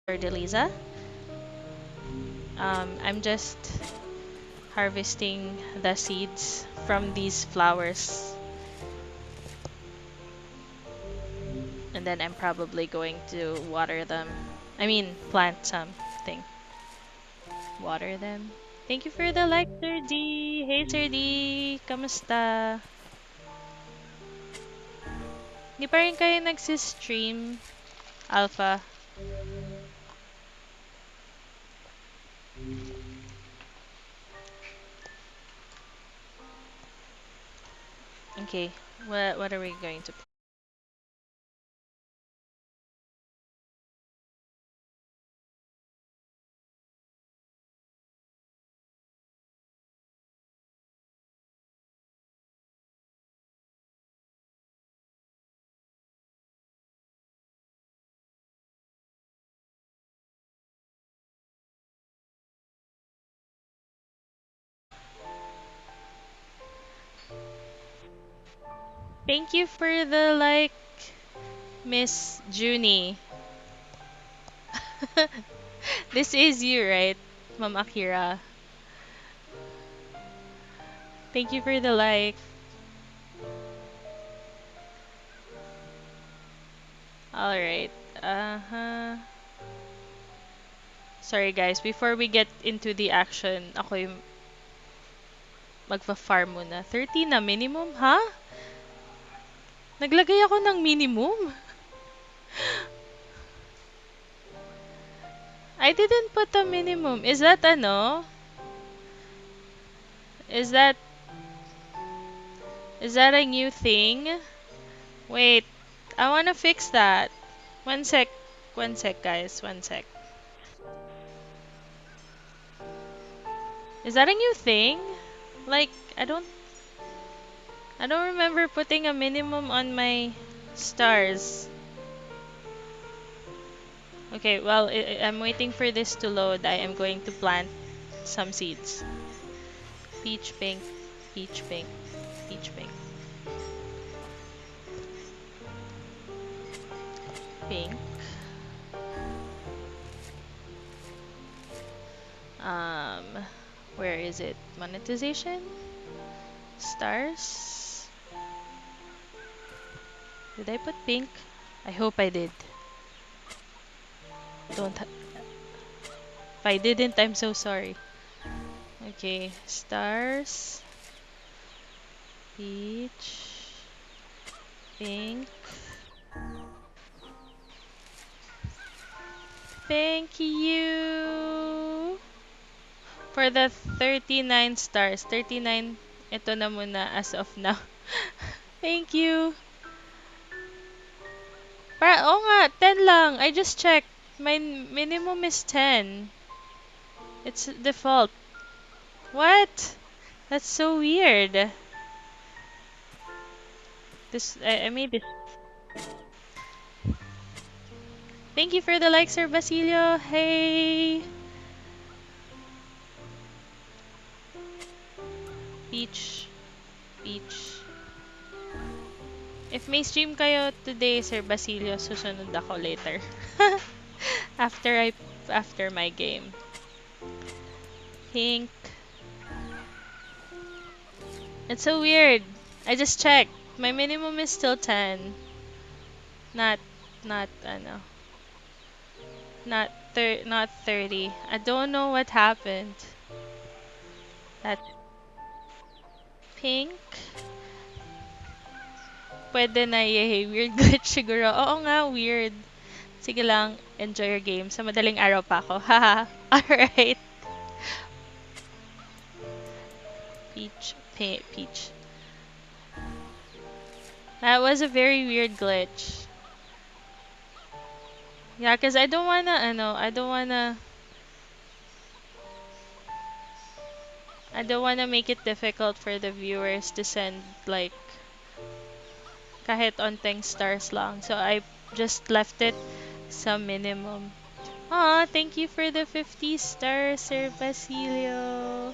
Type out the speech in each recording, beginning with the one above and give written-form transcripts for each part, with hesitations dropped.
Deliza. I'm just harvesting the seeds from these flowers. And then I'm probably going to water them. I mean, plant something. Water them. Thank you for the like, Sir D. Hey, Sir D. Kamusta? Hindi pa rin kayo nagsistream, Alpha. Okay, what are we going to... Thank you for the like, Miss Junie. This is you, right, Ma'am Akira? Thank you for the like. Alright. Uh-huh. Sorry guys, before we get into the action, ako yung magfa-farm muna. 30 na minimum, ha? Naglagay ako ng minimum. I didn't put a minimum. Is that ano? Is that a new thing? Wait, I wanna fix that. One sec. One sec, guys. One sec. Is that a new thing? Like, I don't remember putting a minimum on my stars. Okay, well, I'm waiting for this to load. I am going to plant some seeds. Peach pink, peach pink, peach pink, pink. Um, where is it? Monetization? Stars? Did I put pink? I hope I did. Don't. If I didn't, I'm so sorry. Okay, stars, peach, pink. Thank you for the 39 stars. 39, ito na muna as of now. Thank you. Oo nga, 10 lang. I just checked. My minimum is 10. It's default. What? That's so weird. I made this. Thank you for the like, Sir Basilio. Hey. Peach. Peach. If may stream kayo today, Sir Basilio, susunod ako later. After my game. Pink. It's so weird. I just checked. My minimum is still 10. Not ano. Not 30. I don't know what happened. That's pink. Pwede na, yay. Weird glitch siguro. Oo nga, weird. Sige lang, enjoy your game. Sa madaling araw pa ako. Haha. Alright. Peach. Peach. That was a very weird glitch. Yeah, cause I don't wanna, I don't wanna make it difficult for the viewers to send, like, kahit onteng stars lang. So I just left it sa minimum. Aw, thank you for the 50 stars, Sir Basilio.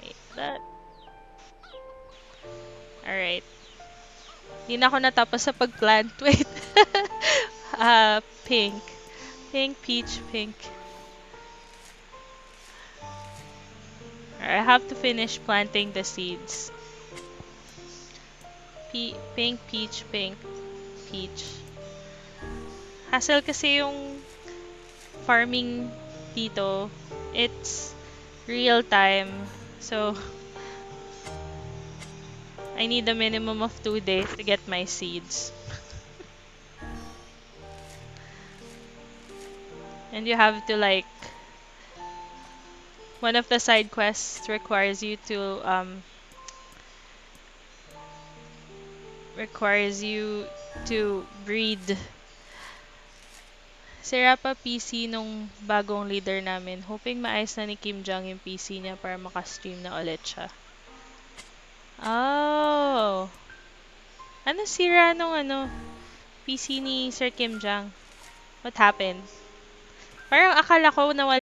Wait, that... Alright. Hindi na ako natapos sa pag-plant. Wait. Pink. Pink, peach, pink. I have to finish planting the seeds. Pink, peach, pink, peach. Hassle kasi yung farming dito. It's real time. So, I need a minimum of 2 days to get my seeds. And you have to like, one of the side quests requires you to breed. Sira pa PC nung bagong leader namin. Hoping maayos na ni Kim Jong yung PC niya para makastream na ulit siya. Oh! Ano sira nung PC ni Sir Kim Jong? What happened? Parang akala ko nawala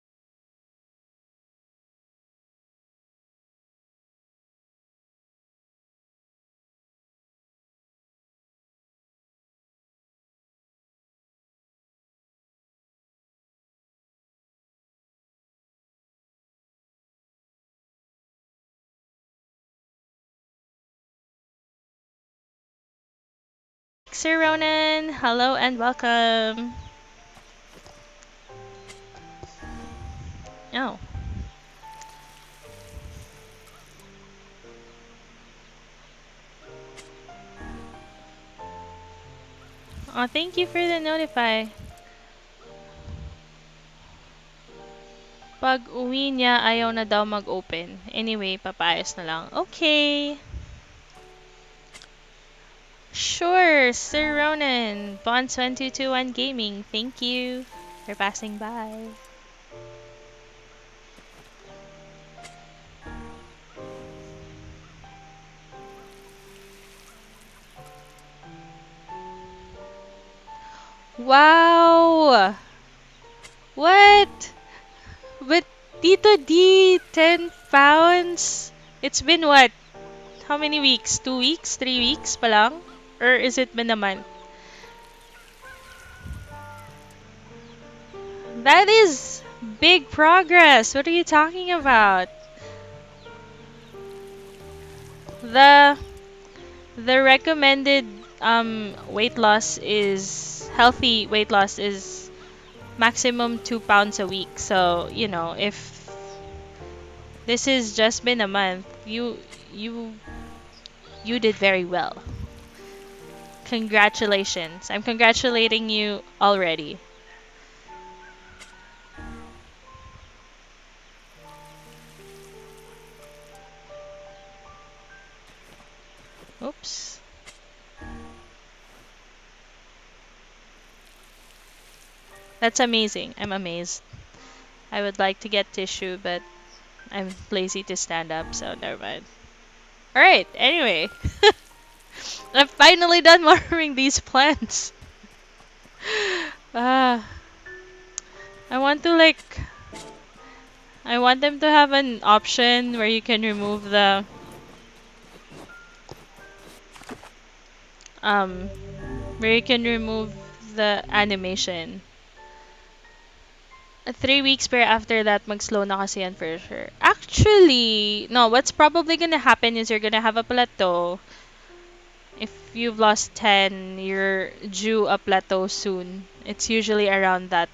Sir Ronan. Hello and welcome. Oh. Oh, thank you for the notify. Pag uwi niya, ayaw na daw mag-open. Anyway, papayos na lang. Okay. Sure, Sir Ronan. Bond1221 Gaming. Thank you for passing by. Wow! What? But Tito D, 10 pounds? It's been what? How many weeks? 2 weeks? 3 weeks pa lang? Or is it been a month? That is big progress. What are you talking about? The the recommended weight loss is healthy weight loss is maximum 2 pounds a week. So, if this has just been a month, you you did very well. Congratulations. I'm congratulating you already. Oops. That's amazing. I'm amazed. I would like to get tissue, but I'm lazy to stand up, so never mind. Alright, anyway. I'm finally done watering these plants. Ah, I want to I want them to have an option where you can remove um where you can remove the animation. 3 weeks per after that, mag-slow na kasi yan for sure. Actually, no, what's probably gonna happen is you're gonna have a plateau. If you've lost 10, you're due a plateau soon. It's usually around that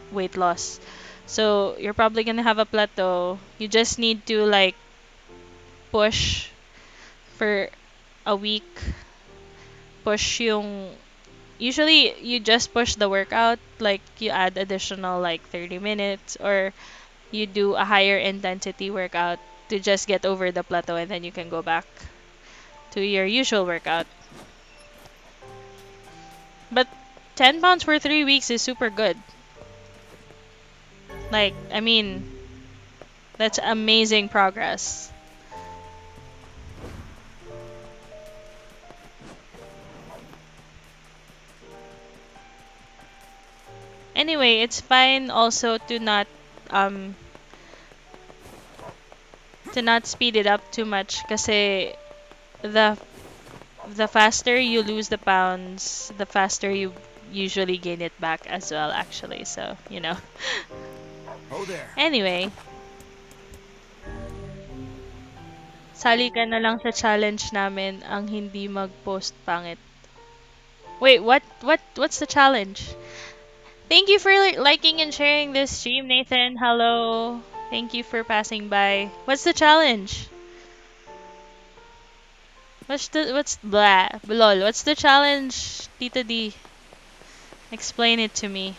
weight loss. So you're probably gonna have a plateau. You just need to push for a week. Push yung usually you just push the workout, like you add additional 30 minutes, or you do a higher intensity workout to just get over the plateau, and then you can go back to your usual workout. But 10 pounds for 3 weeks is super good. I mean, that's amazing progress. Anyway, it's fine also um to not speed it up too much kasi the the faster you lose the pounds, the faster you usually gain it back as well, actually. So, you know. Oh there. Anyway, sali ka na lang sa challenge namin ang hindi mag-post pangit. Wait, what's the challenge? Thank you for liking and sharing this stream, Nathan. Hello. Thank you for passing by. What's the challenge? What's blah lol? What's the challenge, Tita D? Explain it to me.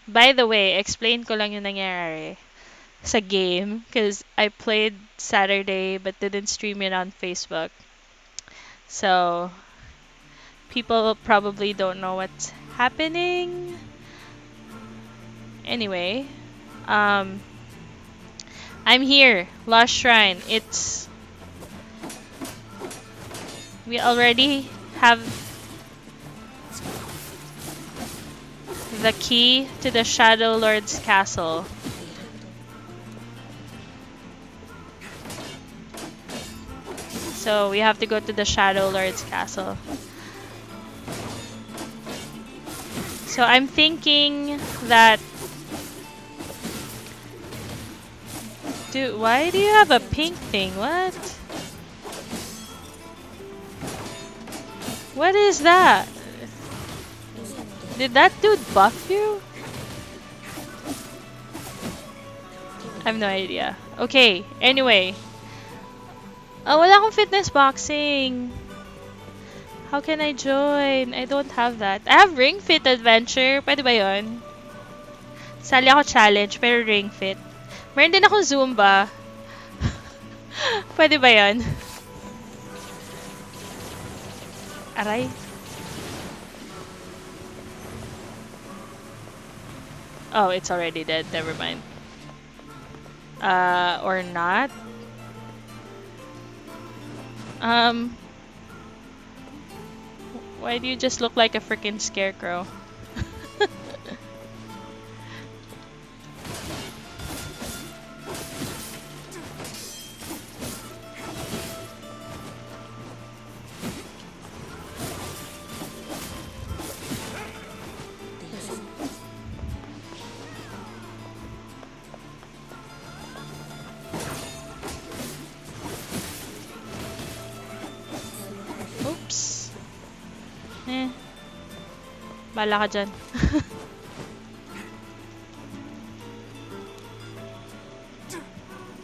By the way, explain ko lang yung nangyari sa game because I played Saturday but didn't stream it on Facebook. So, people probably don't know what's happening. Anyway, um I'm here, Lost Shrine. We already have the key to the Shadow Lord's castle. So we have to go to the Shadow Lord's castle. So I'm thinking that... Dude, why do you have a pink thing? What? What is that? Did that dude buff you? I have no idea. Okay, anyway. Oh, wala akong fitness boxing. How can I join? I don't have that. I have Ring Fit Adventure. Pwede ba yun? Sali ako challenge, pero Ring Fit. Meron din akong Zumba. Pwede ba yun? Aray. Oh, it's already dead. Never mind. Or not. Why do you just look like a freaking scarecrow? Oops. Bala ka dyan.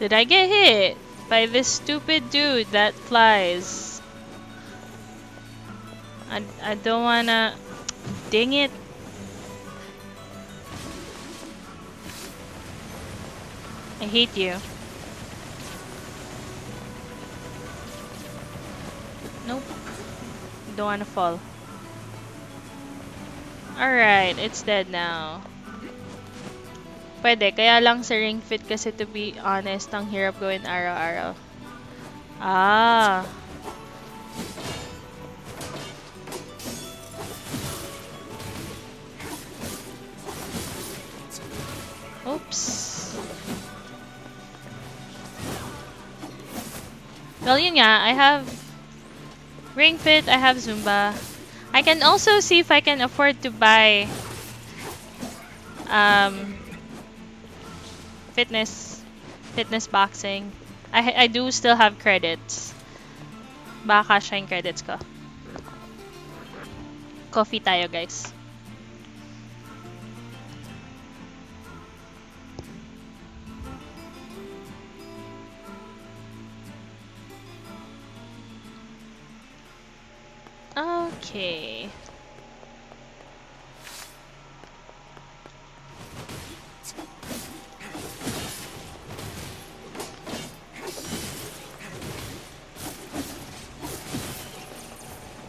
Did I get hit by this stupid dude that flies? I don't wanna... Dang it. I hate you. Nope. Don't wanna fall. Alright, it's dead now. Pwede, kaya lang sa Ring Fit kasi, to be honest, ang hirap gawin araw-araw. Ah. Oops. Well, yun nga, I have Ring Fit, I have Zumba. I can also see if I can afford to buy fitness boxing. I do still have credits. Baka kasha yung credits ko. Coffee tayo, guys. Okay.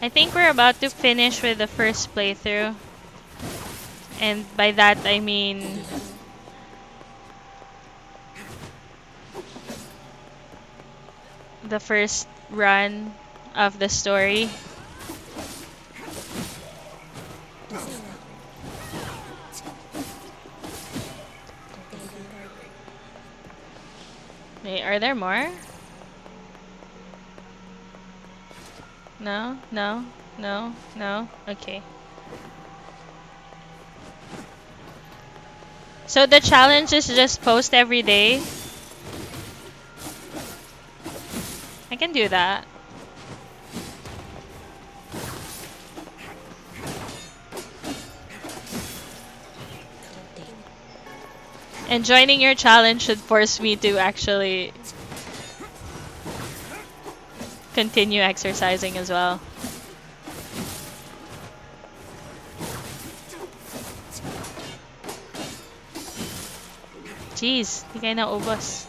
I think we're about to finish with the first playthrough. And by that I mean the first run of the story. Wait, are there more? No, no, no, no. Okay. So the challenge is just post every day. I can do that. And joining your challenge should force me to actually continue exercising as well. Jeez, di kayo naubos.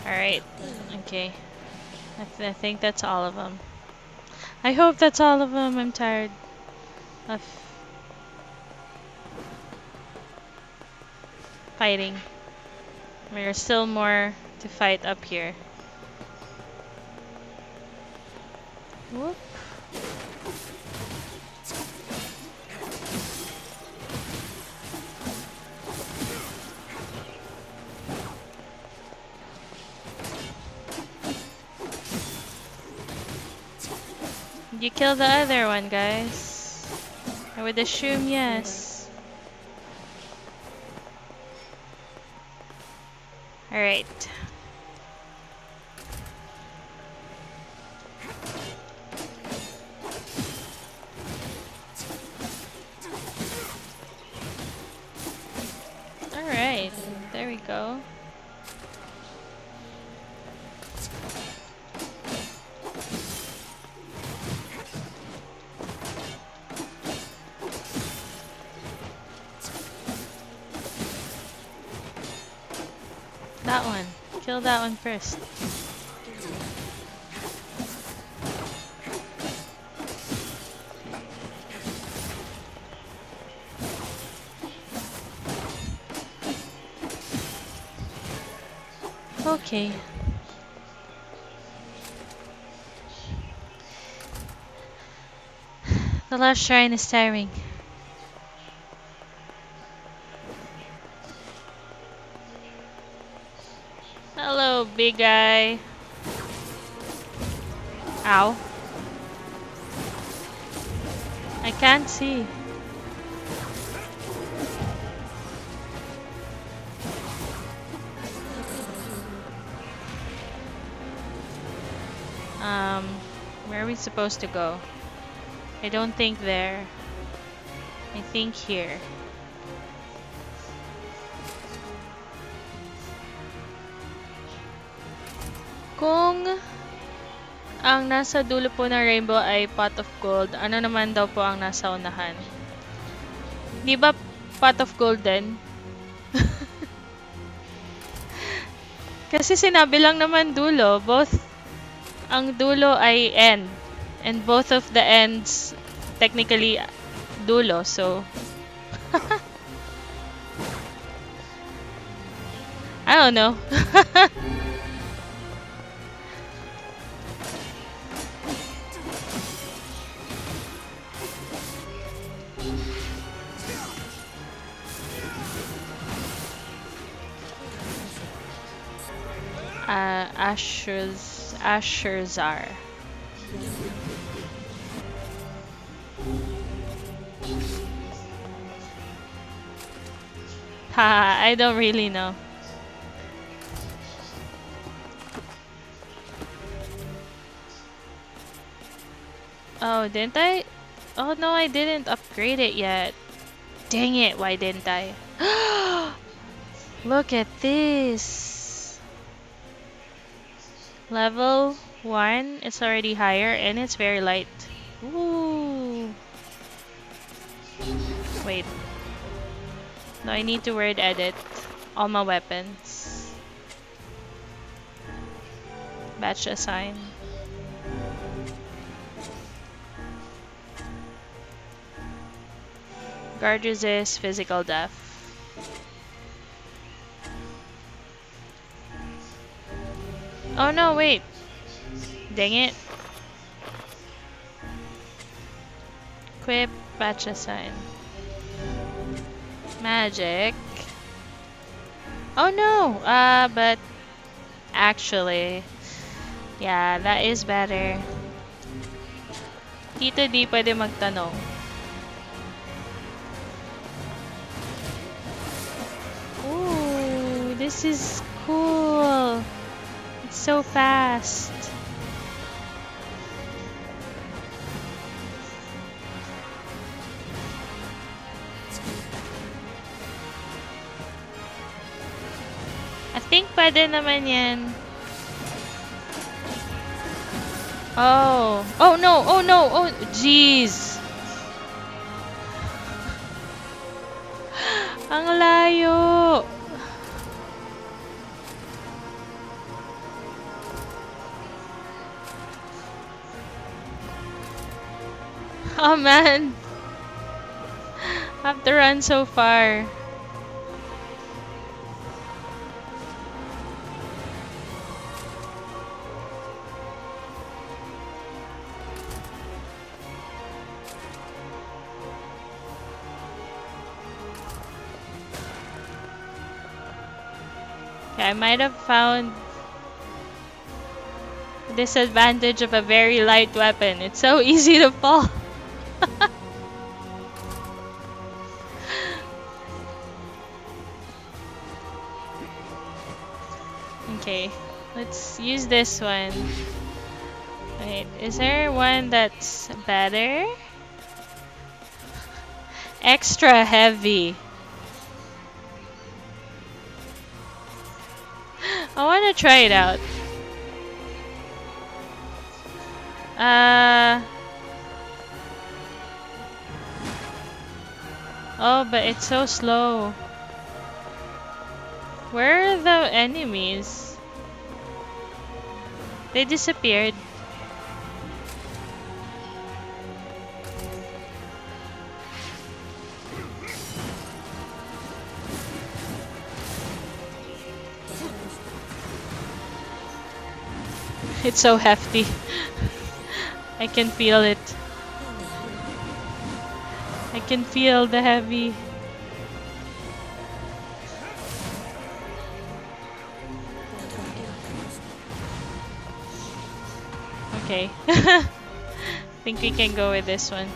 Alright, okay. I think that's all of them. I hope that's all of them. I'm tired of fighting. There's still more to fight up here. Whoop. Did you kill the other one, guys? I would assume yes. Alright. Alright, there we go. That one. Kill that one first. Okay. The last shrine is tiring. Hello, big guy. Ow. I can't see. Where are we supposed to go? I don't think there. I think here. Kung ang nasa dulo po ng rainbow ay pot of gold, ano naman daw po ang nasa unahan? Di ba pot of gold din? Kasi sinabi lang naman dulo. Both ang dulo ay end. And both of the ends technically dulo. So I don't know. Asherzar. Haha, I don't really know. Oh, didn't I? Oh no, I didn't upgrade it yet. Dang it, why didn't I? Look at this. Level 1 is already higher and it's very light. Ooh. Wait. No, I need to word edit all my weapons. Batch assign. Guard resist, physical death. Oh no, wait. Dang it. Equip, batch assign. Magic. Oh no! But Actually, yeah, that is better. Tito D pwede magtanong. Ooh, this is cool. It's so fast. I think pwede naman yan. Oh. Oh no, oh no, oh jeez. Ang layo. Oh man. I have to run so far. Okay, I might have found the disadvantage of a very light weapon. It's so easy to fall. Okay, let's use this one. Wait, is there one that's better? Extra heavy. I want to try it out. Oh, but it's so slow. Where are the enemies? They disappeared. It's so hefty. I can feel it. I can feel the heavy. Okay. Think we can go with this one.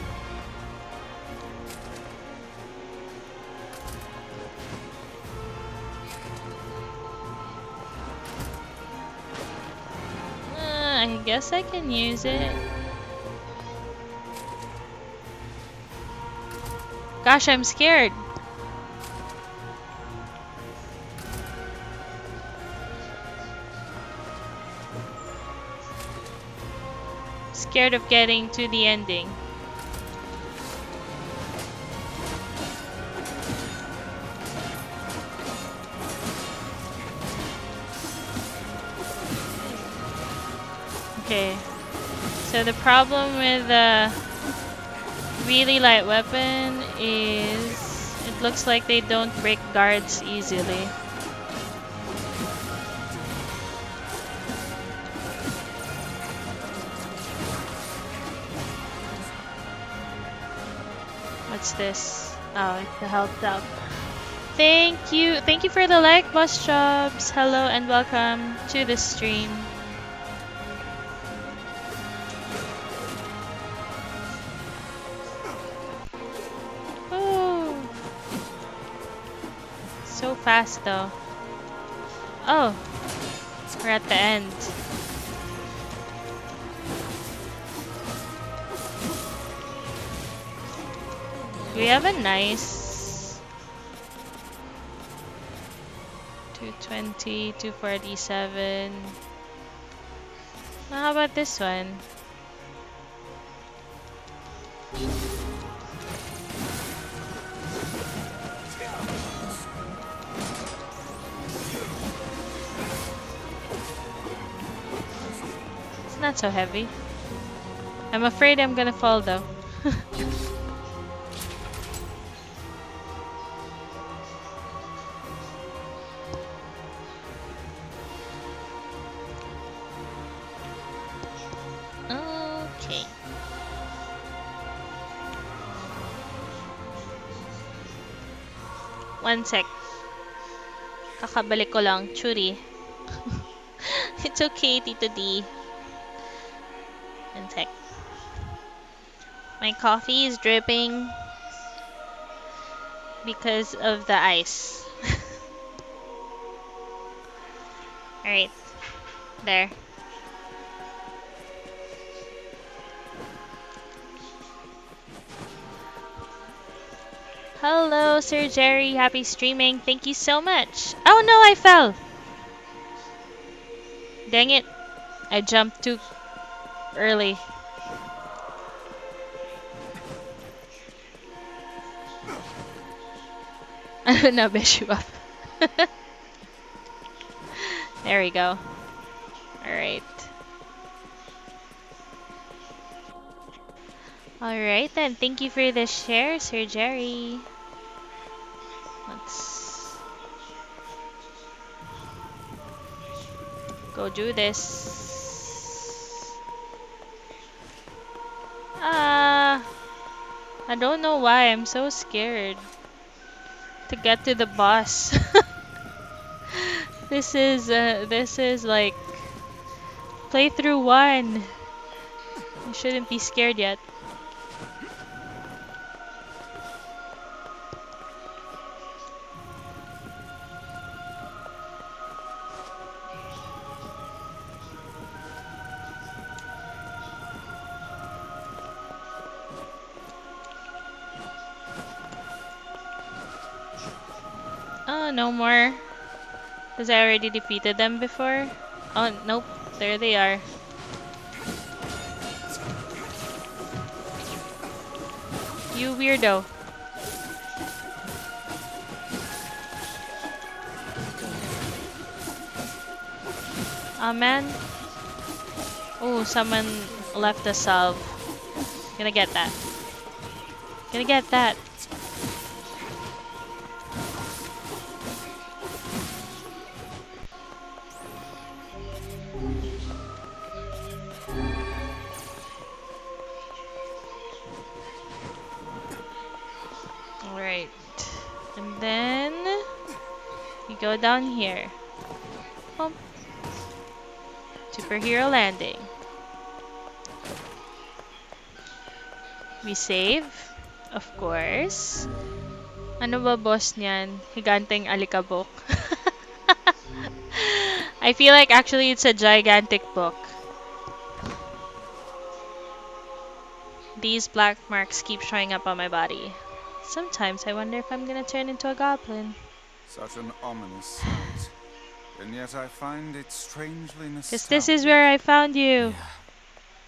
I guess I can use it. Gosh, I'm scared. Scared of getting to the ending. Okay. So the problem with the really light weapon is it looks like they don't break guards easily. What's this? Oh, it's the health up. Thank you. Thank you for the like, Boss Jobs. Hello and welcome to the stream. Oh. So fast though. Oh. We're at the end. We have a nice 220, 247. How about this one? It's not so heavy. I'm afraid I'm gonna fall though. Okay. One sec. Kakabalik ko lang. Churi. It's okay, Tito D. And tech. My coffee is dripping because of the ice. Alright, there. Hello, Sir Jerry. Happy streaming. Thank you so much. Oh no, I fell. Dang it. I jumped too early. No, bish you up. There we go. Alright. Alright then. Thank you for the share, Sir Jerry. Let's go do this. Ah, I don't know why I'm so scared to get to the boss. This is like playthrough 1. I shouldn't be scared yet. Oh, no more. Because I already defeated them before. Oh, nope. There they are. You weirdo. Oh, man. Oh, someone left a salve. Gonna get that. Gonna get that. Alright. And then we go down here. Oh. Superhero landing. We save. Of course. Ano ba boss niyan? Higanteng alikabok. I feel like actually it's a gigantic book. These black marks keep showing up on my body. Sometimes I wonder if I'm gonna turn into a goblin. Such an ominous sight. And yet I find it strangely Cause this is nostalgic. where I found you. Yeah.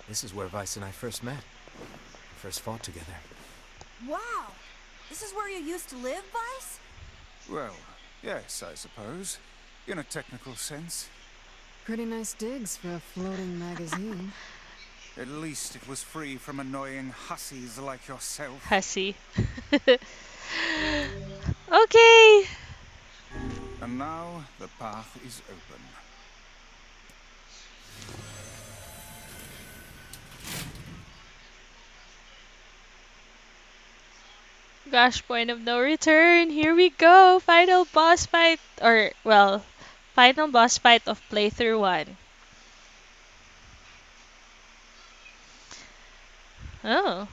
This is where Vice and I first met. First fought together. Wow! This is where you used to live, Vice? Well, yes, I suppose. In a technical sense. Pretty nice digs for a floating magazine. At least it was free from annoying hussies like yourself. Hussy. Okay. And now the path is open. Gosh, point of no return. Here we go. Final boss fight. Or, well, final boss fight of playthrough 1. Oh.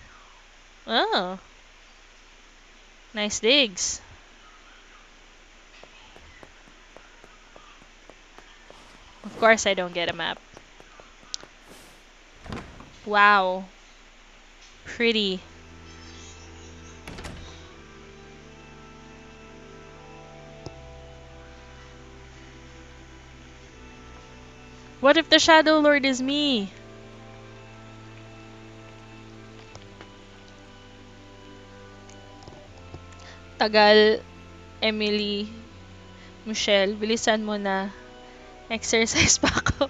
Oh. Nice digs. Of course I don't get a map. Wow. Pretty. What if the Shadow Lord is me? Tagal, Emily, Michelle, bilisan mo na. Exercise pa ako.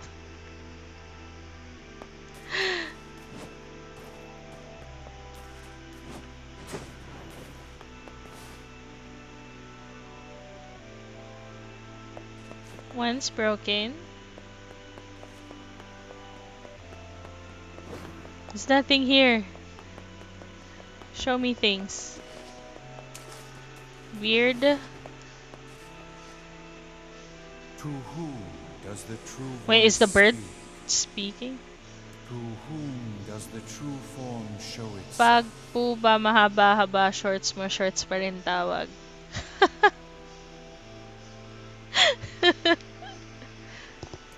Once broken. There's nothing here. Show me things. Weird. To whom does the true Wait, is voice the bird speak? speaking? To whom does the true form show Pag itself? po ba mahaba-haba, shorts mo, shorts pa rin tawag.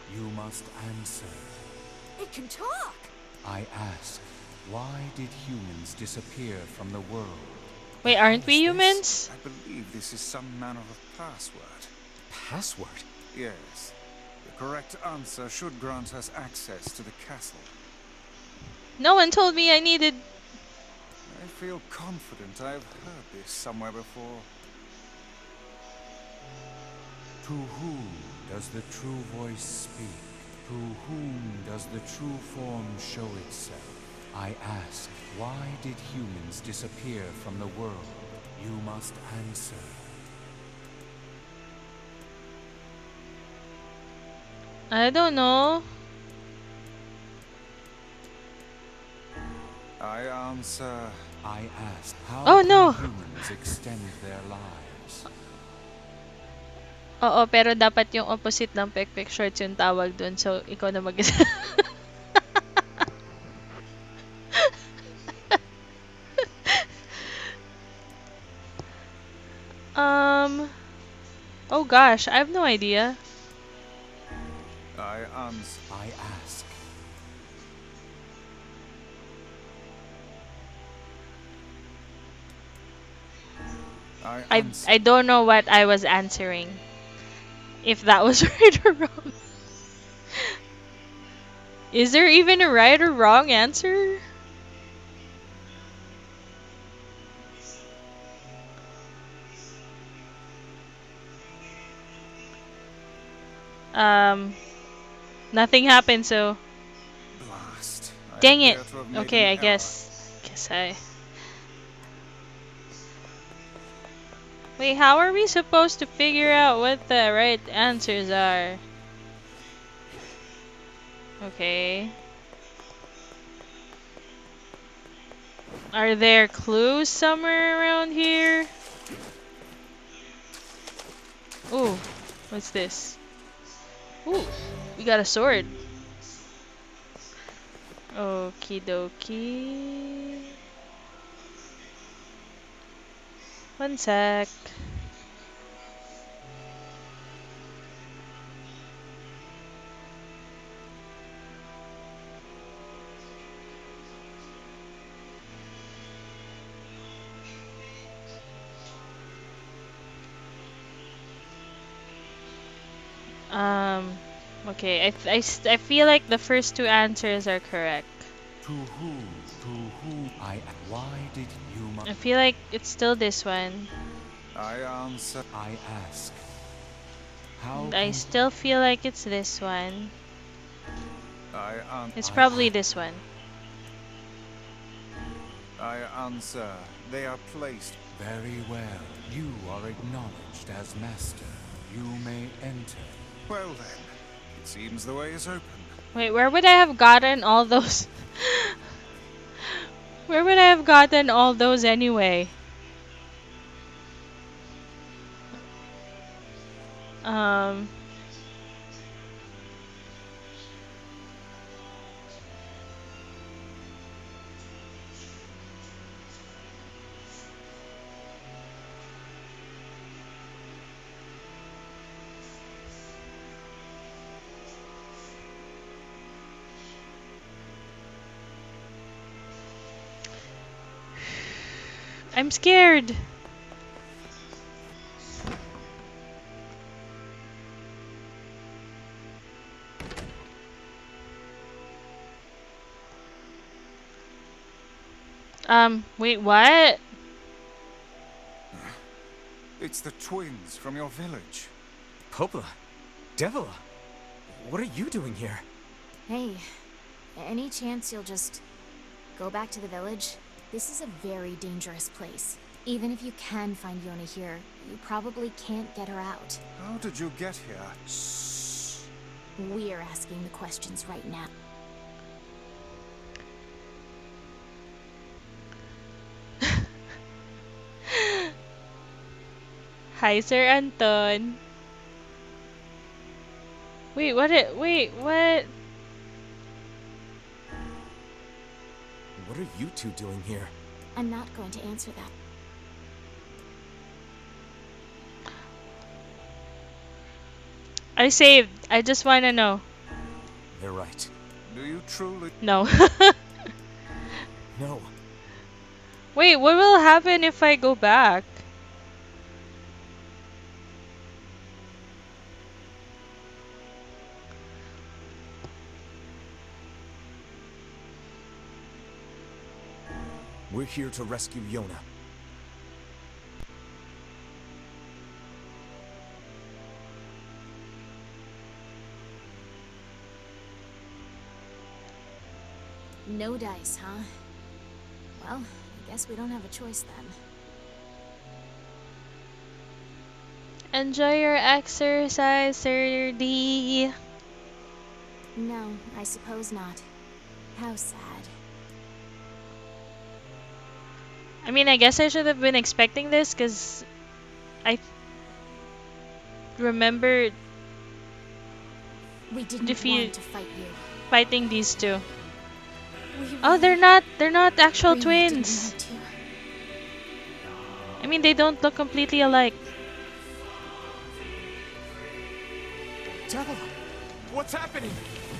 You must answer. It can talk! I ask, why did humans disappear from the world? Wait, The aren't hell we is this? humans? I believe this is some manner of password. Password? Yes. The correct answer should grant us access to the castle. No one told me I needed... I feel confident I've heard this somewhere before. To whom does the true voice speak? To whom does the true form show itself? I ask, why did humans disappear from the world? You must answer. I don't know. I answer. I ask, how Oh can no! humans extend their lives? Oo, pero dapat yung opposite ng pek-pek shorts yung tawag dun. So, ikaw na mag-isa. um... Oh gosh, I have no idea. I answer. I ask. I answer. I don't know what I was answering. If that was right or wrong. Is there even a right or wrong answer? Um, Nothing happened, so Blast. I dang it. appear to have made Okay, an I error. guess I... Wait, how are we supposed to figure out what the right answers are? Okay. Are there clues somewhere around here? Ooh, what's this? Ooh, we got a sword. Okie dokie. One sec. Okay, I feel like the first two answers are correct. To who? To who? Why did you? I feel like it's still this one. I answer. I ask. How And I can still feel like it's this one. I answer? It's probably this one. I answer. They are placed. Very well. You are acknowledged as master. You may enter. Well then, it seems the way is open. Wait, where would I have gotten all those? Where would I have gotten all those anyway? Um... I'm scared. Wait, what? It's the twins from your village. Popla? Devila? What are you doing here? Hey, any chance you'll just go back to the village? This is a very dangerous place. Even if you can find Yona here, you probably can't get her out. How did you get here? Shh. We're asking the questions right now. Hi, Sir Anton. Wait, what it wait, what? What are you two doing here? I'm not going to answer that. I saved. I just wanna know. They're right. Do you truly? No. No. Wait, what will happen if I go back? We're here to rescue Yona. No dice, huh? Well, I guess we don't have a choice then. Enjoy your exercise, Sir D. No, I suppose not. How sad. I mean, I guess I should have been expecting this because I remember We didn't Defeat- want to fight you. fighting these two. We Oh, they're not actual really didn't twins. want to. I mean, they don't look completely alike. Devil! What's happening?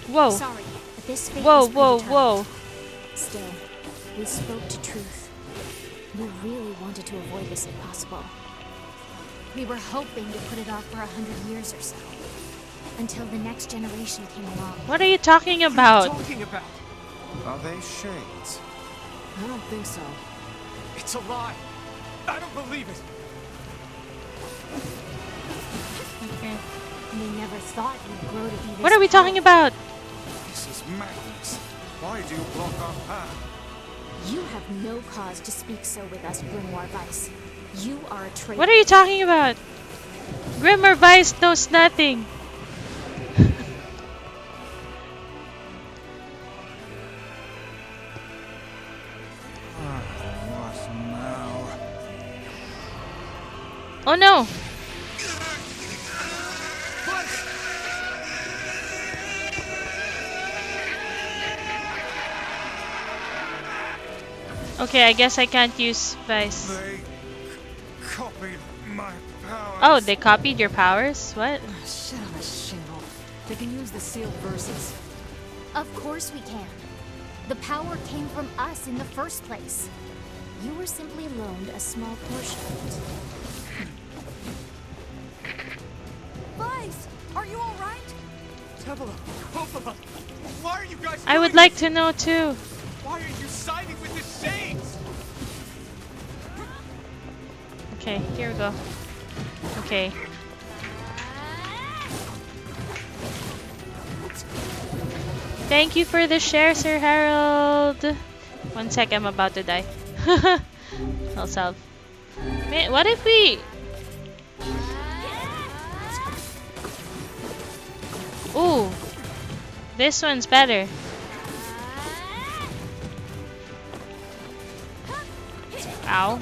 Whoa. Sorry, but this fate Whoa, was whoa, predetermined. whoa. Still, we spoke to truth. We really wanted to avoid this if possible. We were hoping to put it off for 100 years or so. Until the next generation came along. What are you talking about? Talking about? Are they shades? I don't think so. It's a lie. I don't believe it. Okay. We never thought you'd grow to be this What are we talking about? This is madness. Why do you block our path? You have no cause to speak so with us, Grimoire Vice. You are a traitor. What are you talking about? Grimmer Vice knows nothing. What now? Oh no. Okay, I guess I can't use Vice. They copied my powers. Oh, they copied your powers? What? Shit on a shingle. They can use the sealed verses. Of course we can. The power came from us in the first place. You were simply loaned a small portion of it. Vice, are you all right? Devil, Popola, why are you guys I would doing like this? to know too. Why are you siding with the Shades? Okay, here we go. Okay. Thank you for the share, Sir Harold. 1 sec, I'm about to die. I'll solve. Man, what if we... Ooh. This one's better. Ow.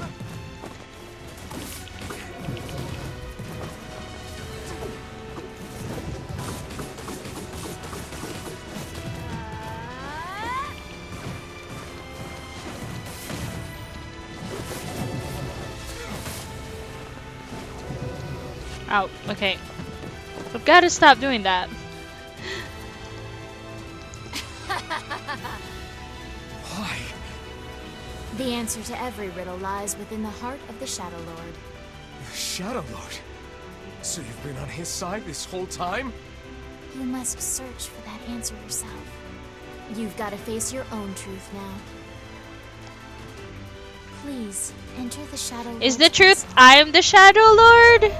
Ow, okay. I've got to stop doing that. Why? The answer to every riddle lies within the heart of the Shadow Lord. The Shadow Lord? So you've been on his side this whole time? You must search for that answer yourself. You've got to face your own truth now. Please, enter the Shadow Is Lord's the truth vessel. I am the Shadow Lord?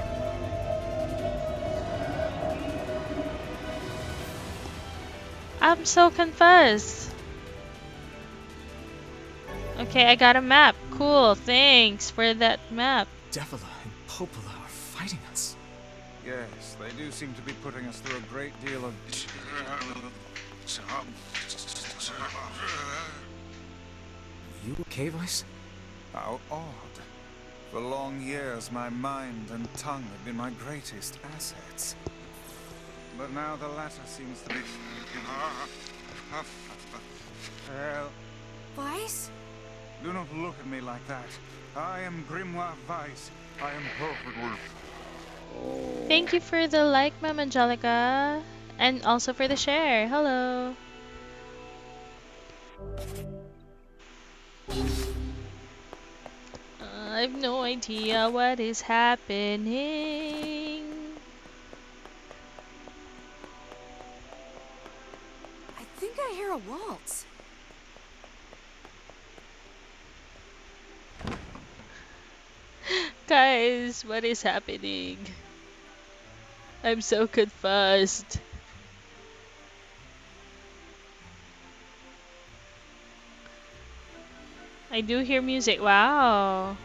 I'm so confused. Okay, I got a map. Cool, thanks for that map. Devila and Popola are fighting us. Yes, they do seem to be putting us through a great deal of... You okay, Vice? How odd. For long years, my mind and tongue have been my greatest assets. but now the latter seems to be... Well, Vice? do not look at me like that. I am Grimoire Vice. I am perfectly... Thank you for the like, Ma'am Angelica. And also for the share. Hello. I have no idea what is happening. I think I hear a waltz. Guys, what is happening? I'm so confused. I do hear music. Wow.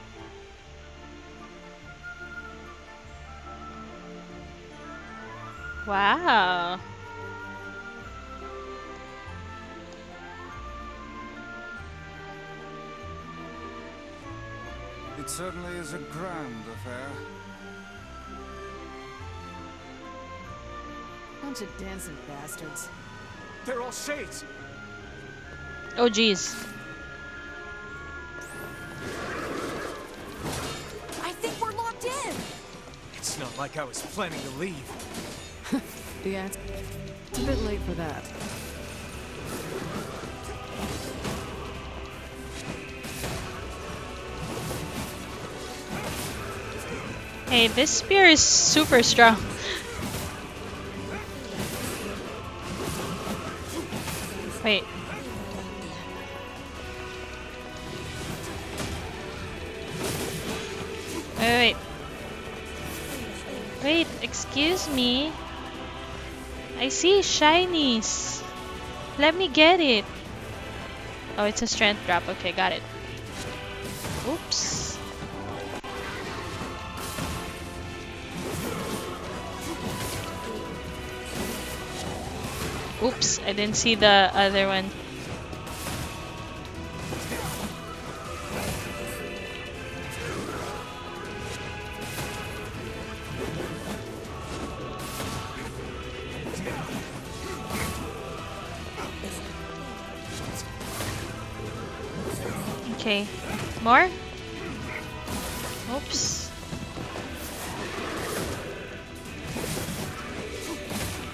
Wow. It certainly is a grand affair. Bunch of dancing bastards. They're all shades! Oh, jeez. I think we're locked in. It's not like I was planning to leave. Yeah, it's a bit late for that. Hey, this spear is super strong. Wait. Wait. Wait, excuse me. I see shinies. Let me get it. Oh, it's a strength drop. Okay, got it. Oops. Oops, I didn't see the other one. Okay, more? Oops.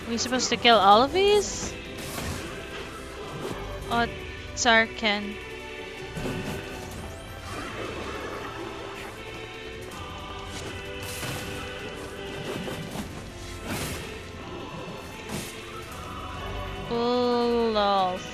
Are we supposed to kill all of these? Oh, Sarken. Olaf.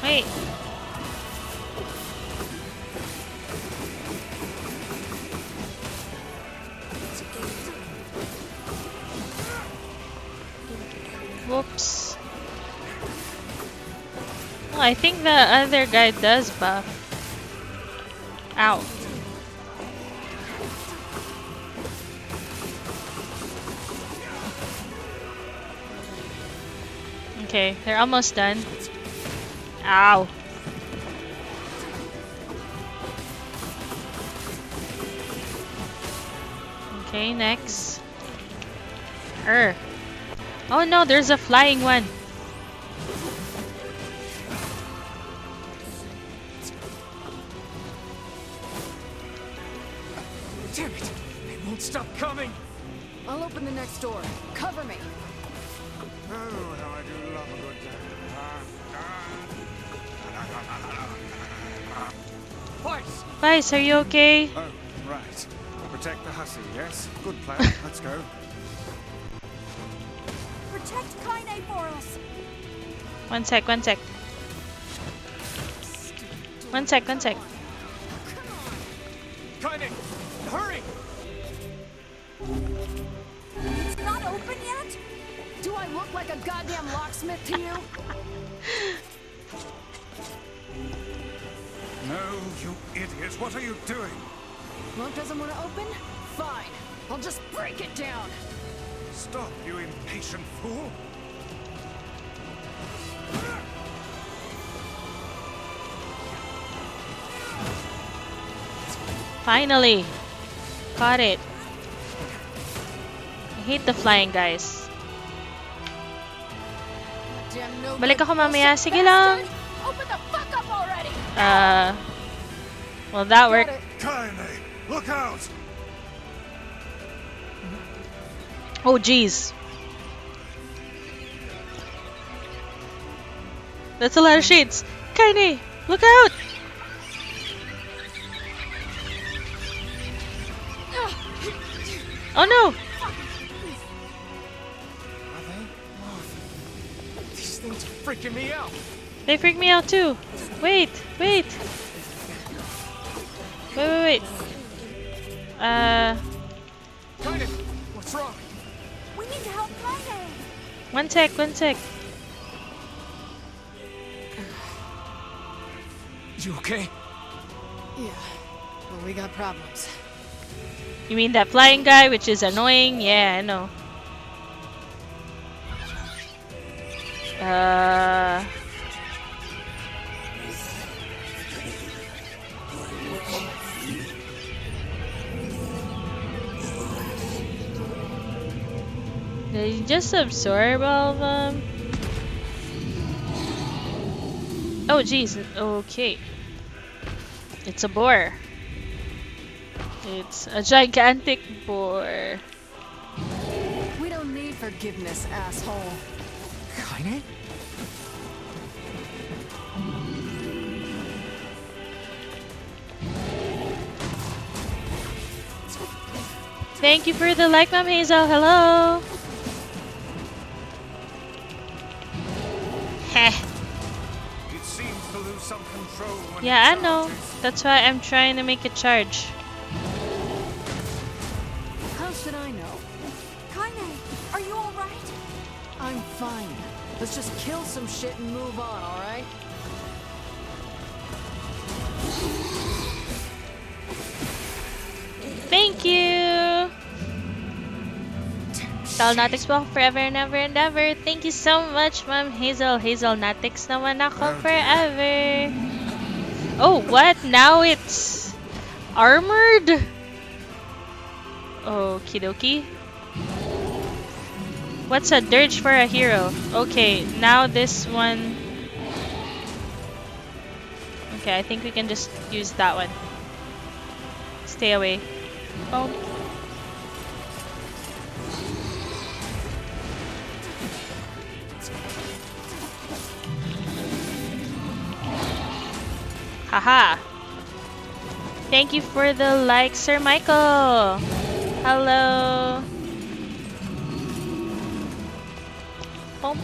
Wait. Whoops. Well, I think the other guy does buff. Ow. Okay, they're almost done. Ow. Okay, next. Oh no, there's a flying one. Damn it! They won't stop coming! I'll open the next door. Cover me. Oh, how I do love a good Vice! Vice, are you okay? Oh, right. Protect the hussy, yes? Good plan. Let's go. Protect Kaine for us. One sec, one sec. One sec, one sec. Kaine! Hurry! It's not open yet? Do I look like a goddamn locksmith to you? No, you idiots. What are you doing? Lock doesn't want to open? Fine. I'll just break it down. Stop, you impatient fool! Finally! Got it. I hate the flying guys. Damn no Balik good ako mamaya. bullshit Sige lang. bastard. Open the fuck up already. Well, that Got worked. it. Kaine, look out! Oh, jeez. That's a lot of shades. Kaine, look out! Oh no! Are they? Oh, these things are freaking me out. They freak me out too. Wait, wait. Wait. Kaine, what's wrong? We need to help Kaine. One sec. You okay? Yeah. Well, we got problems. You mean that flying guy, which is annoying? Yeah, I know. Did you just absorb all of them? Oh, jeez. Okay. It's a boar. It's a gigantic boar. We don't need forgiveness, asshole. Kaine? Thank you for the like, Ma'am Hazel. Hello. Heh. It seems to lose some control when Yeah, it I know. charges. That's why I'm trying to make it charge. How should I know? Kaine, are you all right? I'm fine. Let's just kill some shit and move on, alright? Thank you. Talnatics po forever and ever and ever. Thank you so much, Ma'am Hazel. Hazelnatics naman ako forever. Oh, what? Now it's armored? Okie dokie. What's a dirge for a hero? Okay, now this one. Okay, I think we can just use that one. Stay away. Boom. Haha. Thank you for the like, Sir Michael. Hello. Boom.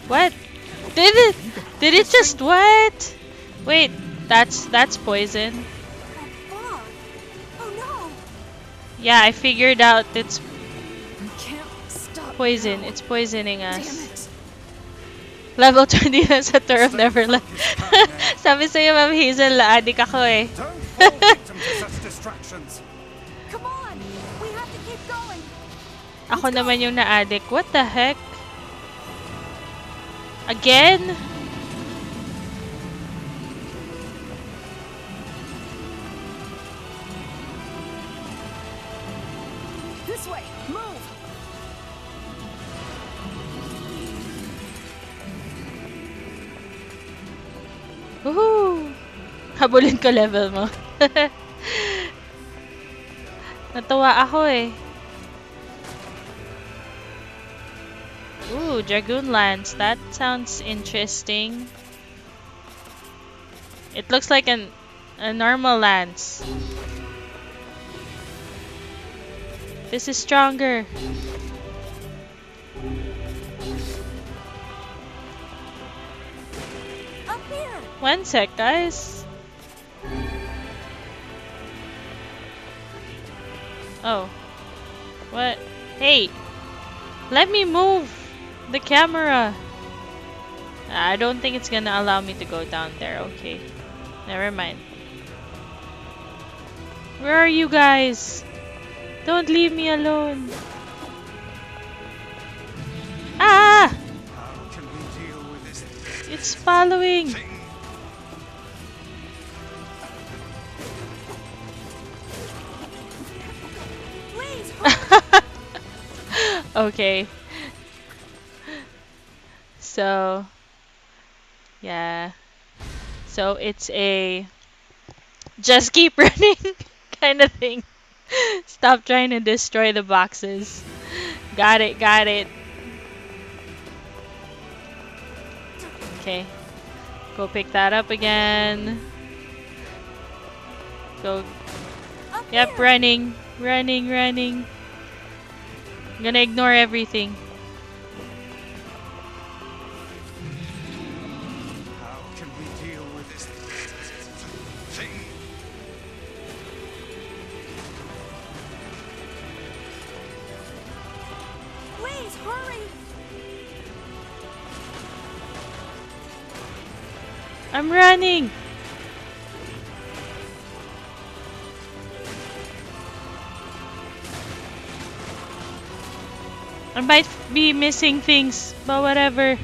What? Did it just what? Wait, that's poison. That fog. Oh no. Yeah, I figured out it's We can't stop poison. now. It's poisoning Damn us. it. Level 20 na sa Tour of Stay Neverland. focused, Kaine. Sabi sa'yo, Ma'am Hazel, adik ako eh. Don't fall victim to such distractions. Come on. We have to keep going. Ako naman yung na-addict. What the heck? Again? This way. Move. Woohoo! Habulin ko level mo. Natuwa ako eh. Ooh, Dragoon Lance. That sounds interesting. It looks like a normal lance. This is stronger. One sec, guys. Oh. What? Hey! Let me move the camera! I don't think it's gonna allow me to go down there. Okay. Never mind. Where are you guys? Don't leave me alone. Ah! How can we deal with this It's following. thing? Please, hurry! Okay. So, yeah. So it's a just keep running kind of thing. Stop trying to destroy the boxes. Got it, got it. Okay. Go pick that up again. Go. Up Yep, here. running. Running, running. I'm gonna ignore everything. How can we deal with this thing? Please, hurry! I'm running! I might be missing things, but whatever.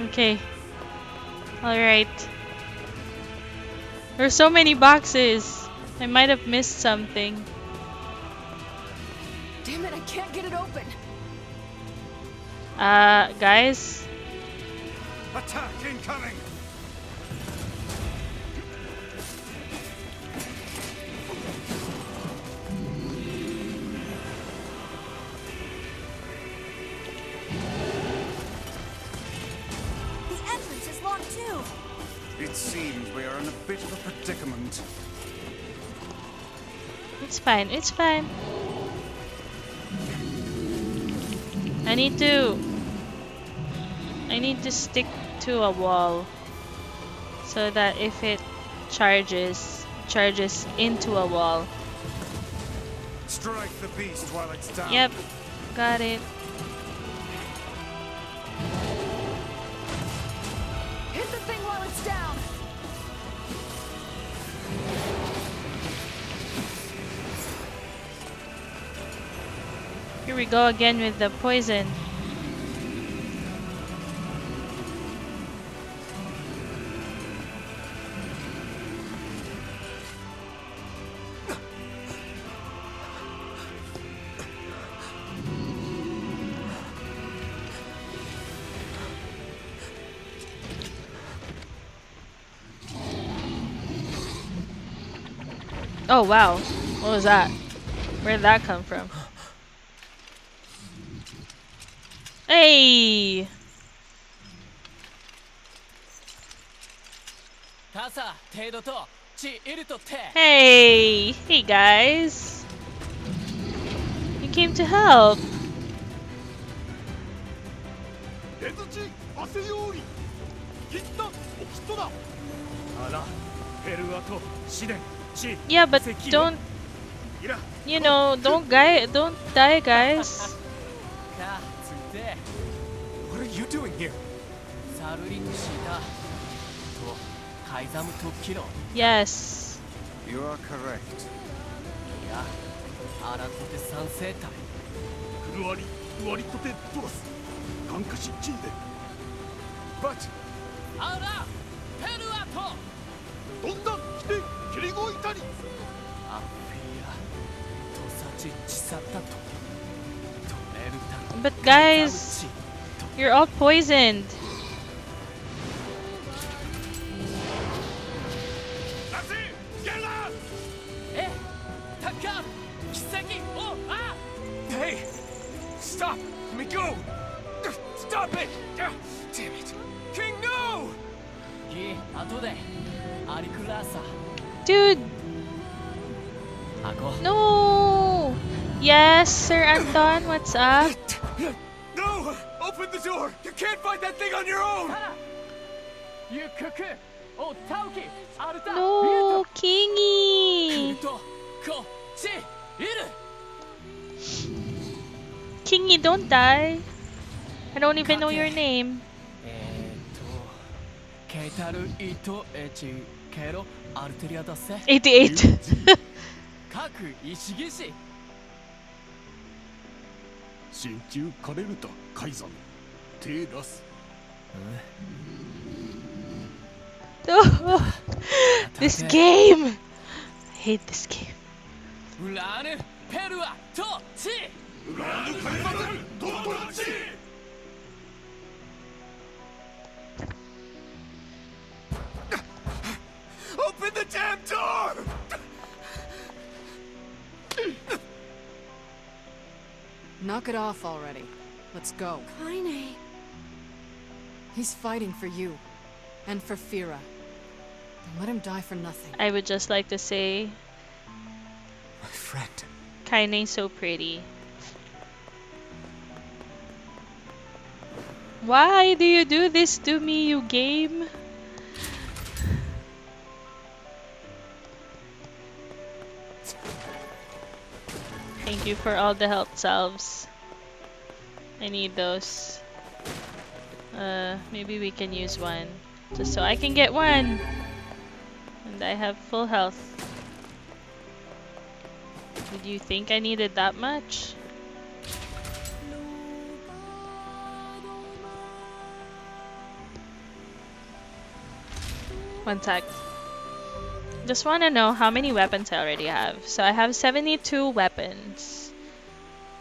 Okay. Alright. There's so many boxes. I might have missed something. Damn it, I can't get it open. Guys? Attack incoming! The entrance is locked too. It seems we are in a bit of a predicament. It's fine, it's fine. I need to stick to a wall so that if it charges into a wall. Strike the beast while it's down. Yep, got it. Hit the thing while it's down. Here we go again with the poison. Oh wow, what was that? Where did that come from? Hey! Hey! Hey guys! You came to help! Yeah, but don't, don't die, guys. What are you doing here? Yes. You are correct. But But guys, you're all poisoned. Hey! Stop! Let me go! Stop it! Damn it! King, no! Dude! No! Yes, Sir Anton, what's up? No! Open the door! You can't fight that thing on your own! No, Kingy! Kingy, don't die. I don't even know your name. ケイタルイトエチケロアルテリアだせ 88. 各石技師真鍮カレルタカイザンテラス Oh, this game! I hate this game. ウラーヌペルアトチ Open the damn door! Knock it off already. Let's go. Kaine. He's fighting for you. And for Fira. Don't let him die for nothing. I would just like to say, My friend. Kaine's so pretty. Why do you do this to me, you game? Thank you for all the health salves. I need those. Maybe we can use one. Just so I can get one! And I have full health. Did you think I needed that much? One sec. Just want to know how many weapons I already have. So I have 72 weapons.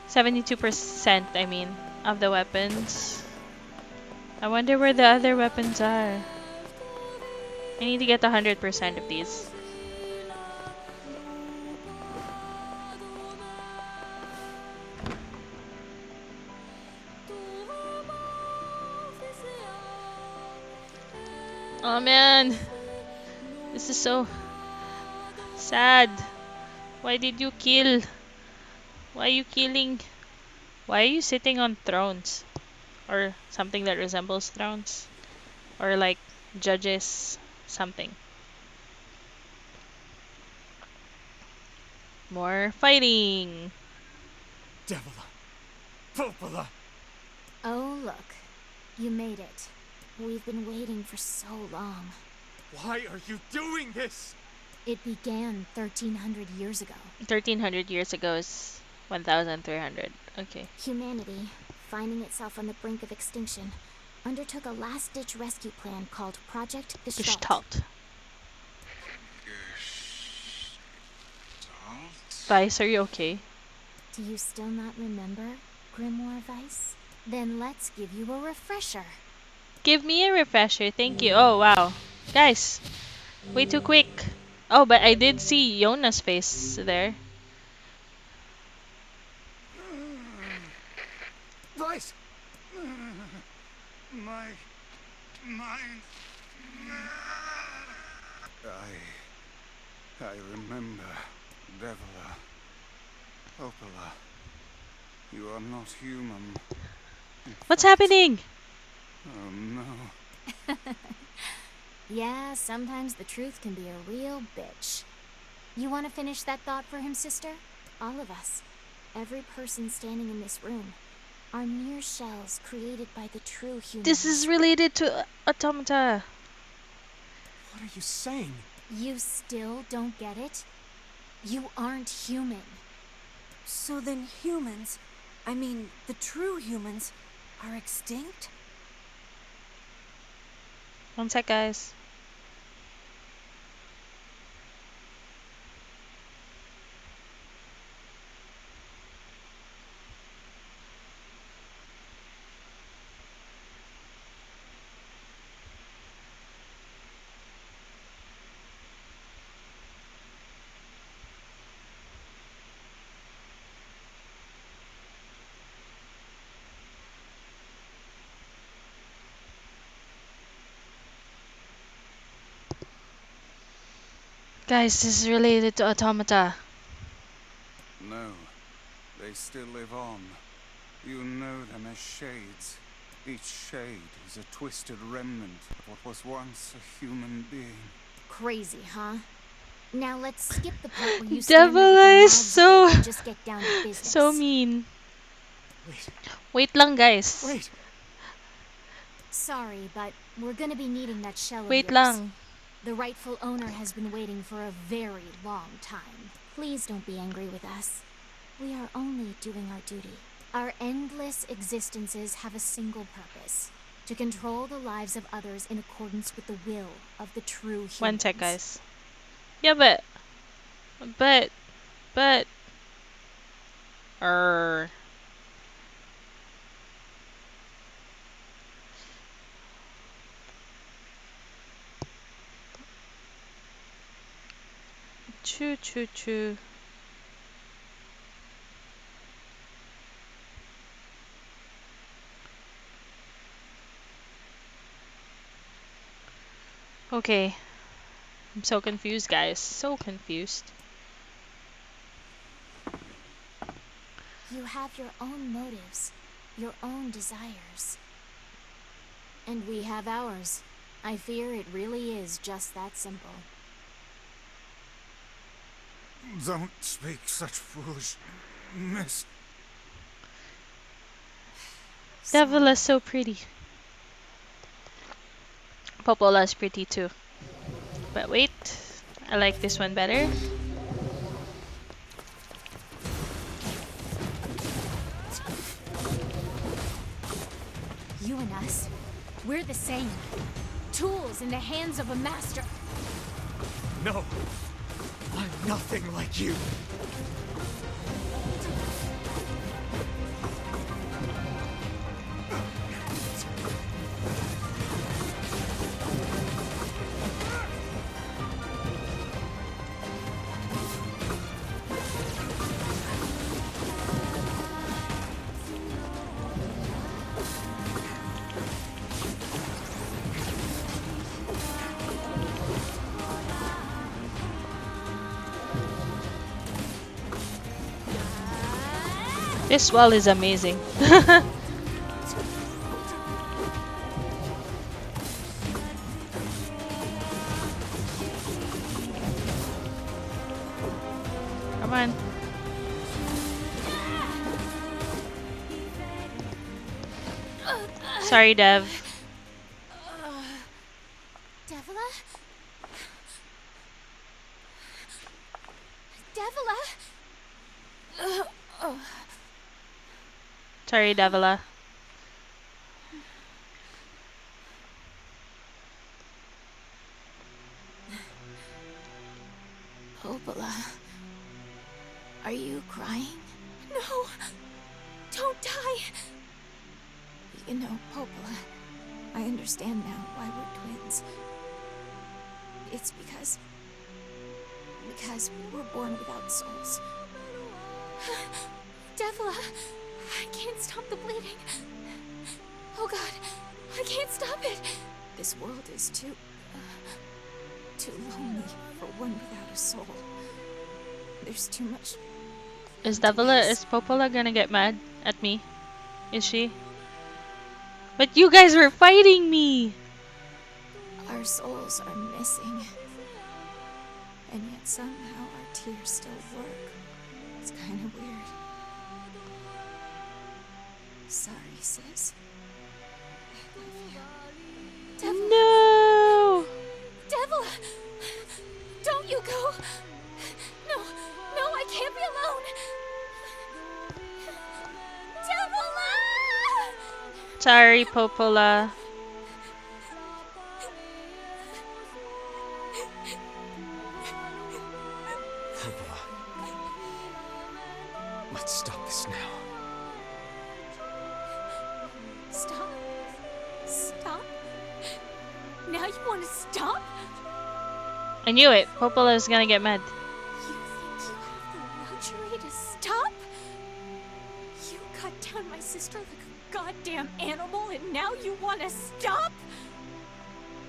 72%, I mean, of the weapons. I wonder where the other weapons are. I need to get 100% of these. Oh man, this is so sad. Why did you kill? Why are you killing? Why are you sitting on thrones? Or something that resembles thrones? Or like judges something. More fighting. Devila! Popola! Oh, look. You made it. We've been waiting for so long. Why are you doing this? It began 1300 years ago. 1300 years ago is 1300. Okay. Humanity, finding itself on the brink of extinction, undertook a last-ditch rescue plan called Project Gestalt. Gestalt. Vice, are you okay? Do you still not remember, Grimoire Vice? Then let's give you a refresher. Give me a refresher, thank you. Oh wow. Guys, way too quick. Oh, but I did see Yona's face there. Vice! My mind. I remember, Devila. Popola. You are not human. What's happening? Oh no. Yeah, sometimes the truth can be a real bitch. You want to finish that thought for him, sister? All of us, every person standing in this room, are NieR shells created by the true humans. This is related to automata. What are you saying? You still don't get it? You aren't human. So then humans, I mean, the true humans, are extinct? One sec, guys. Guys, this is related to automata. No. they still live on. You know them as shades. Each shade is a twisted remnant of what was once a human being. Crazy, huh? Now let's skip the part where you stand there with Devil your is mouths so open and just get down to business. so mean. Wait, Wait lang, guys. wait. Sorry, but we're gonna be needing that shell Wait of yours. lang. The rightful owner has been waiting for a very long time. Please don't be angry with us. We are only doing our duty. Our endless existences have a single purpose: to control the lives of others in accordance with the will of the true humans. One sec, guys. Yeah, but er choo choo choo. Okay. I'm so confused, guys. So confused. You have your own motives, your own desires. And we have ours. I fear it really is just that simple. Don't speak such foolishness. Devil is so pretty. Popola is pretty too. But wait, I like this one better. You and us, we're the same. Tools in the hands of a master. No. I'm nothing like you. This wall is amazing. Come on. Sorry, Dev. Devila? Devila? Sorry, Devila. Popola, are you crying? No, don't die. You know, Popola, I understand now why we're twins. It's because we were born without souls. Devila, I can't stop the bleeding. Oh God, I can't stop it. This world is too lonely for one without a soul. There's too much. Is Popola gonna get mad at me? Is she? But you guys were fighting me! Our souls are missing. And yet somehow our tears still work. It's kind of weird. Sorry, sis. I love you. Devil! No! Devil! Don't you go! No, no, I can't be alone! Devil! Sorry, Popola. Popola. Let's stop this now. Stop? Stop? Now you want to stop? I knew it. Popola is gonna get mad. You think you have the luxury to stop? You cut down my sister like a goddamn animal and now you want to stop?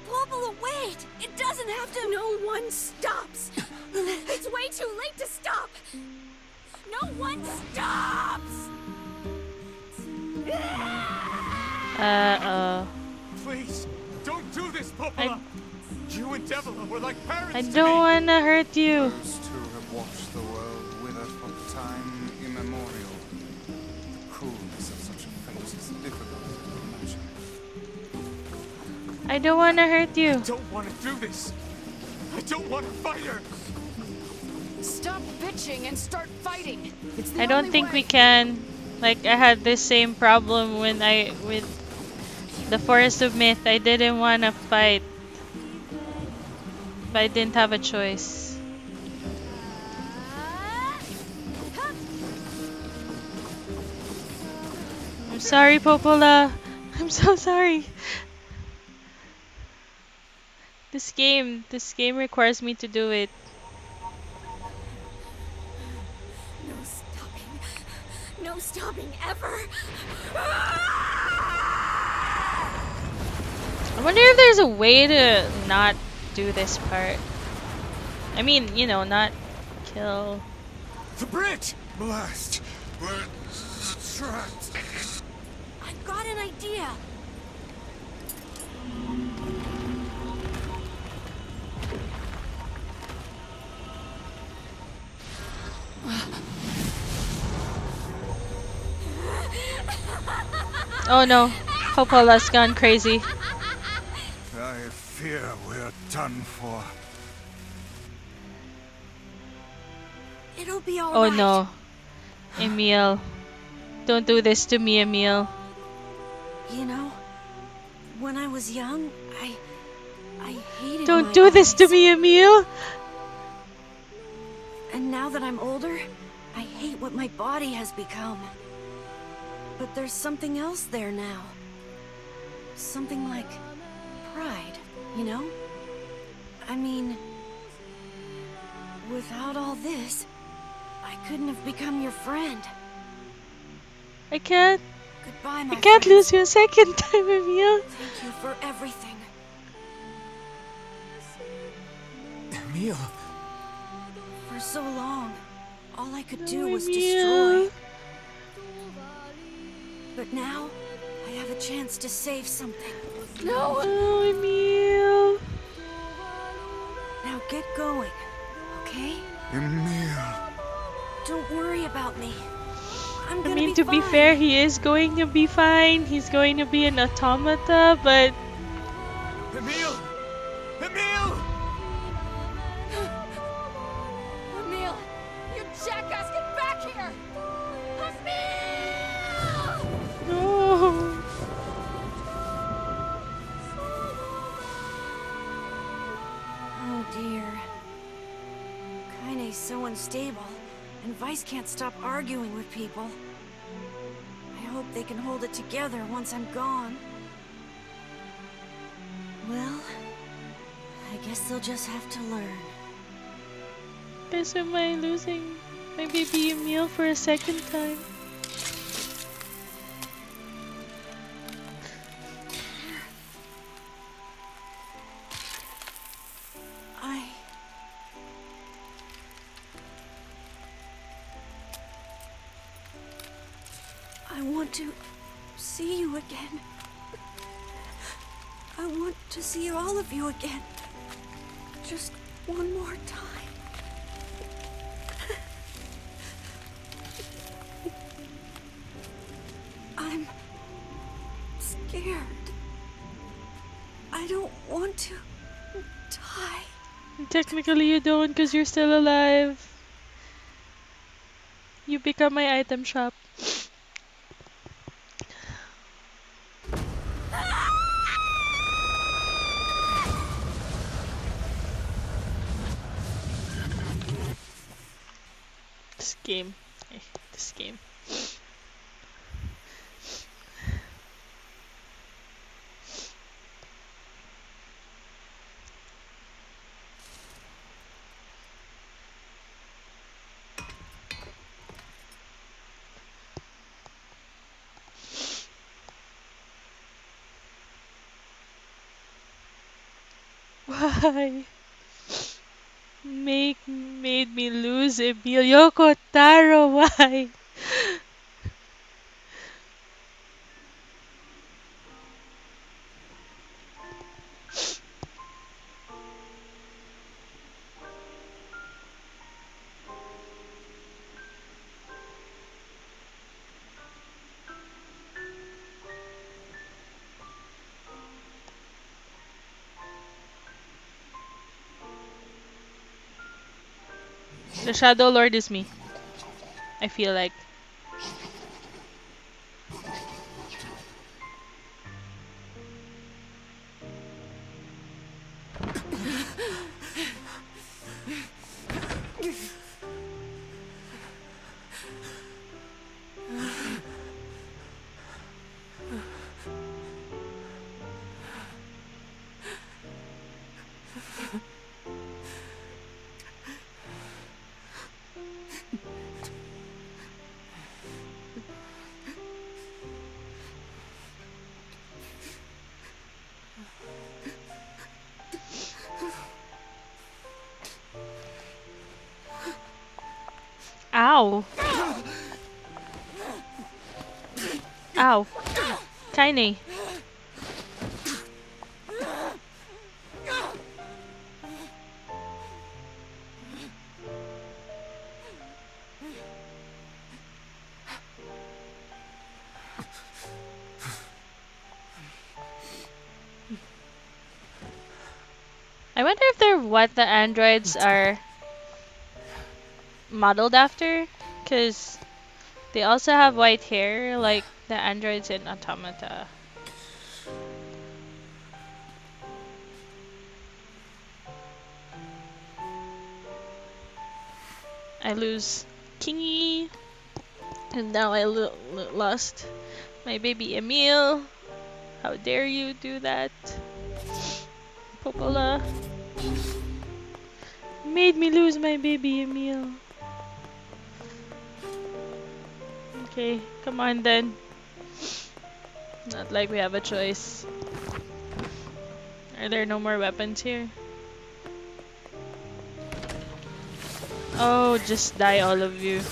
Popola, wait! It doesn't have to. No one stops! It's way too late to stop! No one stops! Uh-oh. Please, don't do this, I, Popola! You and Devila were like I parents to don't me! wanna hurt you. Those two have watched the world wither from time immemorial. The cruelness of such a fate is difficult to imagine. I don't wanna hurt you. I don't want to do this! I don't want to fight her! Stop bitching and start fighting. It's the I don't only think we way. can. Like, I had this same problem when with the Forest of Myth. I didn't wanna fight, but I didn't have a choice. I'm sorry, Popola. I'm so sorry. This game requires me to do it. No stopping. No stopping ever. I wonder if there's a way to not do this part. I mean, you know, not kill. The bridge! Blast! We're trapped! I've got an idea. Oh no, Popola's gone crazy. I fear we're done for. It'll be all Oh right. no, Emil. Don't do this to me, Emil. You know, when I was young, I hated Don't my do this to eyes. me, Emil. And now that I'm older, I hate what my body has become. But there's something else there now. Something like pride, you know? I mean, without all this, I couldn't have become your friend. I can't. Goodbye, I my can't friends. lose you a second time, Emil. Thank you for everything. Emil! For so long, all I could do No, was Emil. destroy. But now, I have a chance to save something. No! Oh, Emil. Now get going, okay? Emil! Don't worry about me. I'm I gonna mean, be to fine. be fair, he is going to be fine. He's going to be an automata, but Emil! Emil! Emil! You jackass, get back here! Emil! no. Oh dear. Kaine's so unstable, and Vice can't stop arguing with people. I hope they can hold it together once I'm gone. Well, I guess they'll just have to learn. Guess am I losing my baby Emil for a second time? I want to see you again. I want to see all of you again. Just one more time. I'm scared. I don't want to die. Technically you don't because you're still alive. You become my item shop. This game. I hate this game. Why? Made me lose Emilio Kotaro. Why? The Shadow Lord is me. I feel like. Ow. Ow. Tiny. I wonder if they're what the androids are modeled after, because they also have white hair like the androids in Automata. I lose Kingy, and now I lost my baby Emil. How dare you do that? Popola made me lose my baby Emil. Okay, come on then. Not like we have a choice. Are there no more weapons here? Oh, just die all of you.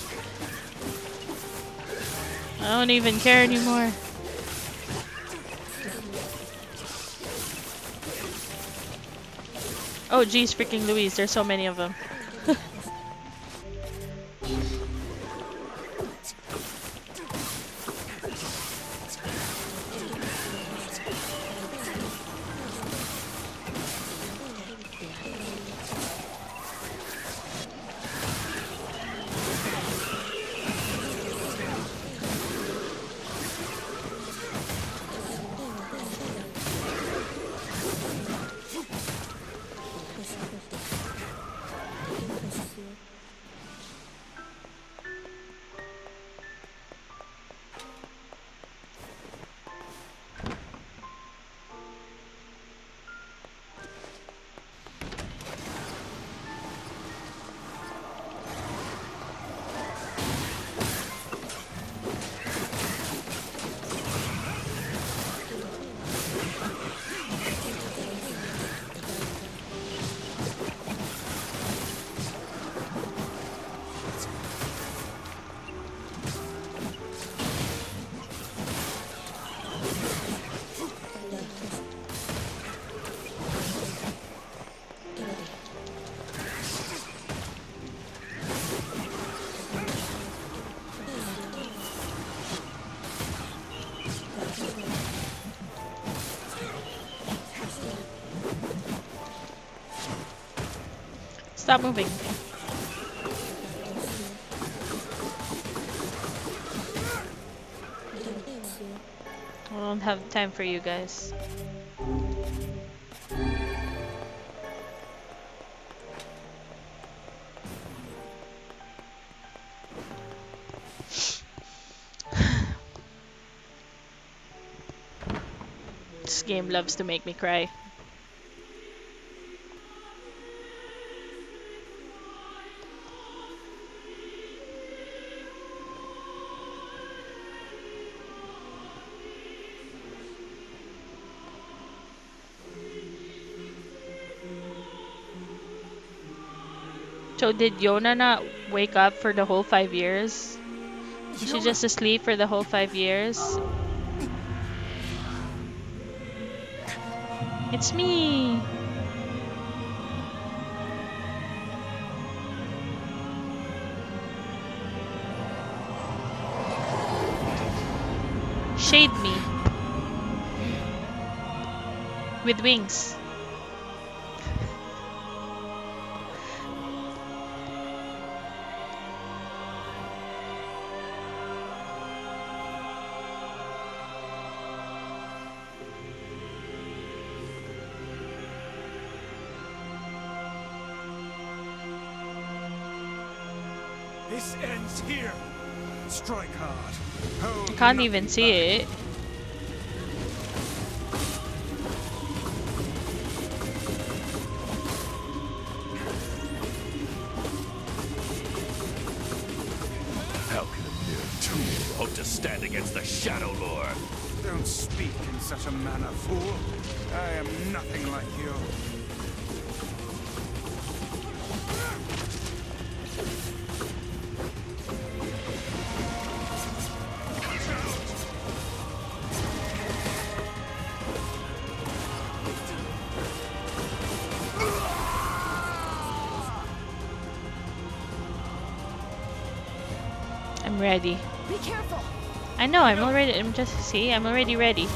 I don't even care anymore. Oh geez, freaking Louise, there's so many of them. Stop moving. I don't have time for you guys. This game loves to make me cry. So did Yona not wake up for the whole 5 years? Was she just asleep for the whole 5 years? It's me! Shade me. With wings. This ends here. Strike hard. Hold I can't nothing even see back. it. How can a mere tool hope to stand against the Shadow Lord? Don't speak in such a manner, fool. I am nothing like you. I'm ready. Be careful! I know, I'm already ready.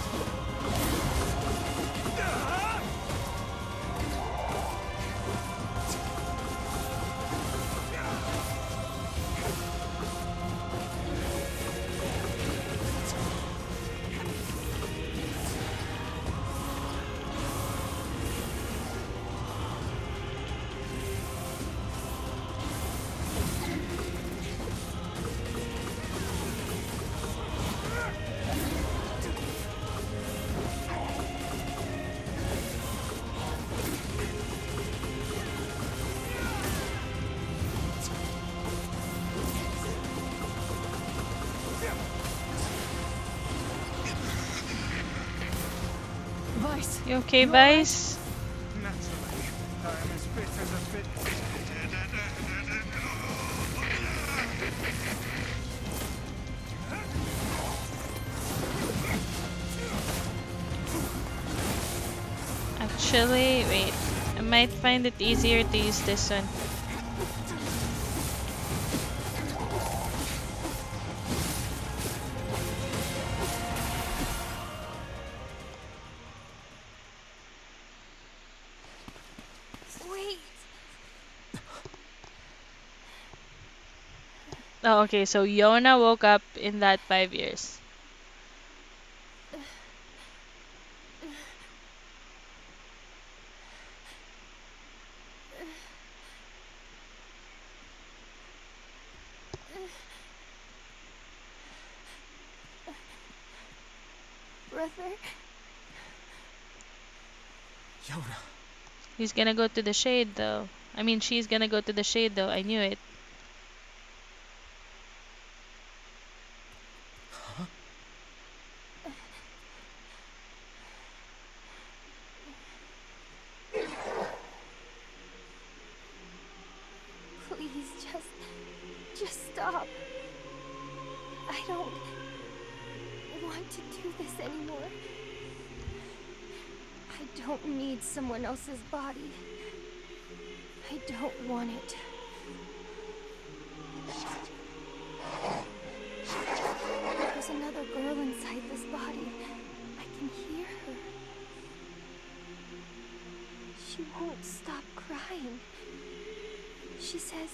Vice! You okay, You all right? Vice? Naturally, I am as fit as a fit. Actually, wait. I might find it easier to use this one. Wait. Oh, okay, so Yona woke up in that 5 years. Brother? Yona. He's gonna go to the shade though. I mean, she's gonna go to the shade though. I knew it. Please, just stop. I don't want to do this anymore. I don't need someone else's body. I don't want it. There's another girl inside this body. I can hear her. She won't stop crying. She says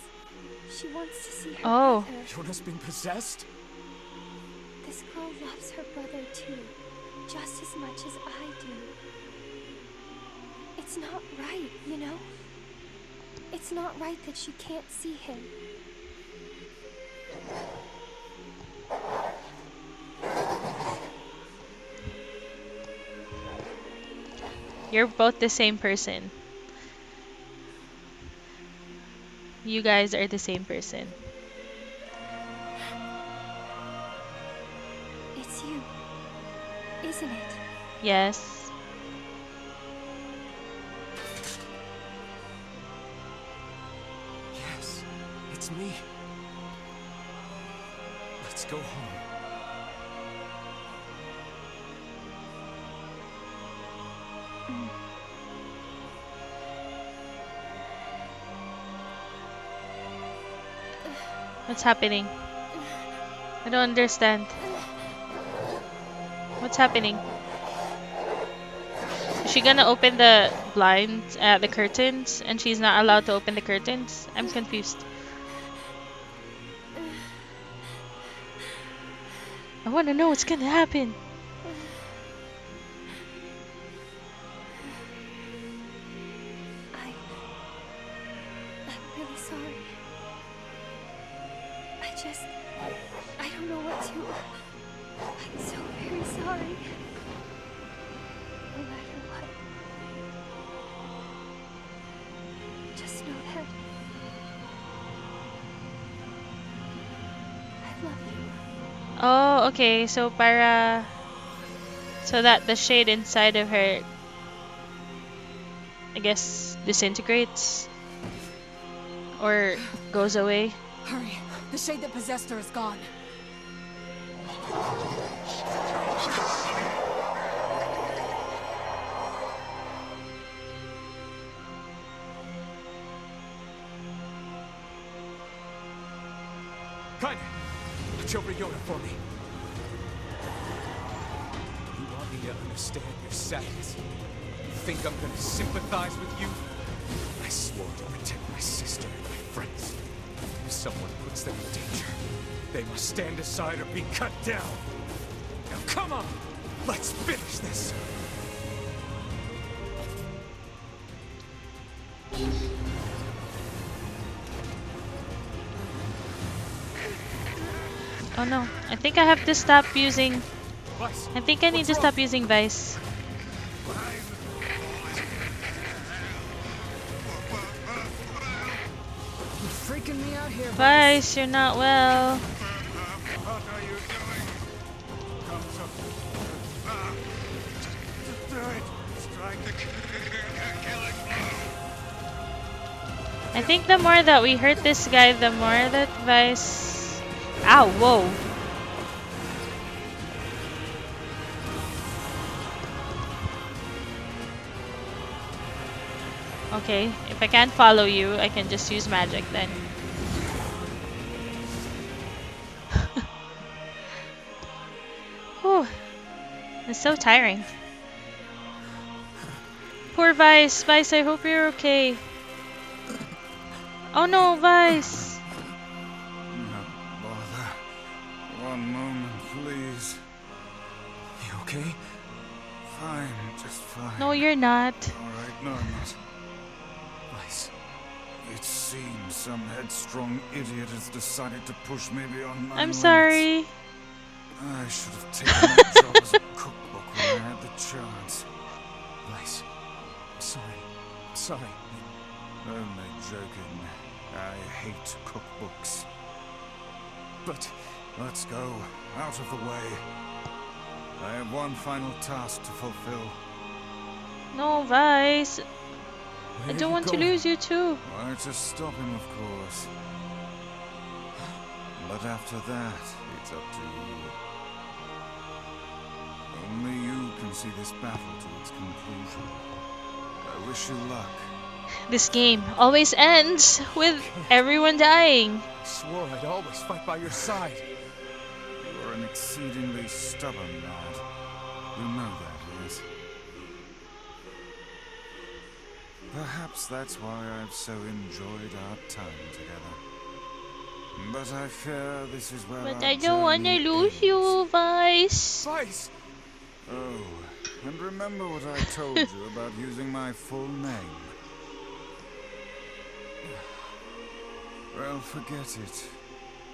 she wants to see her Oh. brother. Yona's been possessed? This girl loves her brother too, just as much as I do. It's not right, you know? It's not right that she can't see him. You're both the same person. You guys are the same person. It's you, isn't it? Yes. Yes. it's me. Let's go home. What's happening? I don't understand. What's happening? Is she gonna open the blinds, the curtains, and she's not allowed to open the curtains? I'm confused. I wanna know what's gonna happen. I'm really sorry. I don't know what to... I'm so very sorry. No matter what. Just know that... I love you. Oh, okay. So so that the shade inside of her, I guess, disintegrates or goes away. Hurry. The shade that possessed her is gone. Kind, watch over Yoda for me. You want me to understand your sadness? You think I'm gonna sympathize with you? I swore to protect my sister and my friends. If someone puts them in danger, they must stand aside or be cut down. Now come on, let's finish this. Oh no, I think I have to stop using... Vice, I think I need to stop using Vice. You're freaking me out here, Vice, you're not well. What are you doing? Come so... Do it. Strike the killing blow. I think the more that we hurt this guy, the more that Vice... Ow, whoa. Okay, if I can't follow you, I can just use magic then. Whew. It's so tiring. Poor Vice. Vice, I hope you're okay. Oh no, Vice! No bother. One moment, please. You okay? Fine, just fine. No, you're not. Alright, no, I'm not. Vice, It seems some headstrong idiot has decided to push me beyond my I'm limits. sorry. I should have taken that job as a cookbook when I had the chance. Vice, I'm sorry. I'm sorry. Only joking. I hate cookbooks. But Let's go. Out of the way. I have one final task to fulfill. No, Vice. I where don't you want to going? lose you too. Why, to stop him, of course. But after that, it's up to you. Only you can see this battle to its conclusion. I wish you luck. This game always ends with everyone dying. I swore I'd always fight by your side. You're an exceedingly stubborn lad. You know that, yes? Perhaps that's why I've so enjoyed our time together. But I fear this is where But our I don't want to journey lose ends. you, Vice. Vice! Oh, and remember what I told you about using my full name. Well, forget it.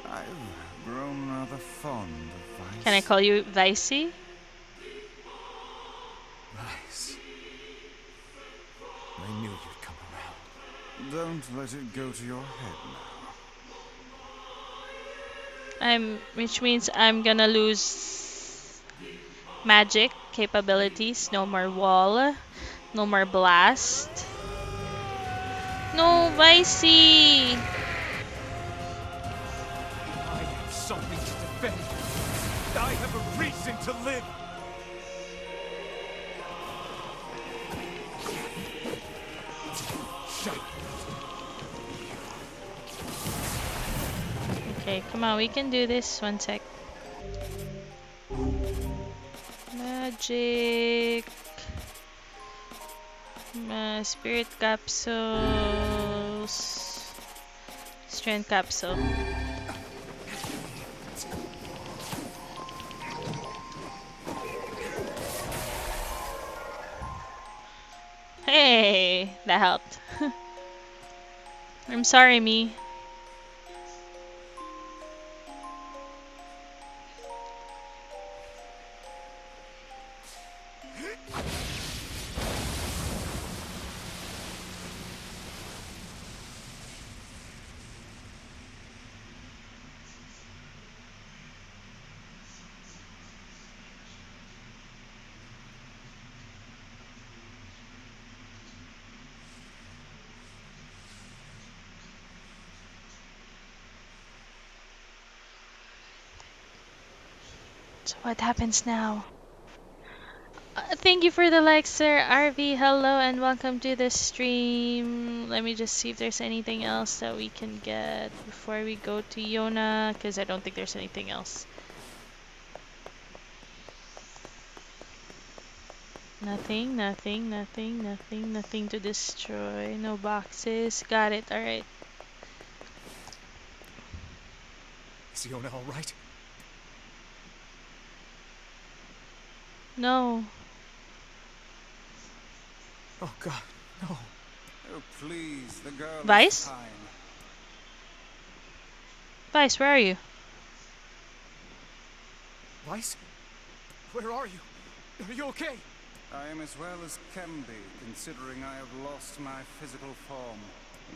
I've grown rather fond of Vice. Can I call you Vicey? Vice. I knew you'd come around. Don't let it go to your head now. Which means I'm gonna lose magic capabilities. No more wall. No more blast. No, Vicey! to live. Shut up. Okay, come on, we can do this. One sec. Magic. Spirit capsules. Strength capsule. Hey, that helped. I'm sorry, me. So what happens now? Thank you for the like, sir. RV, hello and welcome to the stream. Let me just see if there's anything else that we can get before we go to Yona, because I don't think there's anything else. Nothing, nothing, nothing, nothing, nothing to destroy. No boxes. Got it, alright. Is Yona all right? No. Oh God, no. Oh, please, the girl is Vice? fine. Vice, where are you? Weiss? Where are you? Are you okay? I am as well as can be, considering I have lost my physical form.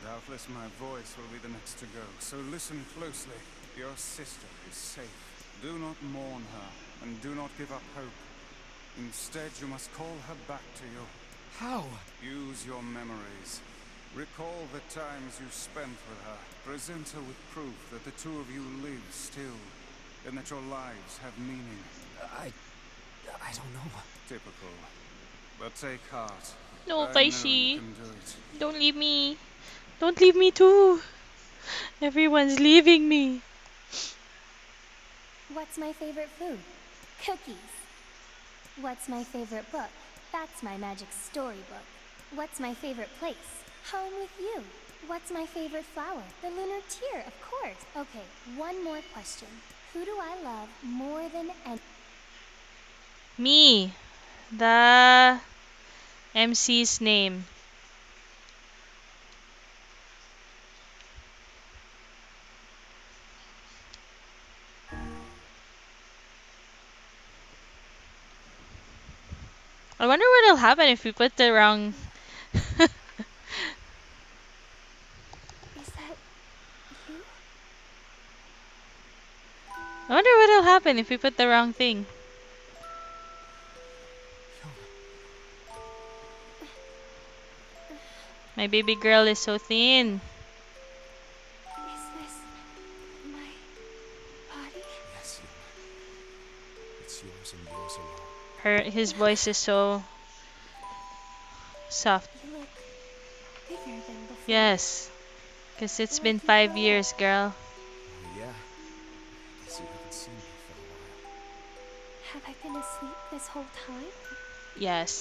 Doubtless my voice will be the next to go, so listen closely. Your sister is safe. Do not mourn her, and do not give up hope. Instead, you must call her back to you. How? Use your memories. Recall the times you spent with her. Present her with proof that the two of you live still, and that your lives have meaning. I don't know. Typical. But take heart. No, I know you Vicey. can do it. Don't leave me. Don't leave me too. Everyone's leaving me. What's my favorite food? Cookies. What's my favorite book? That's my magic storybook. What's my favorite place? Home with you. What's my favorite flower? The lunar tear, of course. Okay, one more question. Who do I love more than any? Me. The MC's name. I wonder what'll happen if we put the wrong... Is that you? I wonder what'll happen if we put the wrong thing. My baby girl is so thin. Is this my body? Yes, Yona. It's yours and yours alone. His voice is so soft. You look bigger than before. Yes, because it's Like been you 5 years, girl. Oh, yeah. I guess you haven't seen me for a while. Have I been asleep this whole time? Yes.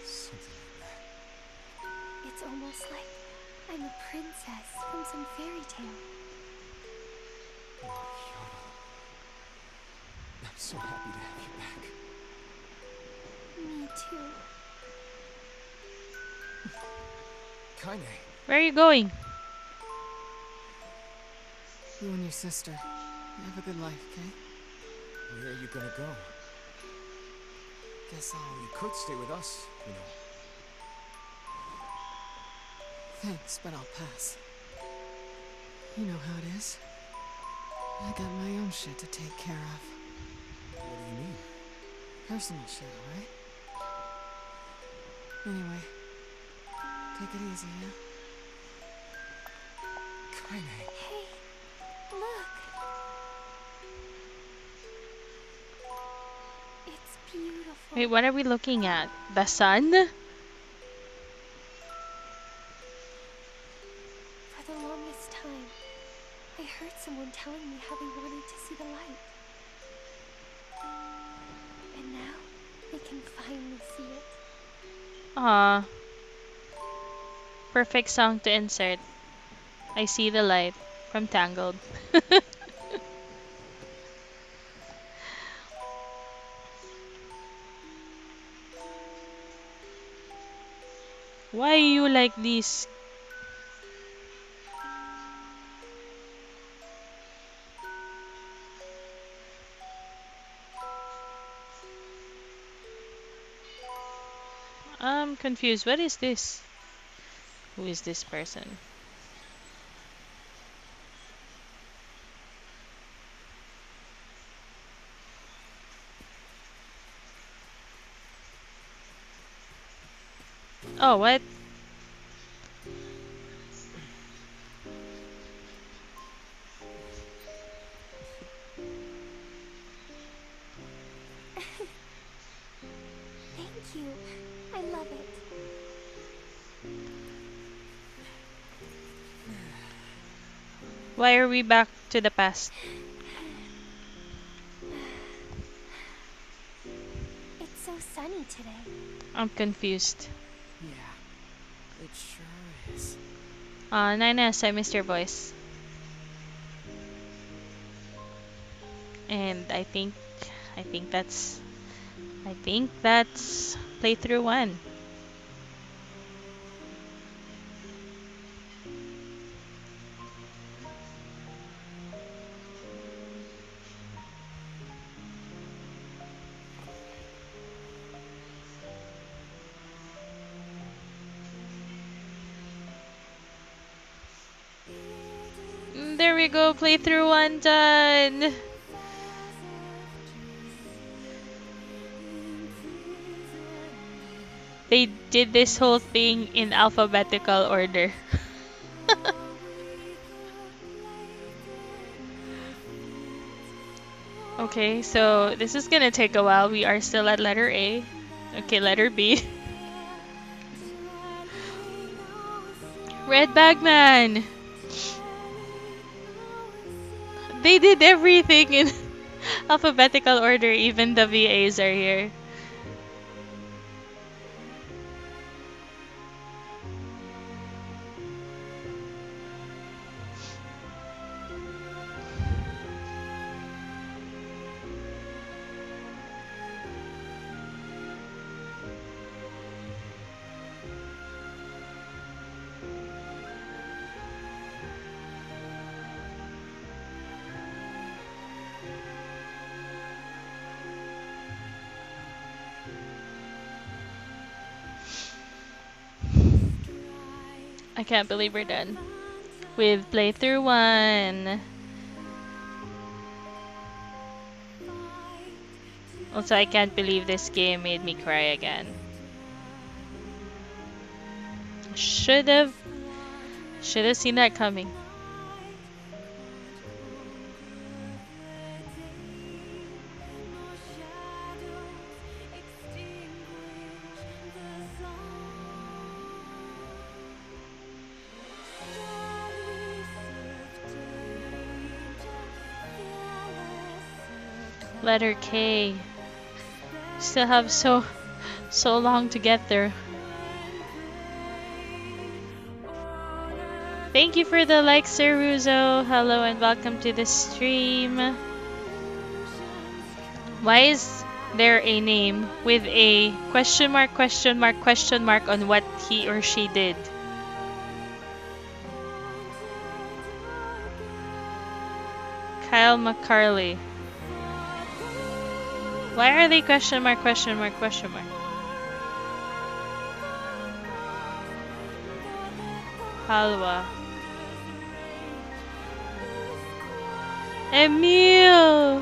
Something like that. It's almost like I'm a princess from some fairy tale. Oh, Yona. I'm so happy to have you back. Me too. Kaine. Where are you going? You and your sister. Have a good life, okay? Where are you gonna go? Guess You I'll... could stay with us, you know. Thanks, but I'll pass. You know how it is. I got my own shit to take care of. What do you mean? Personal shit, alright? Anyway, take it easy, yeah? Kaine. Hey, look. beautiful. Wait, what are we looking at? The sun? For the longest time, I heard someone telling me how they wanted to see the light. And now, they can finally see it. Aw. Perfect song to insert. I see the light from Tangled. Why you like this? I'm confused. What is this? Who is this person? Oh, what? Thank you. I love it. Why are we back to the past? It's so sunny today. I'm confused. Yeah, it sure is. Nines, I missed your voice. And I think that's, I think that's playthrough 1. There we go, playthrough 1 done! They did this whole thing in alphabetical order. Okay, so this is gonna take a while. We are still at letter A. Okay, letter B. Red Bagman! They did everything in alphabetical order, even the VAs are here. I can't believe we're done with playthrough 1. Also, I can't believe this game made me cry again. Should have seen that coming. Letter K. Still have so long to get there. Thank you for the like, Sir Ruzo. Hello and welcome to the stream. Why is there a name with a question mark, question mark, question mark on what he or she did? Kyle McCarley. Why are they question mark, question mark, question mark? Halwa. Emil!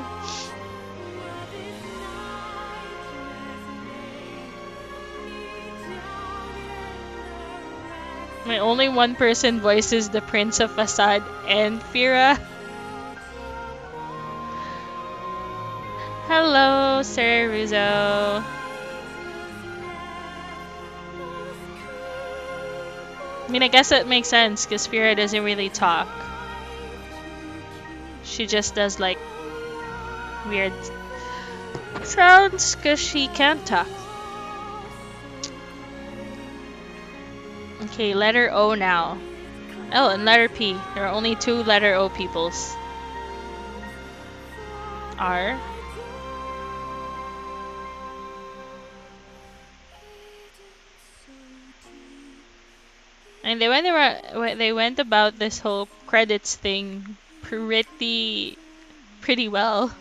My only one person voices the Prince of Assad and Fira. Hello! Hello, Sir Rizzo. I mean, I guess that makes sense because Fira doesn't really talk. She just does like weird sounds because she can't talk. Okay, letter O now. Oh, and letter P. There are only 2 letter O peoples. R. And they went about this whole credits thing pretty well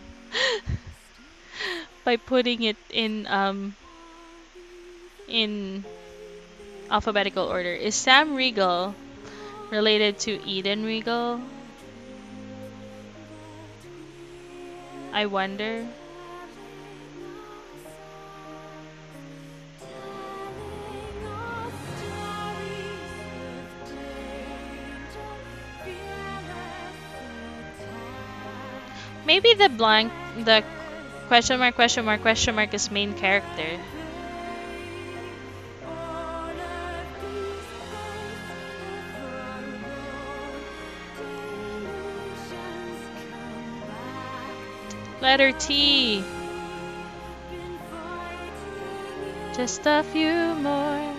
by putting it in alphabetical order. Is Sam Riegel related to Eden Regal? I wonder. Maybe the question mark is main character. Letter T. Just a few more.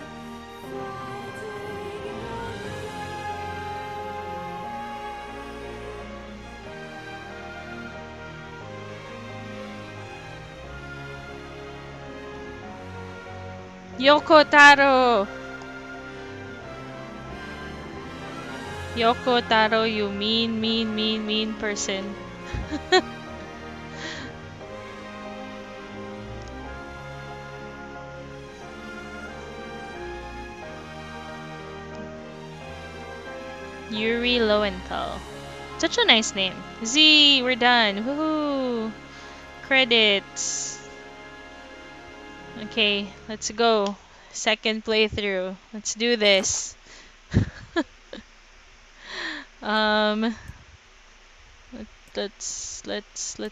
Yoko Taro. Yoko Taro, you mean person. Yuri Lowenthal. Such a nice name. Z, we're done. Woohoo! Credits. Okay, let's go. Second playthrough. Let's do this. um let's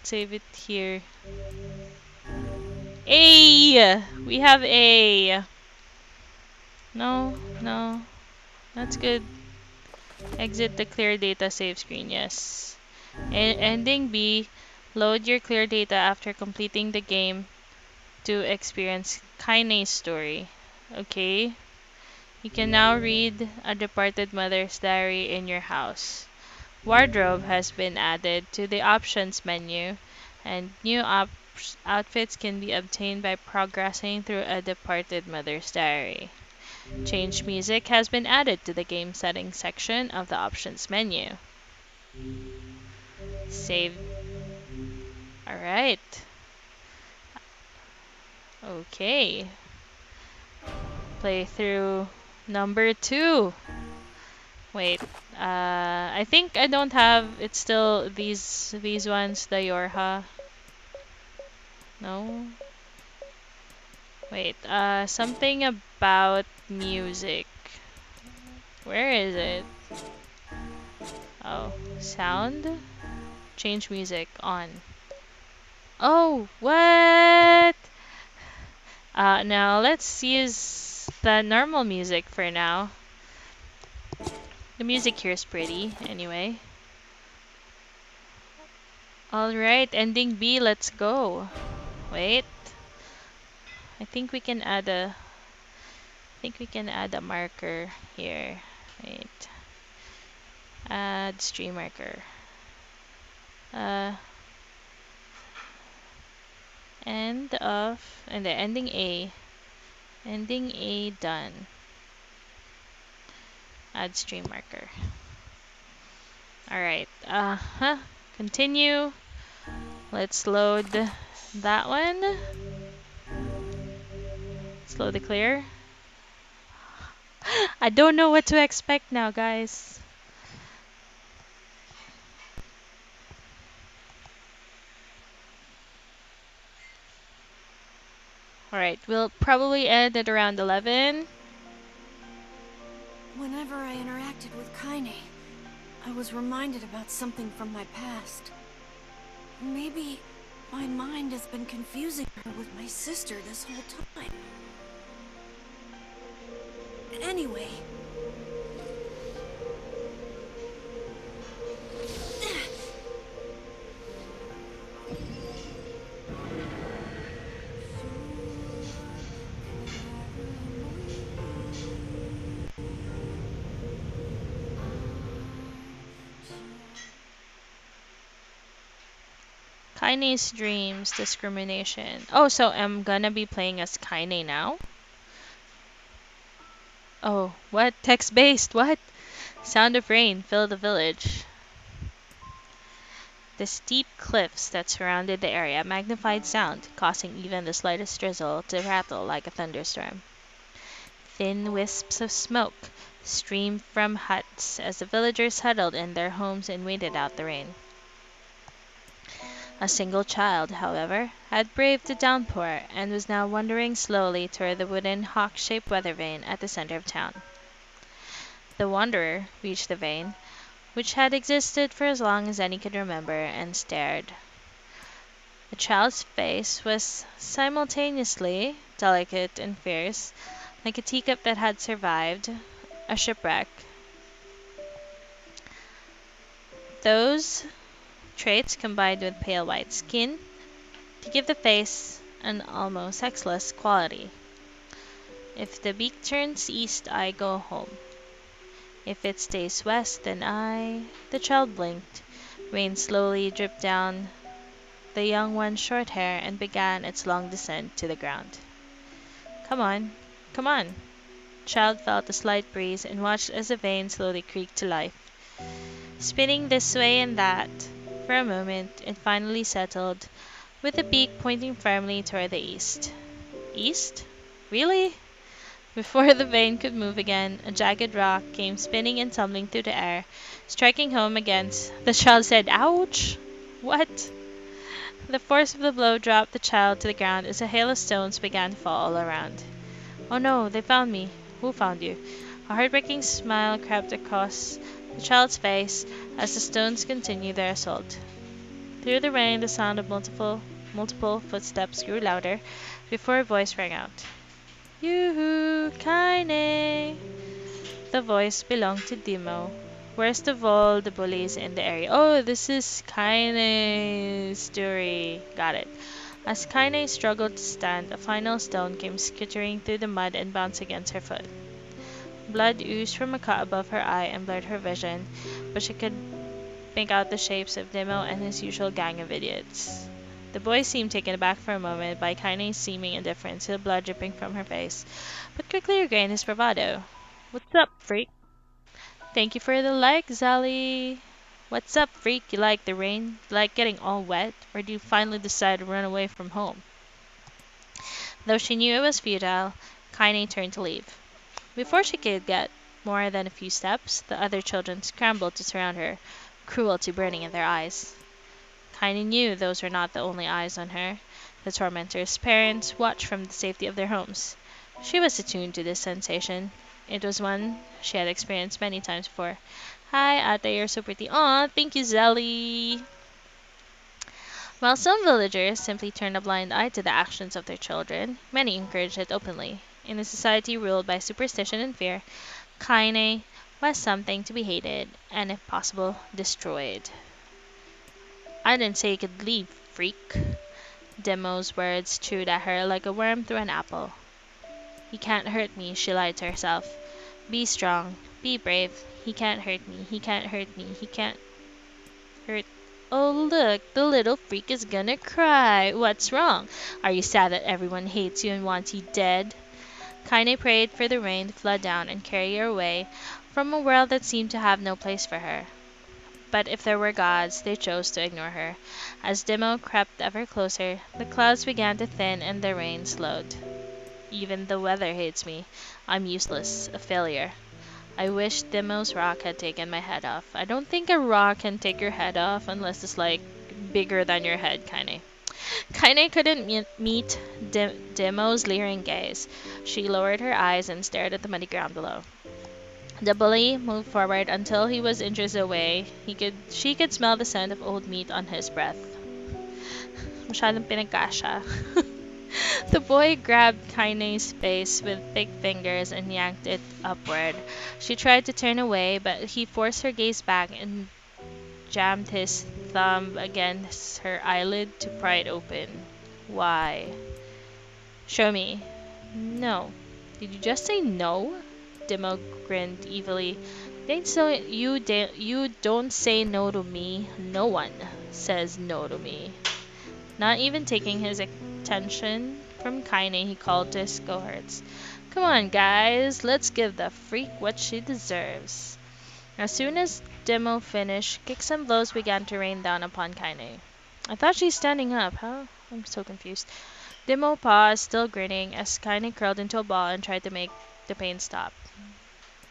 save it here. A. We have A. No. That's good. Exit the clear data save screen. Yes. Ending B. Load your clear data after completing the game to experience Kaine's story. Okay. You can now read A Departed Mother's Diary in your house. Wardrobe has been added to the options menu, and new outfits can be obtained by progressing through A Departed Mother's Diary. Change music has been added to the game settings section of the options menu. Save. Alright. Okay. Playthrough number 2. Wait. I think I don't have. It's still these ones. The Yorha. No. Wait. Something about music. Where is it? Oh, sound. Change music on. Oh, what? Now let's use the normal music for now. The music here is pretty, anyway. Alright, ending B, let's go. Wait. I think we can add a marker here. Wait. Add stream marker. End of and the ending A. Ending A done. Add stream marker. Alright. Continue. Let's load that one. Let's load the clear. I don't know what to expect now, guys. Alright, we'll probably end at around 11. Whenever I interacted with Kaine, I was reminded about something from my past. Maybe My mind has been confusing her with my sister this whole time. Anyway. Kaine's dreams, discrimination. Oh, so I'm gonna be playing as Kaine now? Oh, what? Text-based, what? Sound of rain filled the village. The steep cliffs that surrounded the area magnified sound, causing even the slightest drizzle to rattle like a thunderstorm. Thin wisps of smoke streamed from huts as the villagers huddled in their homes and waited out the rain. A single child, however, had braved the downpour and was now wandering slowly toward the wooden hawk-shaped weather vane at the center of town. The wanderer reached the vane, which had existed for as long as any could remember, and stared. The child's face was simultaneously delicate and fierce, like a teacup that had survived a shipwreck. Those traits combined with pale white skin to give the face an almost sexless quality. If the beak turns east, I go home. If it stays west, then I... The child blinked. Rain slowly dripped down the young one's short hair and began its long descent to the ground. Come on, come on. Child felt a slight breeze and watched as the vane slowly creaked to life. Spinning this way and that, for a moment, it finally settled, with the beak pointing firmly toward the east. East? Really? Before the vane could move again, a jagged rock came spinning and tumbling through the air, striking home against. The child said, "Ouch!" What? The force of the blow dropped the child to the ground as a hail of stones began to fall all around. Oh no, they found me. Who found you? A heartbreaking smile crept across the child's face as the stones continued their assault. Through the rain, the sound of multiple footsteps grew louder before a voice rang out. Yoo-hoo, Kaine! The voice belonged to Demo, worst of all the bullies in the area. Oh, this is Kaine's story. Got it. As Kaine struggled to stand, a final stone came skittering through the mud and bounced against her foot. Blood oozed from a cut above her eye and blurred her vision, but she could make out the shapes of Demo and his usual gang of idiots. The boy seemed taken aback for a moment by Kaine's seeming indifference to the blood dripping from her face, but quickly regained his bravado. What's up, freak? Thank you for the like, Zally. What's up, freak? You like the rain? You like getting all wet? Or do you finally decide to run away from home? Though she knew it was futile, Kaine turned to leave. Before she could get more than a few steps, the other children scrambled to surround her, cruelty burning in their eyes. Kaine knew those were not the only eyes on her. The tormentor's parents watched from the safety of their homes. She was attuned to this sensation. It was one she had experienced many times before. Hi, Ate, you're so pretty. Aw, thank you, Zelly. While some villagers simply turned a blind eye to the actions of their children, many encouraged it openly. In a society ruled by superstition and fear, Kaine was something to be hated and, if possible, destroyed. I didn't say you could leave, freak. Demo's words chewed at her like a worm through an apple. He can't hurt me, she lied to herself. Be strong. Be brave. He can't hurt me. He can't hurt me. He can't hurt. Oh, look, the little freak is gonna cry. What's wrong? Are you sad that everyone hates you and wants you dead? Kaine prayed for the rain to flood down and carry her away from a world that seemed to have no place for her. But if there were gods, they chose to ignore her. As Demo crept ever closer, the clouds began to thin and the rain slowed. Even the weather hates me. I'm useless, a failure. I wish Demo's rock had taken my head off. I don't think a rock can take your head off unless it's like bigger than your head, Kaine. Kaine couldn't meet Demo's leering gaze. She lowered her eyes and stared at the muddy ground below. The bully moved forward until he was inches away. She could smell the scent of old meat on his breath. Masyadong pinagkasya. The boy grabbed Kaine's face with thick fingers and yanked it upward. She tried to turn away, but he forced her gaze back and jammed his thumb against her eyelid to pry it open. Why? Show me. No. Did you just say no? Demo grinned evilly. You don't say no to me. No one says no to me. Not even taking his attention from Kaine, he called to his cohorts. Come on, guys, let's give the freak what she deserves. As soon as Demo finished, kicks and blows began to rain down upon Kaine. I thought she's standing up, huh? I'm so confused. Demo paused, still grinning, as Kaine curled into a ball and tried to make the pain stop.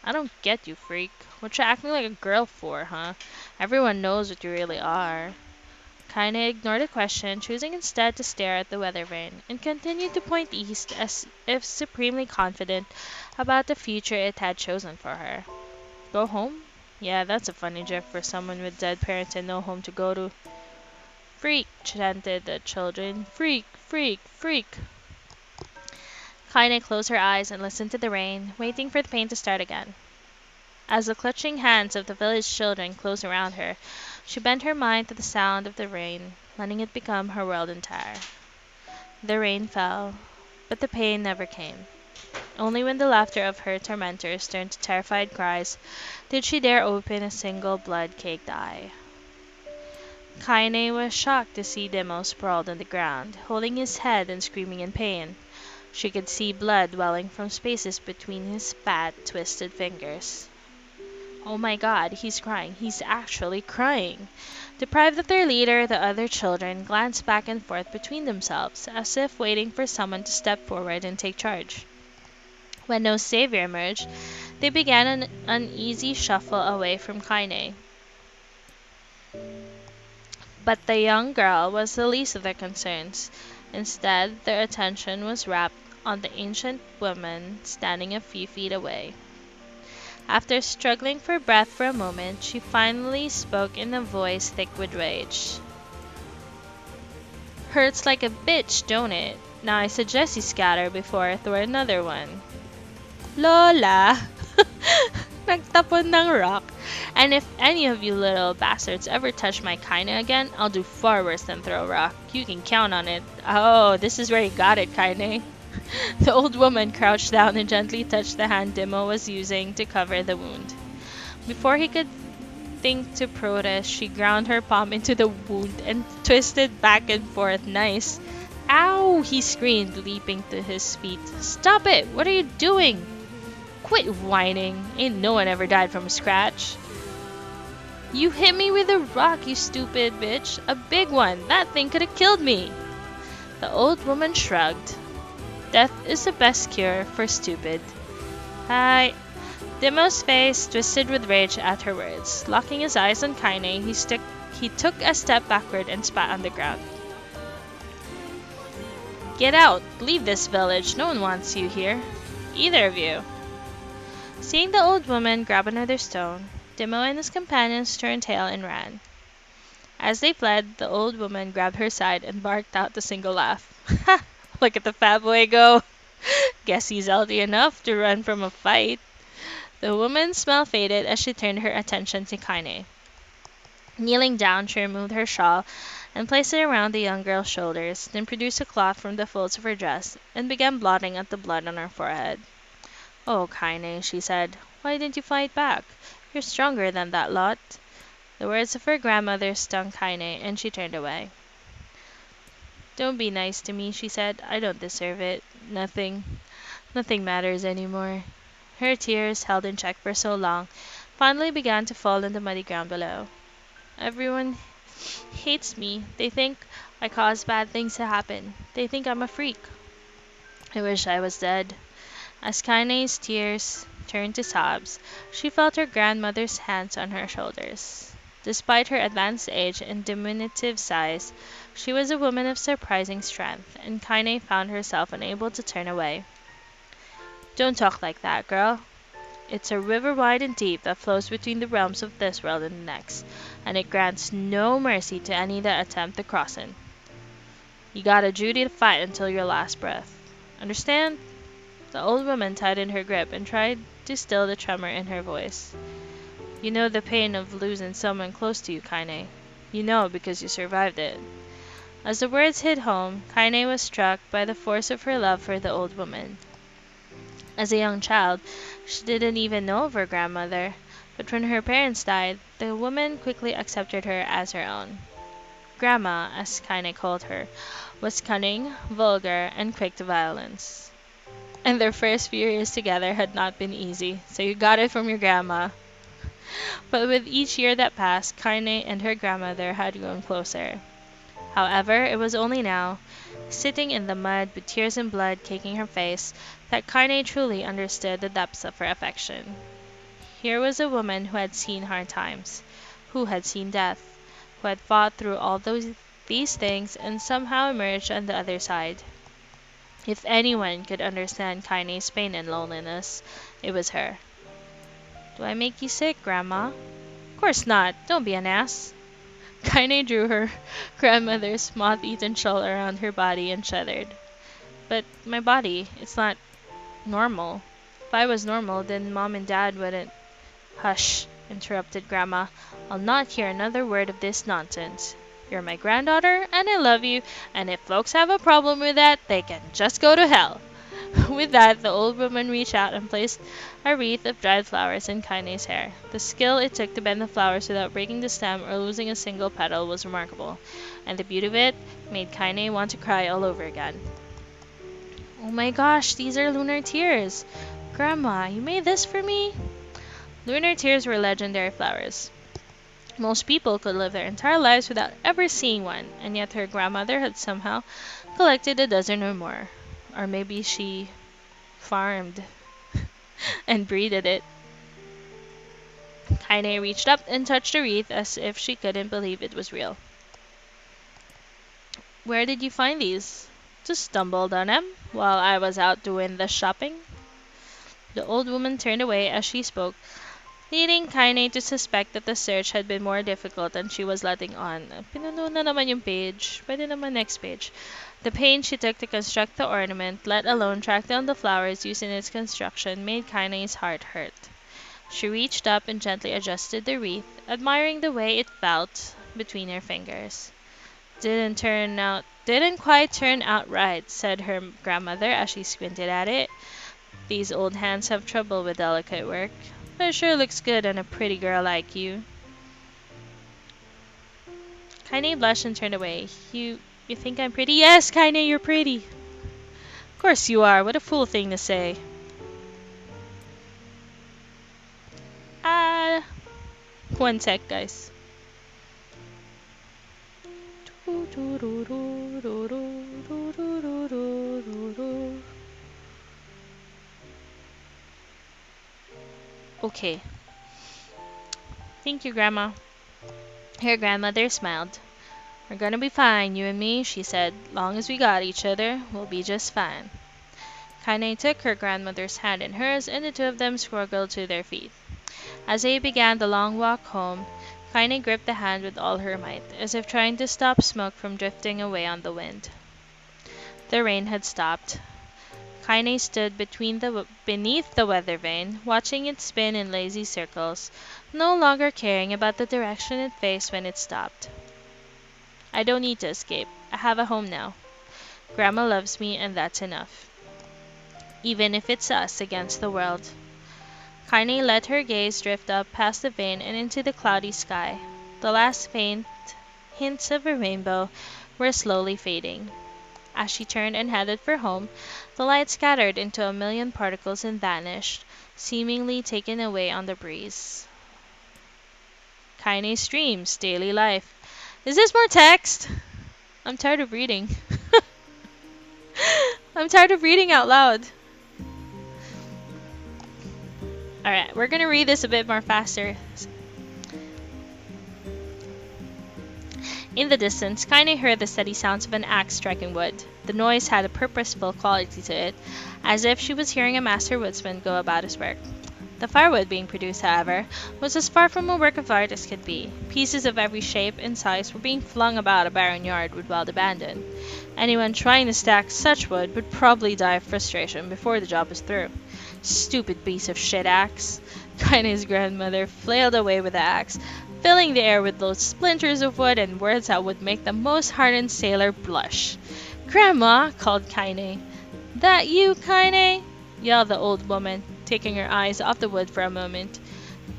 I don't get you, freak. What you acting like a girl for, huh? Everyone knows what you really are. Kaine ignored the question, choosing instead to stare at the weather vane, and continued to point east as if supremely confident about the future it had chosen for her. Go home? Yeah, that's a funny joke for someone with dead parents and no home to go to. Freak, chanted the children. Freak, freak, freak. Kaine closed her eyes and listened to the rain, waiting for the pain to start again. As the clutching hands of the village children closed around her, she bent her mind to the sound of the rain, letting it become her world entire. The rain fell, but the pain never came. Only when the laughter of her tormentors turned to terrified cries did she dare open a single blood-caked eye. Kaine was shocked to see Demo sprawled on the ground, holding his head and screaming in pain. She could see blood welling from spaces between his fat, twisted fingers. Oh my god, he's crying. He's actually crying. Deprived of their leader, the other children glanced back and forth between themselves, as if waiting for someone to step forward and take charge. When no savior emerged, they began an uneasy shuffle away from Kaine. But the young girl was the least of their concerns. Instead, their attention was rapt on the ancient woman standing a few feet away. After struggling for breath for a moment, she finally spoke in a voice thick with rage. Hurts like a bitch, don't it? Now I suggest you scatter before I throw another one. Lola! Nagtapon ng rock. And if any of you little bastards ever touch my Kaine again, I'll do far worse than throw a rock. You can count on it. Oh, this is where you got it, Kaine. The old woman crouched down and gently touched the hand Demo was using to cover the wound. Before he could think to protest, she ground her palm into the wound and twisted back and forth. Nice. Ow! He screamed, leaping to his feet. Stop it! What are you doing? Quit whining. Ain't no one ever died from a scratch. You hit me with a rock, you stupid bitch. A big one. That thing could have killed me. The old woman shrugged. Death is the best cure for stupid. Hi. Demo's face twisted with rage at her words. Locking his eyes on Kaine, he took a step backward and spat on the ground. Get out! Leave this village. No one wants you here. Either of you. Seeing the old woman grab another stone, Demo and his companions turned tail and ran. As they fled, the old woman grabbed her side and barked out a single laugh. Ha! Look at the fat boy go! Guess he's healthy enough to run from a fight. The woman's smile faded as she turned her attention to Kaine. Kneeling down, she removed her shawl and placed it around the young girl's shoulders, then produced a cloth from the folds of her dress and began blotting out the blood on her forehead. Oh, Kaine, she said, why didn't you fight back? You're stronger than that lot. The words of her grandmother stung Kaine, and she turned away. Don't be nice to me, she said. I don't deserve it. Nothing matters anymore. Her tears, held in check for so long, finally began to fall on the muddy ground below. Everyone hates me. They think I cause bad things to happen. They think I'm a freak. I wish I was dead. As Kaine's tears turned to sobs, she felt her grandmother's hands on her shoulders. Despite her advanced age and diminutive size, she was a woman of surprising strength, and Kaine found herself unable to turn away. Don't talk like that, girl. It's a river wide and deep that flows between the realms of this world and the next, and it grants no mercy to any that attempt to cross it. You got a duty to fight until your last breath. Understand? The old woman tightened her grip and tried to still the tremor in her voice. You know the pain of losing someone close to you, Kaine. You know because you survived it. As the words hit home, Kaine was struck by the force of her love for the old woman. As a young child, she didn't even know of her grandmother, but when her parents died, the woman quickly accepted her as her own. Grandma, as Kaine called her, was cunning, vulgar, and quick to violence. And their first few years together had not been easy, so you got it from your grandma. But with each year that passed, Kaine and her grandmother had grown closer. However, it was only now, sitting in the mud with tears and blood caking her face, that Kaine truly understood the depths of her affection. Here was a woman who had seen hard times, who had seen death, who had fought through all these things and somehow emerged on the other side. If anyone could understand Kaine's pain and loneliness, it was her. Do I make you sick, Grandma? Of course not. Don't be an ass. Kaine drew her grandmother's moth-eaten shawl around her body and shuddered. But my body, it's not normal. If I was normal, then Mom and Dad wouldn't. Hush, interrupted Grandma. I'll not hear another word of this nonsense. You're my granddaughter, and I love you, and if folks have a problem with that, they can just go to hell. With that, the old woman reached out and placed a wreath of dried flowers in Kaine's hair. The skill it took to bend the flowers without breaking the stem or losing a single petal was remarkable, and the beauty of it made Kaine want to cry all over again. Oh my gosh, these are lunar tears! Grandma, you made this for me? Lunar tears were legendary flowers. Most people could live their entire lives without ever seeing one, and yet her grandmother had somehow collected a dozen or more. Or maybe she farmed and breeded it. Kaine reached up and touched the wreath as if she couldn't believe it was real. Where did you find these? Just stumbled on them while I was out doing the shopping. The old woman turned away as she spoke, leading Kaine to suspect that the search had been more difficult than she was letting on. Pinuno na naman yung page. Pwede naman next page. The pains she took to construct the ornament, let alone track down the flowers used in its construction, made Kaine's heart hurt. She reached up and gently adjusted the wreath, admiring the way it felt between her fingers. Didn't quite turn out right, said her grandmother as she squinted at it. These old hands have trouble with delicate work. But it sure looks good on a pretty girl like you. Kaine blushed and turned away. You think I'm pretty? Yes, Kaine, you're pretty. Of course you are. What a fool thing to say. One sec, guys. Okay. Thank you, Grandma. Her grandmother smiled. We're gonna be fine, you and me, she said. Long as we got each other, we'll be just fine. Kaine took her grandmother's hand in hers, and the two of them struggled to their feet. As they began the long walk home, Kaine gripped the hand with all her might, as if trying to stop smoke from drifting away on the wind. The rain had stopped. Kaine stood beneath the weather vane, watching it spin in lazy circles, no longer caring about the direction it faced when it stopped. I don't need to escape. I have a home now. Grandma loves me, and that's enough. Even if it's us against the world. Kaine let her gaze drift up past the vane and into the cloudy sky. The last faint hints of a rainbow were slowly fading. As she turned and headed for home, the light scattered into a million particles and vanished, seemingly taken away on the breeze. Kaine's dreams, daily life. Is this more text? I'm tired of reading. I'm tired of reading out loud. Alright, we're gonna read this a bit more faster. In the distance, Kaine heard the steady sounds of an axe striking wood. The noise had a purposeful quality to it, as if she was hearing a master woodsman go about his work. The firewood being produced, however, was as far from a work of art as could be. Pieces of every shape and size were being flung about a barren yard well abandoned. Anyone trying to stack such wood would probably die of frustration before the job was through. Stupid piece of shit axe. Kaine's grandmother flailed away with the axe, filling the air with those splinters of wood and words that would make the most hardened sailor blush. "Grandma!" called Kaine. "That you, Kaine?" yelled the old woman, taking her eyes off the wood for a moment.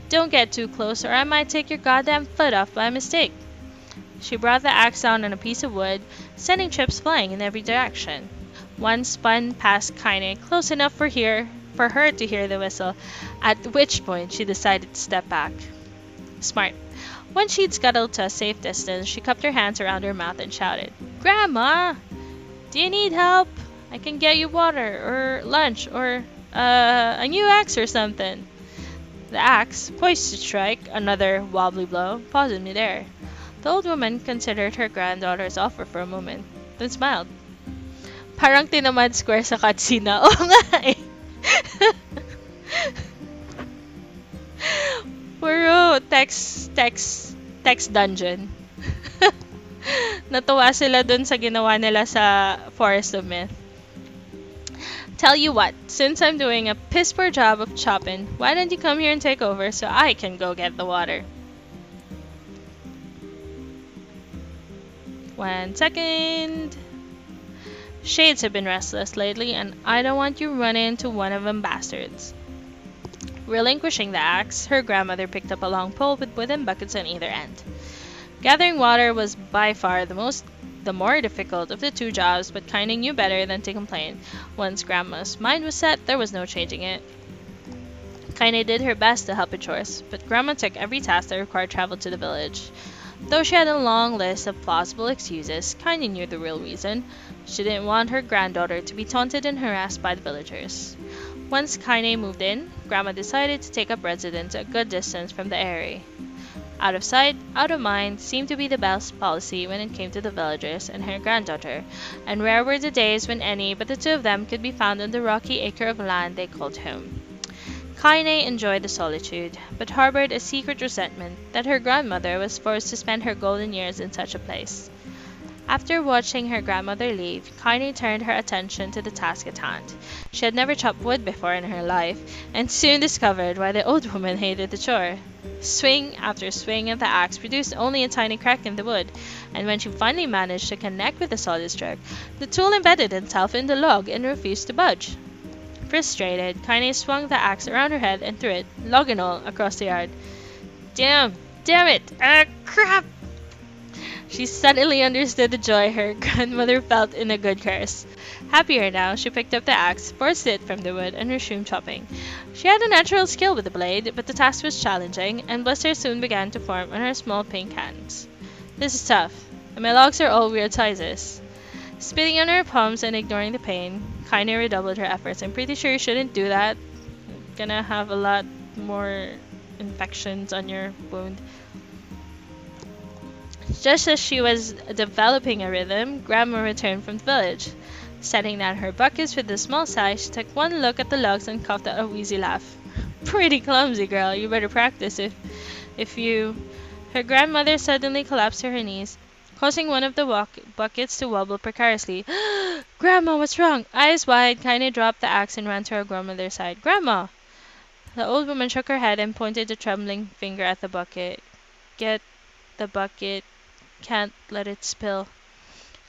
"Don't get too close or I might take your goddamn foot off by mistake." She brought the axe down on a piece of wood, sending chips flying in every direction. One spun past Kaine close enough for her to hear the whistle, at which point she decided to step back. Smart. When she'd scuttled to a safe distance, she cupped her hands around her mouth and shouted, "Grandma! Do you need help? I can get you water, or lunch, or a new axe or something." The axe, poised to strike another wobbly blow, paused in midair. The old woman considered her granddaughter's offer for a moment, then smiled. "Parang tinamad square sa katsina." Oo nga eh. Puro text dungeon. Natuwa sila dun sa ginawa nila sa Forest of Myth. "Tell you what, since I'm doing a piss poor job of chopping, why don't you come here and take over so I can go get the water?" 1 second. "Shades have been restless lately, and I don't want you running into one of them bastards." Relinquishing the axe, her grandmother picked up a long pole with wooden buckets on either end. Gathering water was by far the more difficult of the two jobs, but Kaine knew better than to complain. Once Grandma's mind was set, there was no changing it. Kaine did her best to help with chores, but Grandma took every task that required travel to the village. Though she had a long list of plausible excuses, Kaine knew the real reason. She didn't want her granddaughter to be taunted and harassed by the villagers. Once Kaine moved in, Grandma decided to take up residence a good distance from the area. Out of sight, out of mind seemed to be the best policy when it came to the villagers and her granddaughter, and rare were the days when any but the two of them could be found on the rocky acre of land they called home. Kaine enjoyed the solitude, but harbored a secret resentment that her grandmother was forced to spend her golden years in such a place. After watching her grandmother leave, Kaine turned her attention to the task at hand. She had never chopped wood before in her life, and soon discovered why the old woman hated the chore. Swing after swing of the axe produced only a tiny crack in the wood, and when she finally managed to connect with the solid stroke, the tool embedded itself in the log and refused to budge. Frustrated, Kaine swung the axe around her head and threw it, log and all, across the yard. Damn it! Crap! She suddenly understood the joy her grandmother felt in a good curse. Happier now, she picked up the axe, forced it from the wood, and resumed chopping. She had a natural skill with the blade, but the task was challenging, and blisters soon began to form on her small pink hands. "This is tough, and my logs are all weird sizes." Spitting on her palms and ignoring the pain, Kaine redoubled her efforts. "I'm pretty sure you shouldn't do that. You're gonna have a lot more infections on your wound." Just as she was developing a rhythm, Grandma returned from the village. Setting down her buckets with the small size, she took one look at the logs and coughed out a wheezy laugh. "Pretty clumsy, girl. You better practice if you..." Her grandmother suddenly collapsed to her knees, causing one of the buckets to wobble precariously. "Grandma, what's wrong?" Eyes wide, Kaine dropped the axe and ran to her grandmother's side. "Grandma!" The old woman shook her head and pointed a trembling finger at the bucket. "Get the bucket. Can't let it spill."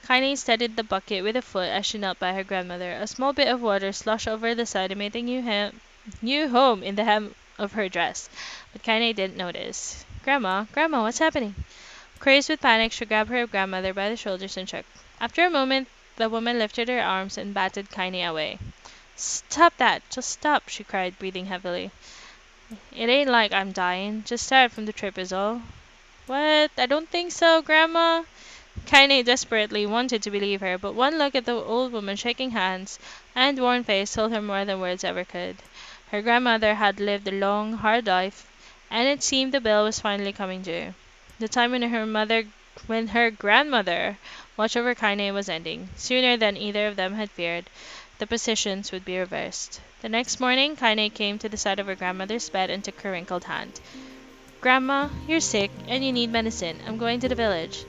Kaine steadied the bucket with a foot as she knelt by her grandmother. A small bit of water sloshed over the side and made a new home in the hem of her dress, but Kaine didn't notice. Grandma, what's happening?" Crazed with panic, she grabbed her grandmother by the shoulders and shook. After a moment, the woman lifted her arms and batted Kaine away. "Stop that! Just stop!" she cried, breathing heavily. "It ain't like I'm dying. Just tired from the trip is all." "What? I don't think so, Grandma." Kaine desperately wanted to believe her, but one look at the old woman shaking hands and worn face told her more than words ever could. Her grandmother had lived a long, hard life, and it seemed the bill was finally coming due. The time when her grandmother watched over Kaine was ending, sooner than either of them had feared. the positions would be reversed. The next morning, Kaine came to the side of her grandmother's bed and took her wrinkled hand. Grandma, you're sick, and you need medicine. I'm going to the village.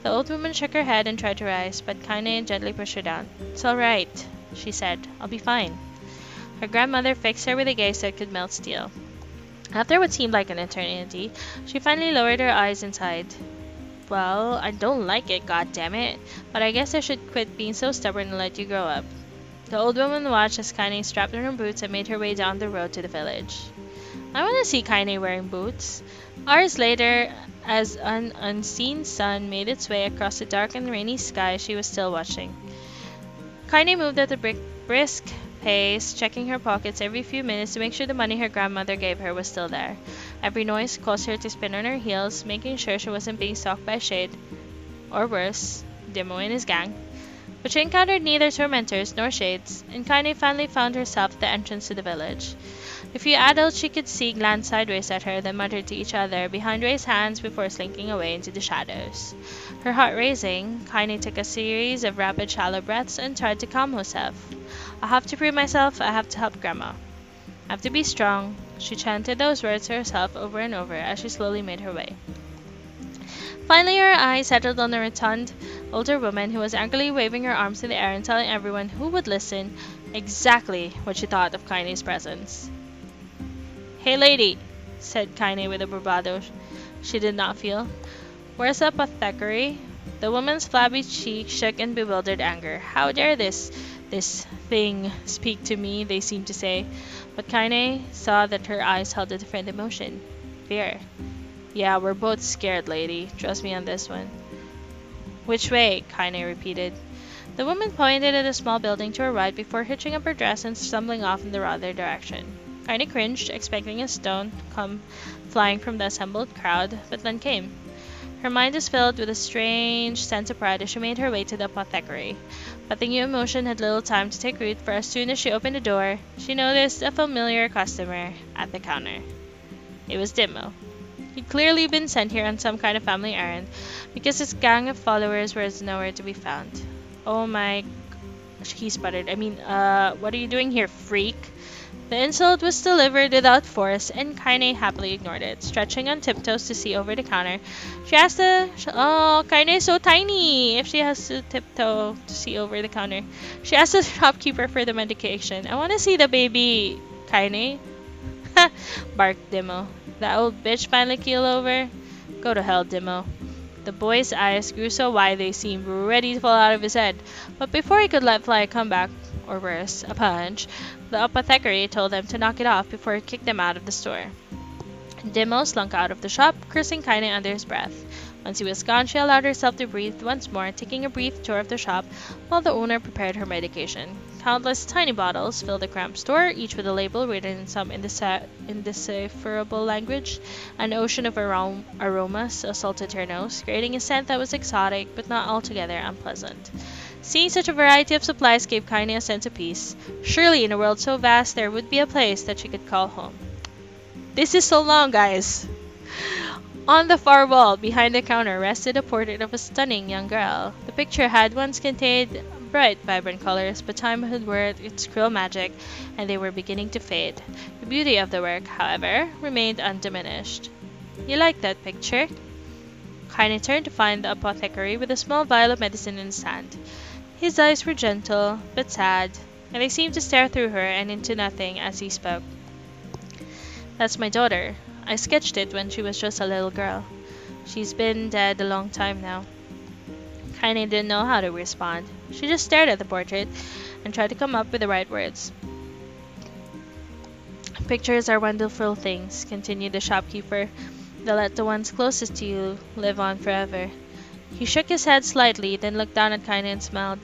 The old woman shook her head and tried to rise, but Kaine gently pushed her down. It's all right, she said. I'll be fine. Her grandmother fixed her with a gaze that could melt steel. After what seemed like an eternity, she finally lowered her eyes and sighed. Well, I don't like it, goddammit, but I guess I should quit being so stubborn and let you grow up. The old woman watched as Kaine strapped on her boots and made her way down the road to the village. I want to see Kaine wearing boots. Hours later, as an unseen sun made its way across the dark and rainy sky, she was still watching. Kaine moved at a brisk pace, checking her pockets every few minutes to make sure the money her grandmother gave her was still there. Every noise caused her to spin on her heels, making sure she wasn't being stalked by Shade, or worse, Demo and his gang. But she encountered neither tormentors nor shades, and Kaine finally found herself at the entrance to the village. The few adults she could see glanced sideways at her, then muttered to each other behind raised hands before slinking away into the shadows. Her heart racing, Kaine took a series of rapid shallow breaths and tried to calm herself. I have to prove myself, I have to help Grandma. I have to be strong. She chanted those words to herself over and over as she slowly made her way. Finally, her eyes settled on a rotund older woman who was angrily waving her arms in the air and telling everyone who would listen exactly what she thought of Kaine's presence. Hey lady, said Kaine with a bravado she did not feel. Where's the apothecary? The woman's flabby cheek shook in bewildered anger. How dare this thing speak to me, they seemed to say. But Kaine saw that her eyes held a different emotion. Fear. Yeah, we're both scared, lady. Trust me on this one. Which way? Kaine repeated. The woman pointed at a small building to her right before hitching up her dress and stumbling off in the other direction. Kaine cringed, expecting a stone to come flying from the assembled crowd, but none came. Her mind was filled with a strange sense of pride as she made her way to the apothecary. But the new emotion had little time to take root, for as soon as she opened the door, she noticed a familiar customer at the counter. It was Demo. He'd clearly been sent here on some kind of family errand, because his gang of followers was nowhere to be found. Oh my... he sputtered. What are you doing here, freak? The insult was delivered without force, and Kaine happily ignored it. Stretching on tiptoes to see over the counter, she asked Kaine is so tiny! If she has to tiptoe to see over the counter. She asked the shopkeeper for the medication. I want to see the baby, Kaine. Ha! Barked Demo. That old bitch finally keel over? Go to hell, Demo. The boy's eyes grew so wide they seemed ready to fall out of his head, but before he could let fly a comeback, or worse, a punch, the apothecary told them to knock it off before he kicked them out of the store. Demo slunk out of the shop, cursing Kaine under his breath. Once he was gone, she allowed herself to breathe once more, taking a brief tour of the shop while the owner prepared her medication. Countless tiny bottles filled the cramped store, each with a label written in some indecipherable language. An ocean of aromas assaulted her nose, creating a scent that was exotic but not altogether unpleasant. Seeing such a variety of supplies gave Kaine a sense of peace. Surely in a world so vast there would be a place that she could call home. This is so long, guys! On the far wall, behind the counter, rested a portrait of a stunning young girl. The picture had once contained bright, vibrant colors, but time had worked its cruel magic, and they were beginning to fade. The beauty of the work, however, remained undiminished. You like that picture? Kaine turned to find the apothecary with a small vial of medicine in his hand. His eyes were gentle, but sad, and they seemed to stare through her and into nothing as he spoke. That's my daughter. I sketched it when she was just a little girl. She's been dead a long time now. Kaine didn't know how to respond. She just stared at the portrait and tried to come up with the right words. Pictures are wonderful things, continued the shopkeeper. They let the ones closest to you live on forever. He shook his head slightly, then looked down at Kaine and smiled.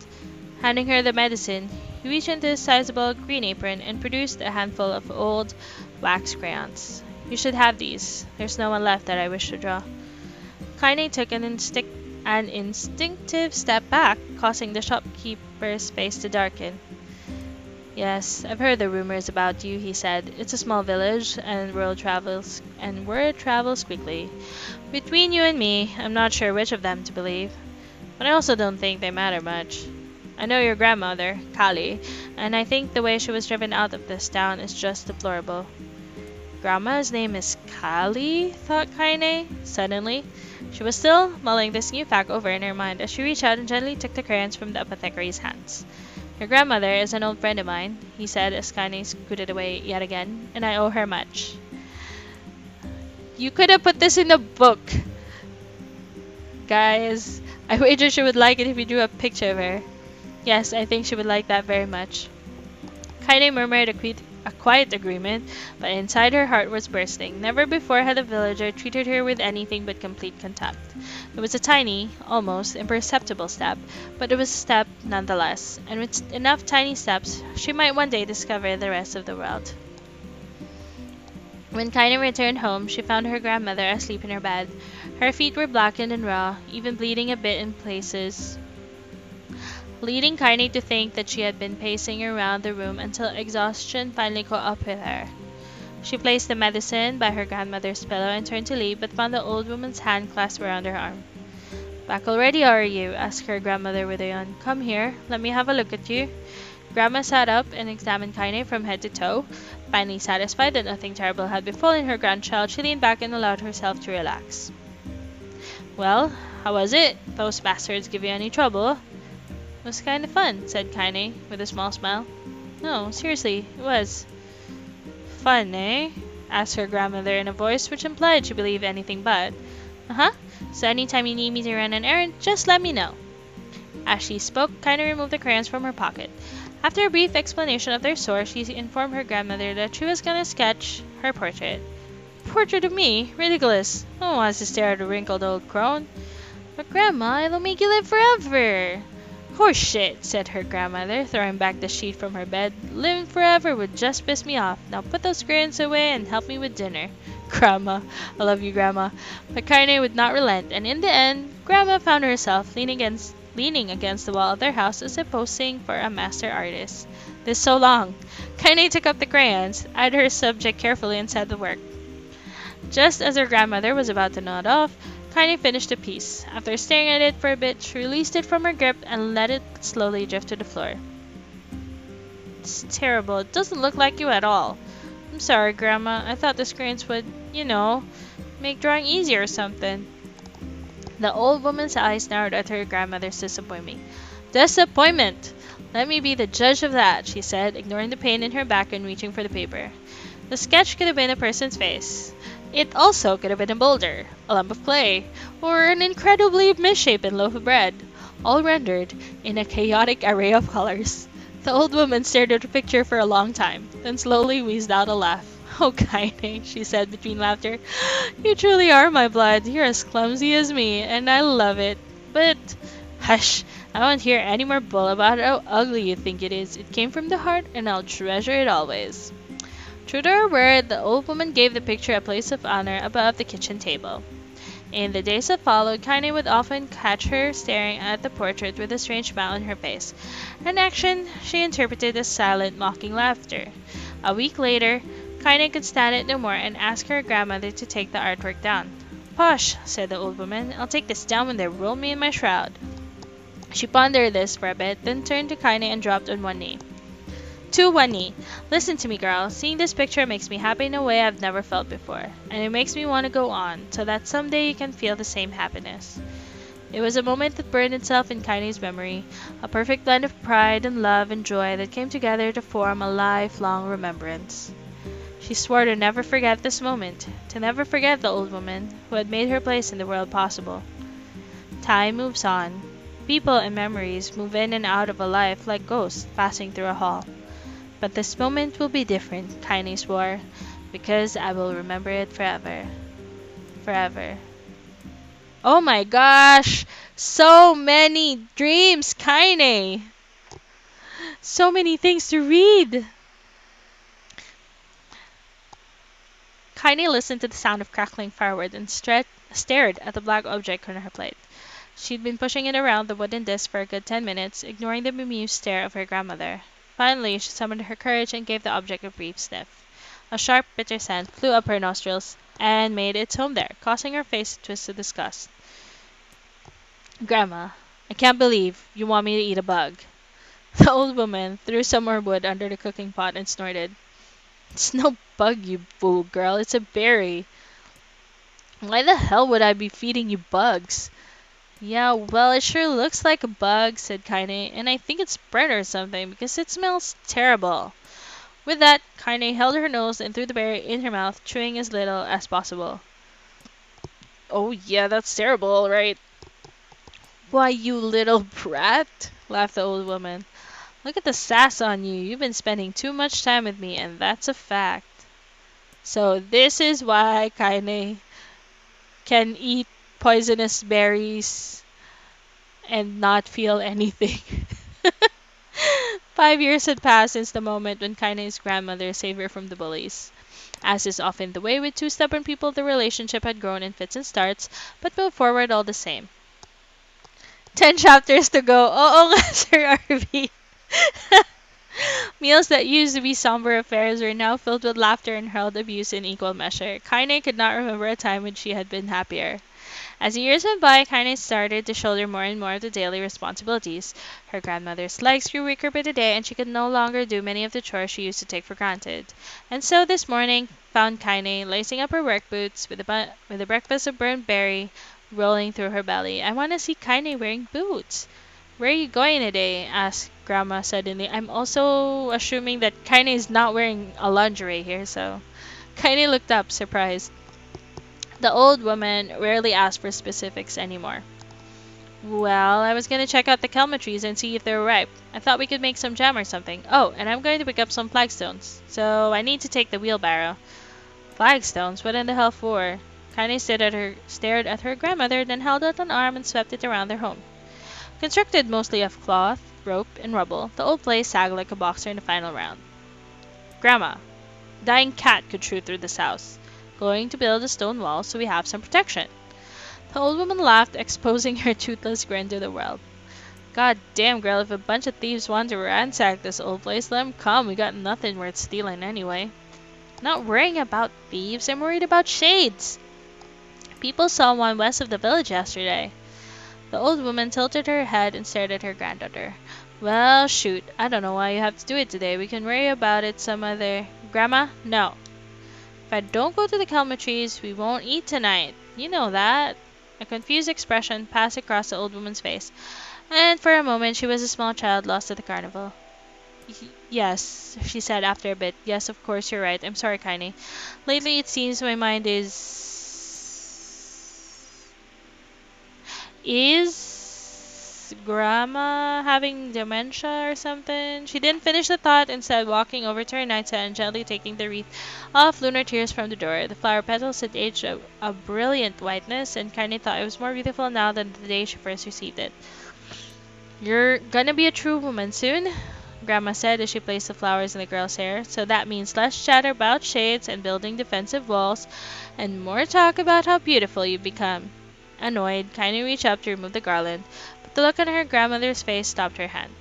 Handing her the medicine, he reached into his sizable green apron and produced a handful of old wax crayons. You should have these. There's no one left that I wish to draw. Kaine took an instinctive step back, causing the shopkeeper's face to darken. Yes, I've heard the rumors about you, he said. It's a small village, and word travels quickly. Between you and me, I'm not sure which of them to believe. But I also don't think they matter much. I know your grandmother, Kali, and I think the way she was driven out of this town is just deplorable. Grandma's name is Kali? Thought Kaine, suddenly. She was still mulling this new fact over in her mind as she reached out and gently took the crayons from the apothecary's hands. Your grandmother is an old friend of mine, he said as Kaine scooted away yet again, and I owe her much. You could have put this in a book. Guys, I wager she would like it if you drew a picture of her. Yes, I think she would like that very much. Kaine murmured a quiet agreement, but inside her heart was bursting. Never before had a villager treated her with anything but complete contempt. It was a tiny, almost imperceptible step, but it was a step nonetheless, and with enough tiny steps, she might one day discover the rest of the world. When Kaine returned home, she found her grandmother asleep in her bed. Her feet were blackened and raw, even bleeding a bit in places, leading Kaine to think that she had been pacing around the room until exhaustion finally caught up with her. She placed the medicine by her grandmother's pillow and turned to leave, but found the old woman's hand clasped around her arm. Back already, are you? Asked her grandmother with a yawn. Come here, let me have a look at you. Grandma sat up and examined Kaine from head to toe. Finally satisfied that nothing terrible had befallen her grandchild, she leaned back and allowed herself to relax. Well, how was it? Those bastards give you any trouble? It was kind of fun, said Kaine, with a small smile. No, seriously, it was. Fun, eh? Asked her grandmother in a voice which implied she believed anything but. Uh-huh. So anytime you need me to run an errand, just let me know. As she spoke, Kaine removed the crayons from her pocket. After a brief explanation of their source, she informed her grandmother that she was going to sketch her portrait. Portrait of me? Ridiculous. No one wants to stare at a wrinkled old crone. But Grandma, it'll make you live forever. Horse shit, said her grandmother, throwing back the sheet from her bed. Living forever would just piss me off. Now put those crayons away and help me with dinner. Grandma. I love you, Grandma. But Kaine would not relent, and in the end, Grandma found herself leaning against the wall of their house as if posing for a master artist. This so long. Kaine took up the crayons, eyed her subject carefully, and set to work. Just as her grandmother was about to nod off, Kaine finished the piece. After staring at it for a bit, she released it from her grip and let it slowly drift to the floor. It's terrible. It doesn't look like you at all. I'm sorry, Grandma. I thought the crayons would, make drawing easier or something. The old woman's eyes narrowed at her grandmother's disappointment. Disappointment! Let me be the judge of that, she said, ignoring the pain in her back and reaching for the paper. The sketch could have been a person's face. It also could have been a boulder, a lump of clay, or an incredibly misshapen loaf of bread, all rendered in a chaotic array of colors. The old woman stared at the picture for a long time, then slowly wheezed out a laugh. Oh, Kaine, she said between laughter. You truly are my blood. You're as clumsy as me, and I love it. But, hush, I won't hear any more bull about how ugly you think it is. It came from the heart, and I'll treasure it always. True to her word, the old woman gave the picture a place of honor above the kitchen table. In the days that followed, Kaine would often catch her staring at the portrait with a strange smile on her face, an action she interpreted as silent, mocking laughter. A week later, Kaine could stand it no more and asked her grandmother to take the artwork down. Posh, said the old woman. I'll take this down when they roll me in my shroud. She pondered this for a bit, then turned to Kaine and dropped on one knee. To one knee. Listen to me, girl. Seeing this picture makes me happy in a way I've never felt before, and it makes me want to go on, so that someday you can feel the same happiness. It was a moment that burned itself in Kaine's memory, a perfect blend of pride and love and joy that came together to form a lifelong remembrance. She swore to never forget this moment, to never forget the old woman who had made her place in the world possible. Time moves on. People and memories move in and out of a life like ghosts passing through a hall. But this moment will be different, Kaine swore, because I will remember it forever. Forever. Oh my gosh! So many dreams, Kaine! So many things to read! Kaine listened to the sound of crackling firewood and stared at the black object on her plate. She'd been pushing it around the wooden disc for a good 10 minutes, ignoring the bemused stare of her grandmother. Finally, she summoned her courage and gave the object a brief sniff. A sharp, bitter scent flew up her nostrils and made its home there, causing her face to twist with disgust. Grandma, I can't believe you want me to eat a bug. The old woman threw some more wood under the cooking pot and snorted. It's no bug, you fool girl. It's a berry. Why the hell would I be feeding you bugs? Yeah, well, it sure looks like a bug, said Kaine, and I think it's burnt or something because it smells terrible. With that, Kaine held her nose and threw the berry in her mouth, chewing as little as possible. Oh, yeah, that's terrible, all right. Why, you little brat, laughed the old woman. Look at the sass on you. You've been spending too much time with me, and that's a fact. So this is why Kaine can eat poisonous berries and not feel anything. 5 years had passed since the moment when Kaine's grandmother saved her from the bullies. As is often the way with two stubborn people, the relationship had grown in fits and starts, but moved forward all the same. 10 chapters to go. Oo nga, Sir RV. Meals that used to be somber affairs were now filled with laughter and hurled abuse in equal measure. Kaine could not remember a time when she had been happier. As the years went by, Kaine started to shoulder more and more of the daily responsibilities. Her grandmother's legs grew weaker by the day, and she could no longer do many of the chores she used to take for granted. And so this morning found Kaine lacing up her work boots with a breakfast of burnt berry rolling through her belly. I want to see Kaine wearing boots. Where are you going today? Asked Grandma suddenly. I'm also assuming that Kaine is not wearing a lingerie here, so. Kaine looked up, surprised. The old woman rarely asked for specifics anymore. Well, I was going to check out the kelma trees and see if they were ripe. I thought we could make some jam or something. Oh, and I'm going to pick up some flagstones. So I need to take the wheelbarrow. Flagstones? What in the hell for? Kaine stared at her grandmother, then held out an arm and swept it around their home. Constructed mostly of cloth, rope, and rubble, the old place sagged like a boxer in the final round. Grandma, dying cat could shoot through this house. Going to build a stone wall so we have some protection. The old woman laughed, exposing her toothless grin to the world. God damn, girl, if a bunch of thieves want to ransack this old place, let 'em come. We got nothing worth stealing anyway. Not worrying about thieves, I'm worried about shades. People saw one west of the village yesterday. The old woman tilted her head and stared at her granddaughter. Well, shoot, I don't know why you have to do it today. We can worry about it some other... Grandma? No. If I don't go to the kelma trees, we won't eat tonight. You know that. A confused expression passed across the old woman's face, and for a moment she was a small child lost at the carnival. Yes, she said after a bit. Yes, of course, you're right. I'm sorry, Kaine. Lately it seems my mind is Grandma having dementia or something? She didn't finish the thought, instead walking over to her nightstand and gently taking the wreath of lunar tears from the door. The flower petals had aged a brilliant whiteness, and Kaine thought it was more beautiful now than the day she first received it. You're gonna be a true woman soon, Grandma said as she placed the flowers in the girl's hair. So that means less chatter about shades and building defensive walls, and more talk about how beautiful you've become. Annoyed, Kaine reached up to remove the garland, but the look on her grandmother's face stopped her hand.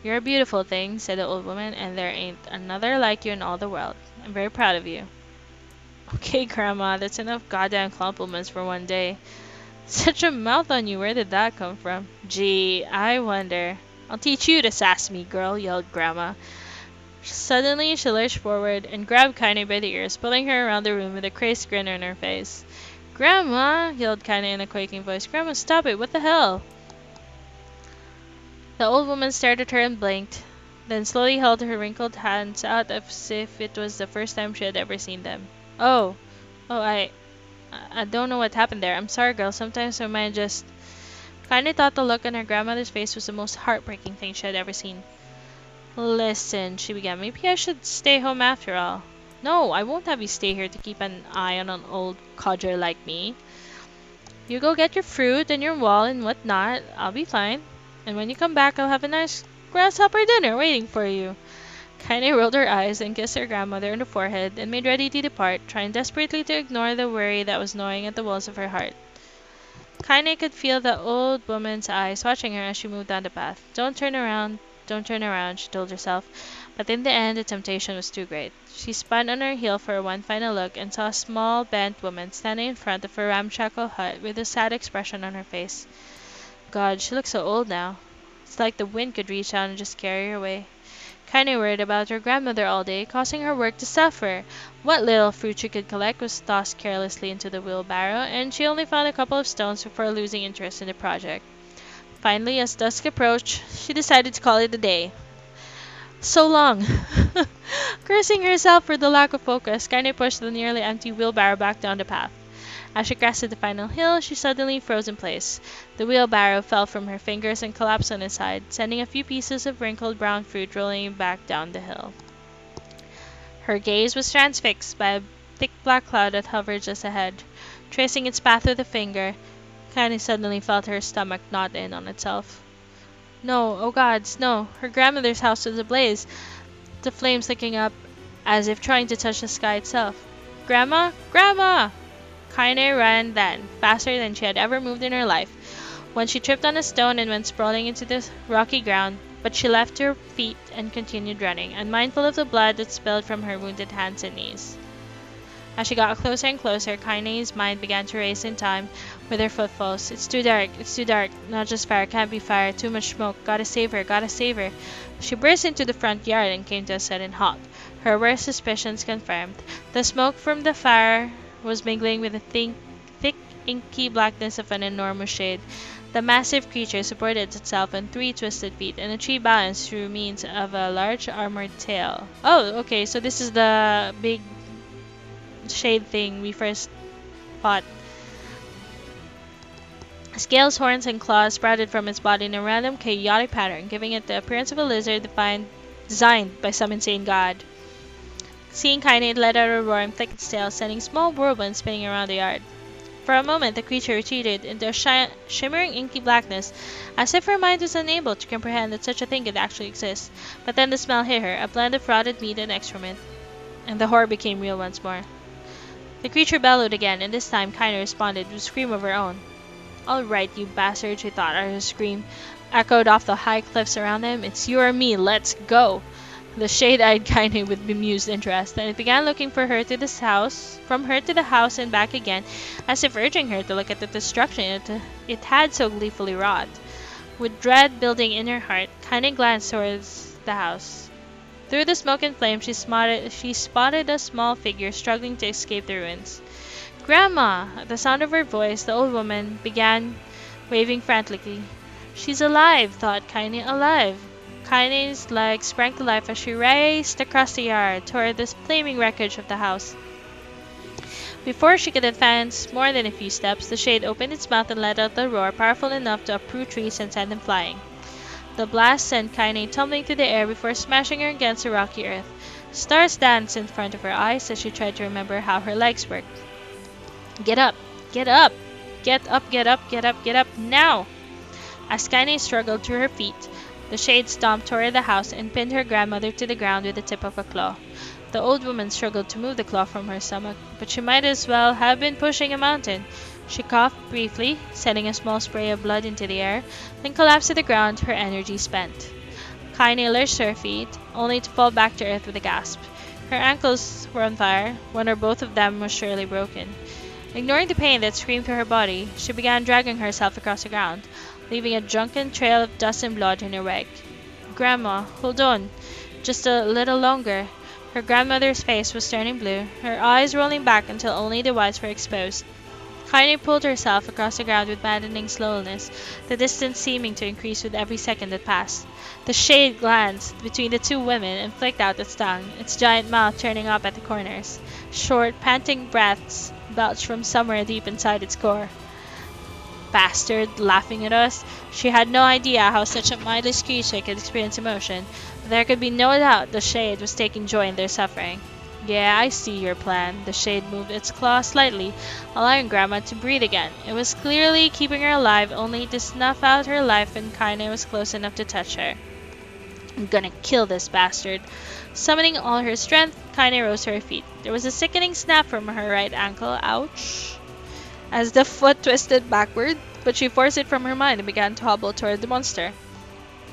You're a beautiful thing, said the old woman, and there ain't another like you in all the world. I'm very proud of you. Okay, Grandma, that's enough goddamn compliments for one day. Such a mouth on you, where did that come from? Gee, I wonder. I'll teach you to sass me, girl, yelled Grandma. Suddenly, she lurched forward and grabbed Kaine by the ears, pulling her around the room with a crazed grin on her face. Grandma, yelled Kaine in a quaking voice. Grandma, stop it, what the hell? The old woman stared at her and blinked, then slowly held her wrinkled hands out as if it was the first time she had ever seen them. Oh, I don't know what happened there. I'm sorry, girl. Sometimes my mind just... Kaine thought the look on her grandmother's face was the most heartbreaking thing she had ever seen. Listen, she began. Maybe I should stay home after all. No, I won't have you stay here to keep an eye on an old codger like me. You go get your fruit and your wall and whatnot. I'll be fine. And when you come back, I'll have a nice grasshopper dinner waiting for you. Kaine rolled her eyes and kissed her grandmother on the forehead and made ready to depart, trying desperately to ignore the worry that was gnawing at the walls of her heart. Kaine could feel the old woman's eyes watching her as she moved down the path. Don't turn around, she told herself. But in the end, the temptation was too great. She spun on her heel for one final look and saw a small, bent woman standing in front of a ramshackle hut with a sad expression on her face. God, she looked so old now. It's like the wind could reach out and just carry her away. Kinda worried about her grandmother all day, causing her work to suffer. What little fruit she could collect was tossed carelessly into the wheelbarrow, and she only found a couple of stones before losing interest in the project. Finally, as dusk approached, she decided to call it a day. So long! Cursing herself for the lack of focus, Kinda pushed the nearly empty wheelbarrow back down the path. As she crested the final hill, she suddenly froze in place. The wheelbarrow fell from her fingers and collapsed on its side, sending a few pieces of wrinkled brown fruit rolling back down the hill. Her gaze was transfixed by a thick black cloud that hovered just ahead. Tracing its path with a finger, Connie suddenly felt her stomach knot in on itself. No, oh gods, no. Her grandmother's house was ablaze, the flames licking up as if trying to touch the sky itself. Grandma? Grandma! Kaine ran then, faster than she had ever moved in her life. When she tripped on a stone and went sprawling into the rocky ground, but she left her feet and continued running, unmindful of the blood that spilled from her wounded hands and knees. As she got closer and closer, Kaine's mind began to race in time with her footfalls. It's too dark, not just fire, can't be fire, too much smoke, gotta save her, gotta save her. She burst into the front yard and came to a sudden halt, her worst suspicions confirmed. The smoke from the fire was mingling with the thick, inky blackness of an enormous shade. The massive creature supported itself on 3 twisted feet, and the tree balanced through means of a large armored tail. Oh, okay, so this is the big shade thing we first fought. Scales, horns, and claws sprouted from its body in a random, chaotic pattern, giving it the appearance of a lizard designed by some insane god. Seeing Kaine, it let out a roar and flicked its tail, sending small whirlwinds spinning around the yard. For a moment, the creature retreated into a shimmering inky blackness, as if her mind was unable to comprehend that such a thing could actually exist. But then the smell hit her, a blend of rotted meat and excrement, and the horror became real once more. The creature bellowed again, and this time Kaine responded with a scream of her own. "All right, you bastard," she thought as her scream echoed off the high cliffs around them. "It's you or me, let's go!" The shade eyed Kaine with bemused interest, and it began looking from her to the house and back again, as if urging her to look at the destruction it had so gleefully wrought. With dread building in her heart, Kaine glanced towards the house. Through the smoke and flame, she spotted a small figure struggling to escape the ruins. "Grandma!" At the sound of her voice, the old woman began waving frantically. "She's alive," thought Kaine, "alive." Kaine's legs sprang to life as she raced across the yard toward the flaming wreckage of the house. Before she could advance more than a few steps, the shade opened its mouth and let out a roar powerful enough to uproot trees and send them flying. The blast sent Kaine tumbling through the air before smashing her against the rocky earth. Stars danced in front of her eyes as she tried to remember how her legs worked. "Get up! Get up! Get up, get up, get up, get up, now!" As Kaine struggled to her feet, the shade stomped toward the house and pinned her grandmother to the ground with the tip of a claw. The old woman struggled to move the claw from her stomach, but she might as well have been pushing a mountain. She coughed briefly, sending a small spray of blood into the air, then collapsed to the ground, her energy spent. Kaine lurched to her feet, only to fall back to earth with a gasp. Her ankles were on fire, one or both of them was surely broken. Ignoring the pain that screamed through her body, she began dragging herself across the ground, leaving a drunken trail of dust and blood in her wake. "Grandma, hold on. Just a little longer." Her grandmother's face was turning blue, her eyes rolling back until only the whites were exposed. Kaine pulled herself across the ground with maddening slowness, the distance seeming to increase with every second that passed. The shade glanced between the two women and flicked out its tongue, its giant mouth turning up at the corners. Short, panting breaths belched from somewhere deep inside its core. Bastard, laughing at us. She had no idea how such a mindless creature could experience emotion. There could be no doubt the shade was taking joy in their suffering. "Yeah, I see your plan." The shade moved its claw slightly, allowing Grandma to breathe again. It was clearly keeping her alive, only to snuff out her life when Kaine was close enough to touch her. "I'm gonna kill this bastard." Summoning all her strength, Kaine rose to her feet. There was a sickening snap from her right ankle. Ouch! As the foot twisted backward, but she forced it from her mind and began to hobble toward the monster.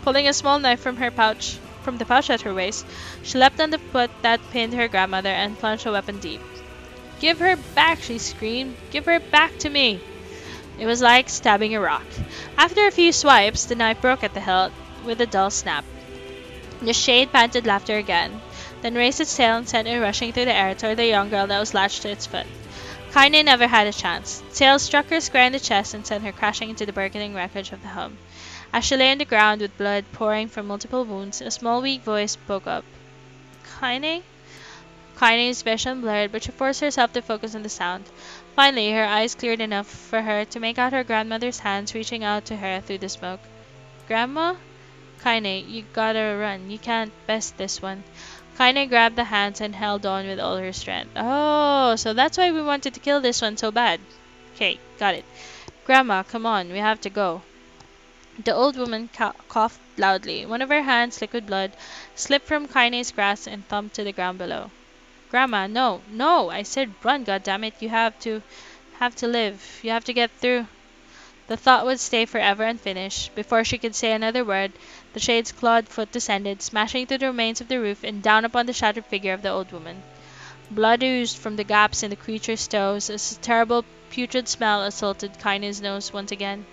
Pulling a small knife from the pouch at her waist, she leapt on the foot that pinned her grandmother and plunged the weapon deep. "Give her back!" she screamed. "Give her back to me!" It was like stabbing a rock. After a few swipes, the knife broke at the hilt, with a dull snap. The shade panted laughter again, then raised its tail and sent it rushing through the air toward the young girl that was latched to its foot. Kaine never had a chance. Its tail struck her square in the chest and sent her crashing into the burgeoning wreckage of the home. As she lay on the ground with blood pouring from multiple wounds, a small weak voice spoke up. Kaine? Kaine's vision blurred, but she forced herself to focus on the sound. Finally, her eyes cleared enough for her to make out her grandmother's hands reaching out to her through the smoke. Grandma? Kaine, you gotta run. You can't best this one. Kaine grabbed the hands and held on with all her strength. Oh, so that's why we wanted to kill this one so bad. Okay, got it. Grandma, come on, we have to go. The old woman coughed loudly. One of her hands, liquid blood, slipped from Kaine's grasp and thumped to the ground below. Grandma, no, no! I said run, goddammit. You have to live. You have to get through. The thought would stay forever unfinished. Before she could say another word, the shade's clawed foot descended, smashing through the remains of the roof and down upon the shattered figure of the old woman. Blood oozed from the gaps in the creature's toes as a terrible putrid smell assaulted Kaine's nose once again.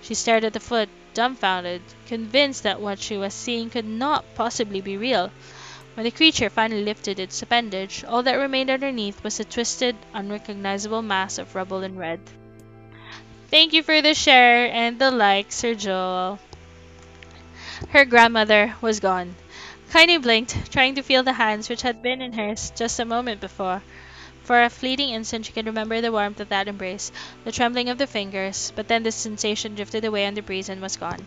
She stared at the foot, dumbfounded, convinced that what she was seeing could not possibly be real. When the creature finally lifted its appendage, all that remained underneath was a twisted, unrecognizable mass of rubble and red. Thank you for the share and the like, Sir Joel. Her grandmother was gone. Kaine blinked, trying to feel the hands which had been in hers just a moment before. For a fleeting instant she could remember the warmth of that embrace, the trembling of the fingers, but then the sensation drifted away on the breeze and was gone.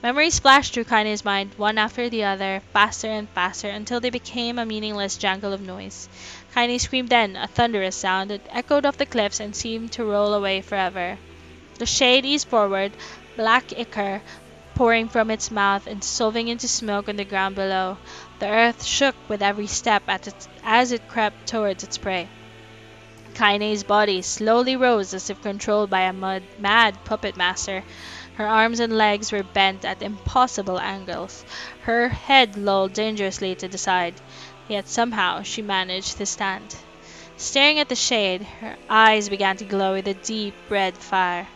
Memories flashed through Kaine's mind, one after the other, faster and faster, until they became a meaningless jangle of noise. Kaine screamed then, a thunderous sound that echoed off the cliffs and seemed to roll away forever. The shade eased forward, black ichor pouring from its mouth and dissolving into smoke on the ground below. The earth shook with every step as it crept towards its prey. Kaine's body slowly rose as if controlled by a mad puppet master. Her arms and legs were bent at impossible angles. Her head lolled dangerously to the side. Yet somehow she managed to stand. Staring at the shade, her eyes began to glow with a deep red fire.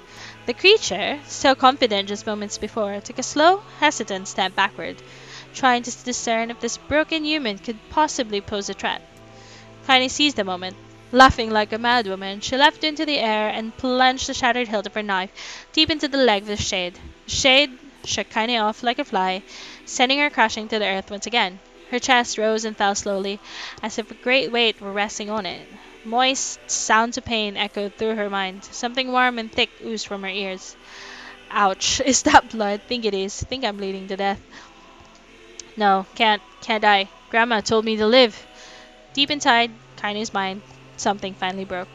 The creature, so confident just moments before, took a slow, hesitant step backward, trying to discern if this broken human could possibly pose a threat. Kaine seized the moment. Laughing like a madwoman, she leapt into the air and plunged the shattered hilt of her knife deep into the leg of the shade. The shade shook Kaine off like a fly, sending her crashing to the earth once again. Her chest rose and fell slowly, as if a great weight were resting on it. Moist sounds of pain echoed through her mind. Something warm and thick oozed from her ears. Ouch. Is that blood? Think it is. Think I'm bleeding to death. No, can't die. Grandma told me to live. Deep inside Kaine's mind, something finally broke.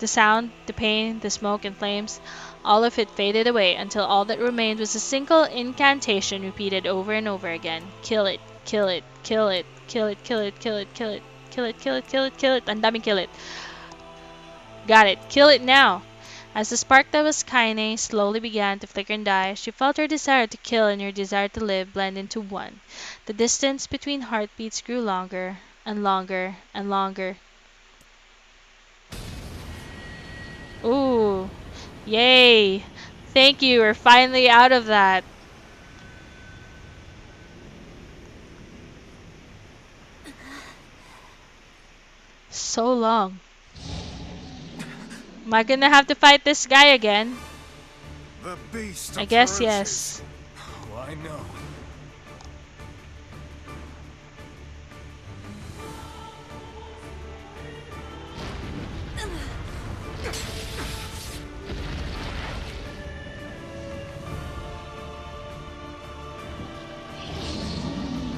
The sound, the pain, the smoke and flames, all of it faded away until all that remained was a single incantation repeated over and over again. Kill it, kill it, kill it, kill it, kill it, kill it, kill it. Kill it, kill it, kill it, kill it, and daming kill it. Got it, kill it now! As the spark that was Kaine slowly began to flicker and die, she felt her desire to kill and her desire to live blend into one. The distance between heartbeats grew longer and longer and longer. Ooh, yay! Thank you, we're finally out of that. So long. Am I gonna have to fight this guy again? The beast I guess yes. Oh, I know.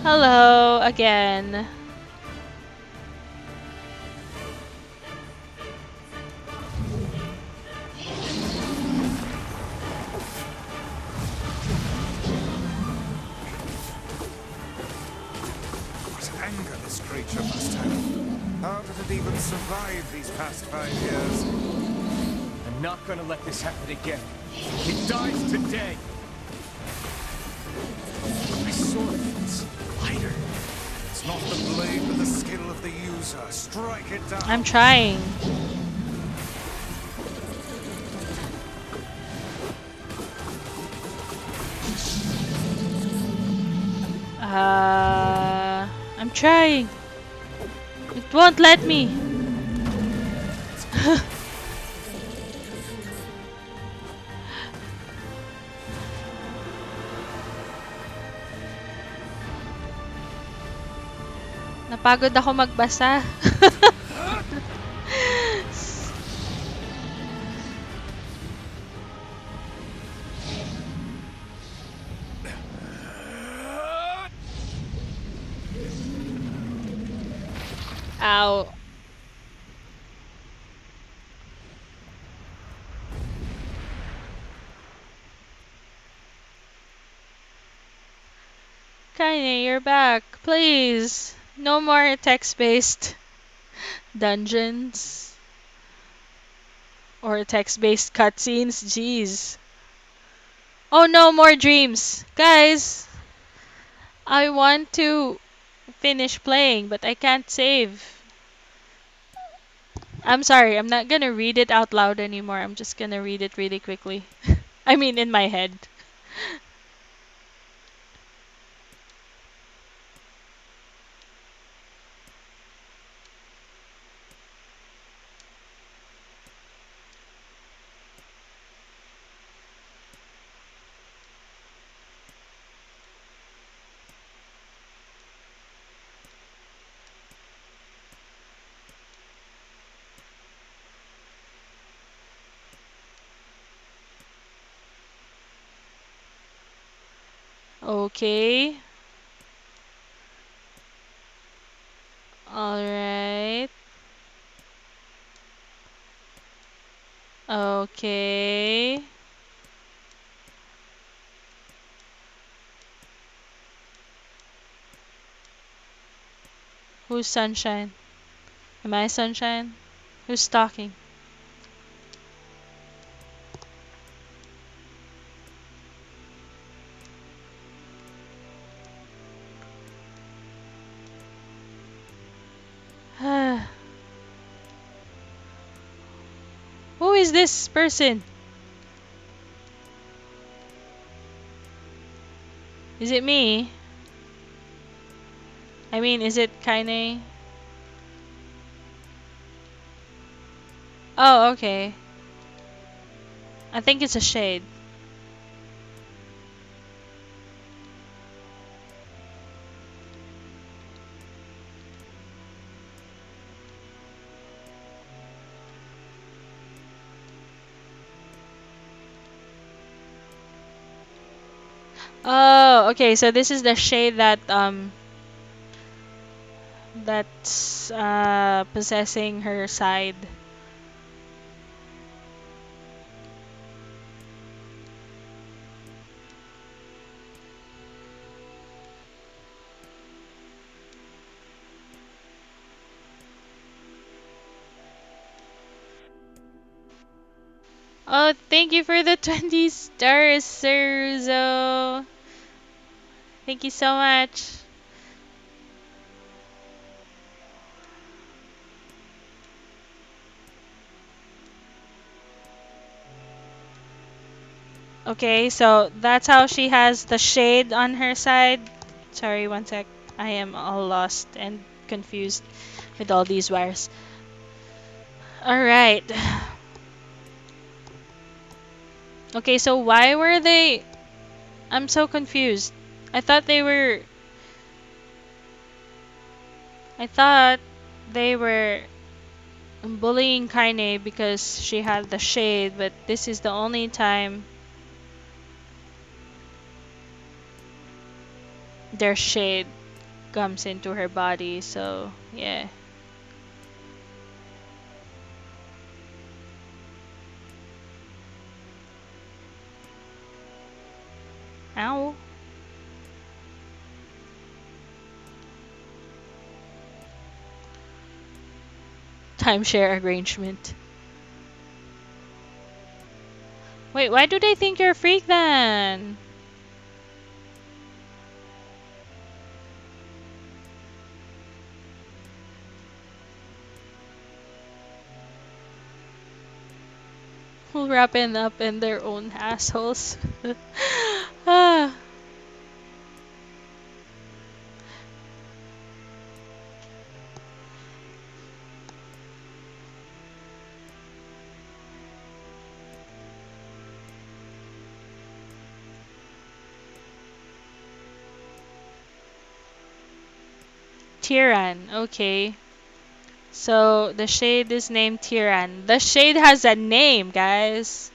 Hello again. Anger this creature must have. How did it even survive these past 5 years? I'm not gonna let this happen again. It dies today. My sword feels lighter. It's not the blade, but the skill of the user. Strike it down. I'm trying. trying. It won't let me. Napagod ako magbasa. Ow. Kaine, you're back. Please. No more text-based dungeons. Or text-based cutscenes. Jeez. Oh no, more dreams. Guys, I want to finish playing, but I can't save. I'm sorry, I'm not gonna read it out loud anymore. I'm just gonna read it really quickly. I mean, in my head. Okay. Alright. Okay. Who's Sunshine? Am I Sunshine? Who's talking? Who is this person? Is it me? I mean, is it Kaine? Oh, okay. I think it's a shade. Oh, okay. So this is the shade that's possessing her side. Oh, thank you for the 20 stars, Sir Ruzo. Thank you so much. Okay, so that's how she has the shade on her side. Sorry, one sec. I am all lost and confused with all these wires. Alright. Okay, so why were they... I'm so confused. I thought they were... I thought they were bullying Kaine because she had the shade, but this is the only time their shade comes into her body, so yeah. Ow. Timeshare arrangement. Wait, why do they think you're a freak then? Who wrapping up in their own assholes? Ah. Tyran. Okay. So the shade is named Tyran. The shade has a name, guys.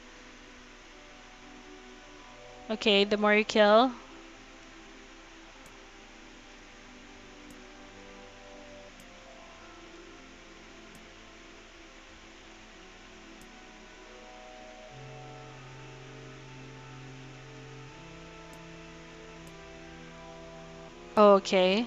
Okay, the more you kill. Okay.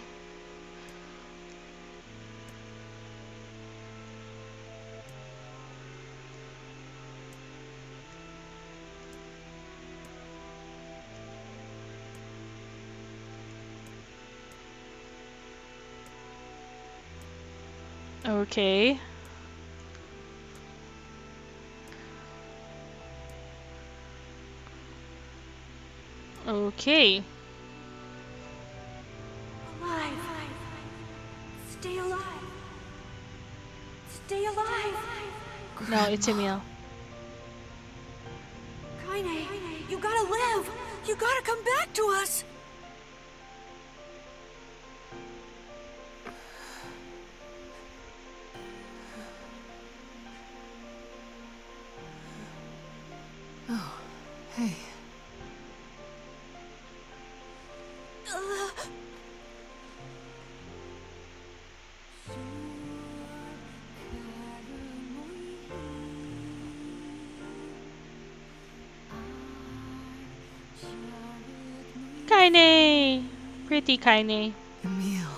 Okay. Okay. Alive. Stay alive. Stay alive. No, it's Emil. Kaine, you gotta live. You gotta come back to us. Oh, hey. Kaine! Pretty Kaine. Emil,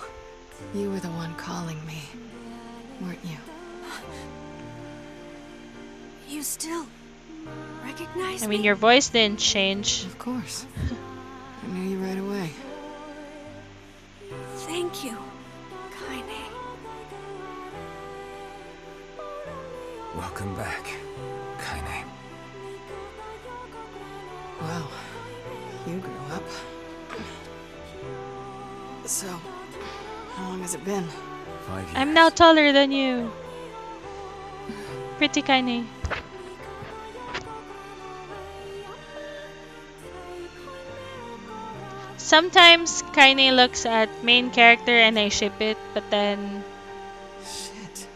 you were the one calling me, weren't you? You still recognize I me? mean, your voice didn't change. Of course. I knew you right away. Thank you, Kaine. Welcome back, Kaine. Wow, you grew up. So, how long has it been? 5 years. I'm now taller than you. Pretty Kaine. Sometimes Kaine looks at main character and I ship it, but then Shit.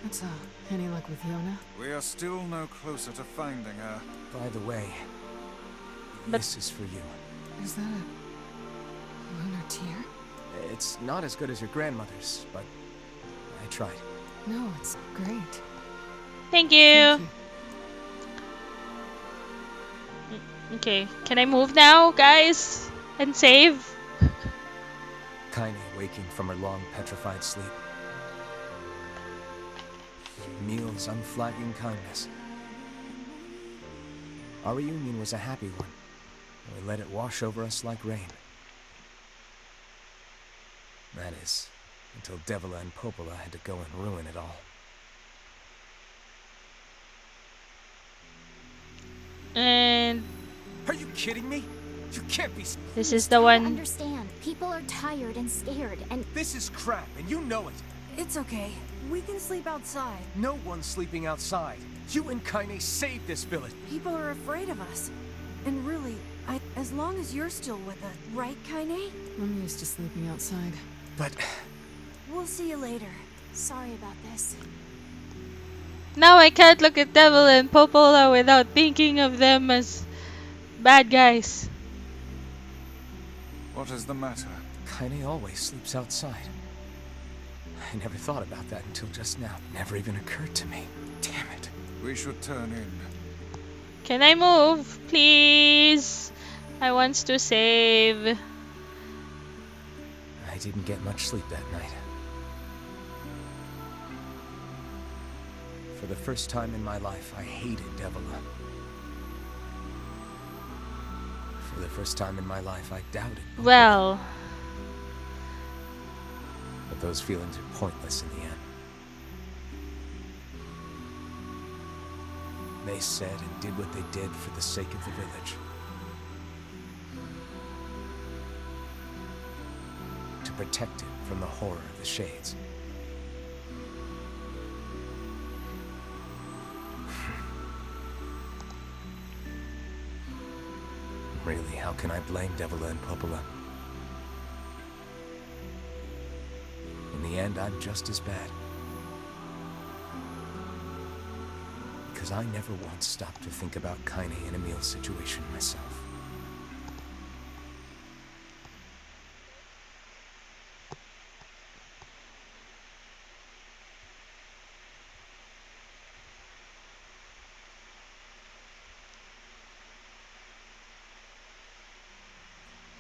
That's all. Any luck with Yona? We are still no closer to finding her. By the way, But- this is for you. Is that a lunar tear? It's not as good as your grandmother's, but I tried. No, it's great. thank you. Thank you. Okay, can I move now, guys? And save? Kaine waking from her long petrified sleep. Emil's unflagging kindness. Our reunion was a happy one, and we let it wash over us like rain. That is, until Devila and Popola had to go and ruin it all. And Are you kidding me? You can't be. this is the I one. understand. People are tired and scared, and This is crap, and you know it. It's okay. We can sleep outside. No one's sleeping outside. You and Kaine saved this village. People are afraid of us. And really, as long as you're still with us, right, Kaine? I'm used to sleeping outside. But We'll see you later. sorry about this. Now I can't look at Devil and Popola without thinking of them as bad guys. What is the matter? Kaine always sleeps outside. I never thought about that until just now. Never even occurred to me. Damn it. We should turn in. Can I move, please? I want to save. I didn't get much sleep that night. For the first time in my life, I hated Devila. For the first time in my life, I doubted Popola. Well, But those feelings are pointless in the end. They said and did what they did for the sake of the village. To protect it from the horror of the Shades. Really, how can I blame Devila and Popola? the end, I'm just as bad. Because I never once stopped to think about Kaine and Emil's situation myself.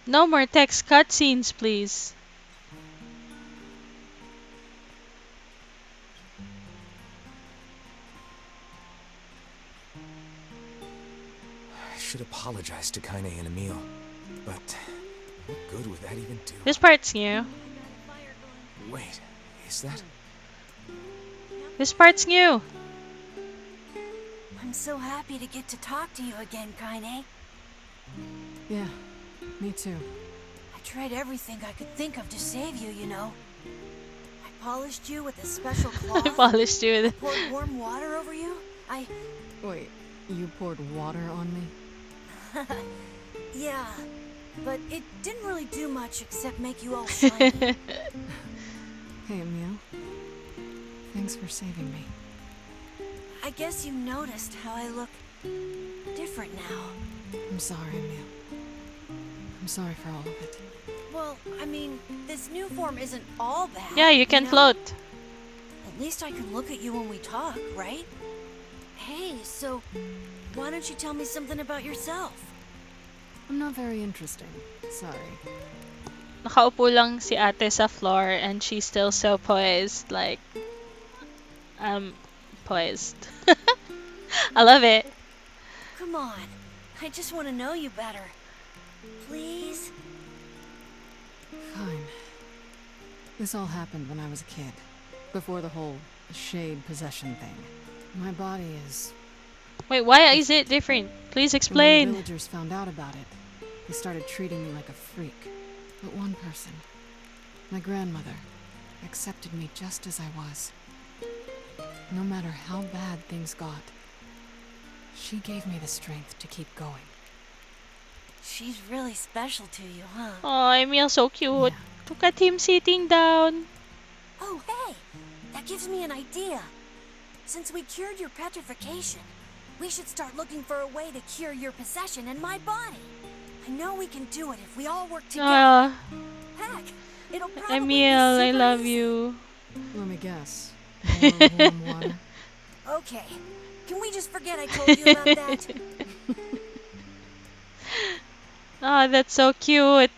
No more text cutscenes, please. I should apologize to Kaine and Emil, but what good would that even do? This part's new. Wait, is that? This part's new. I'm so happy to get to talk to you again, Kaine. Yeah, me too. I tried everything I could think of to save you, you know. I polished you with a special cloth. I polished you I with poured warm water over you. Wait, you poured water on me? Yeah, but it didn't really do much except make you all slimy. Hey, Emil. Thanks for saving me. I guess you noticed how I look different now. I'm sorry, Emil. I'm sorry for all of it. Well, I mean, this new form isn't all bad. Yeah, you can know? float. At least I can look at you when we talk, right? Hey, so why don't you tell me something about yourself? I'm not very interesting. Sorry. Nakaupo lang si ate sa floor and she's still so poised. Like, poised. I love it. Come on. I just want to know you better. Please? Fine. This all happened when I was a kid. Before the whole shade possession thing. My body is... Wait, why is it different? Please When the explain. villagers found out about it, they started treating me like a freak. But one person, my grandmother, accepted me just as I was. No matter how bad things got, she gave me the strength to keep going. She's really special to you, huh? Oh, Emil, so cute. Yeah. Look at him sitting down. Oh, hey! That gives me an idea. Since we cured your petrification, we should start looking for a way to cure your possession in my body. I know we can do it if we all work together. Ah, Heck, it'll probably Emil, be I super love easy. you. Let me guess. More warm water? Okay, can we just forget I told you about that? Ah, that's so cute.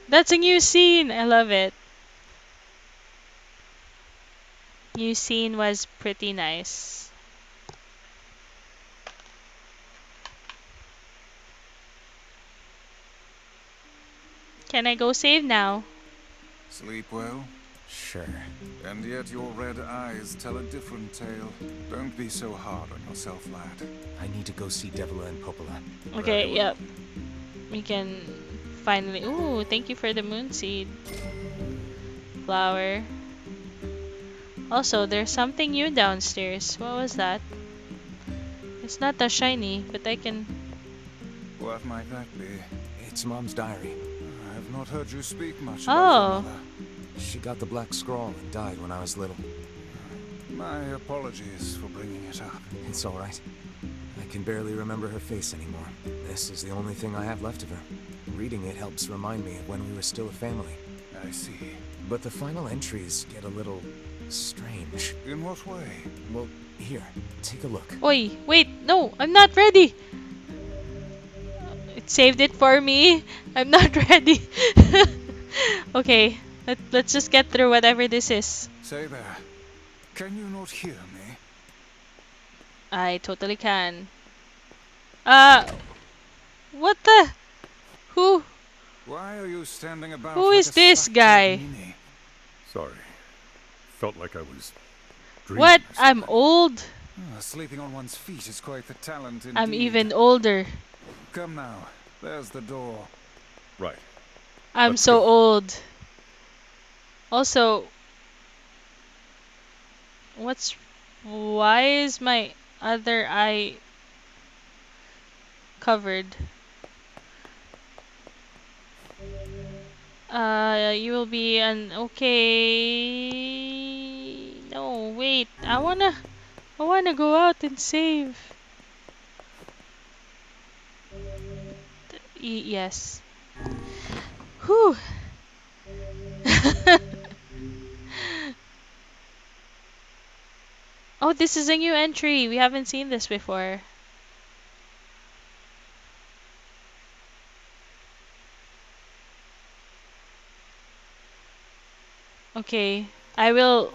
That's a new scene. I love it. New scene was pretty nice. Can I go save now? Sleep well? Sure. And yet your red eyes tell a different tale. Don't be so hard on yourself, lad. I need to go see Devila and Popola. Okay, Very well. yep. We can finally... Ooh, thank you for the moon seed. Flower. Also, there's something new downstairs. What was that? It's not that shiny, but I can... What might that be? It's Mom's diary. I have not heard you speak much Oh. about your mother. She got the black scrawl and died when I was little. My apologies for bringing it up. It's all right. I can barely remember her face anymore. This is the only thing I have left of her. Reading it helps remind me of when we were still a family. I see. But the final entries get a little strange. In what way? Well, here, take a look. Oi, wait, no, I'm not ready. It saved it for me. I'm not ready. Okay, let's just get through whatever this is. Say there. Can you not hear me? I totally can. What the? Who? Why are you standing about Who like is a this statue, guy? Nini? Sorry. Felt like I was dreaming What? or I'm something. old. Sleeping on one's feet is quite the talent indeed. I'm even older. Come now. There's the door. Right. I'm Let's so go. old. Also, why is my other eye covered. You will be an okay. No, wait. I wanna go out and save. Yes. Whew. Oh, this is a new entry. We haven't seen this before. Okay, I will.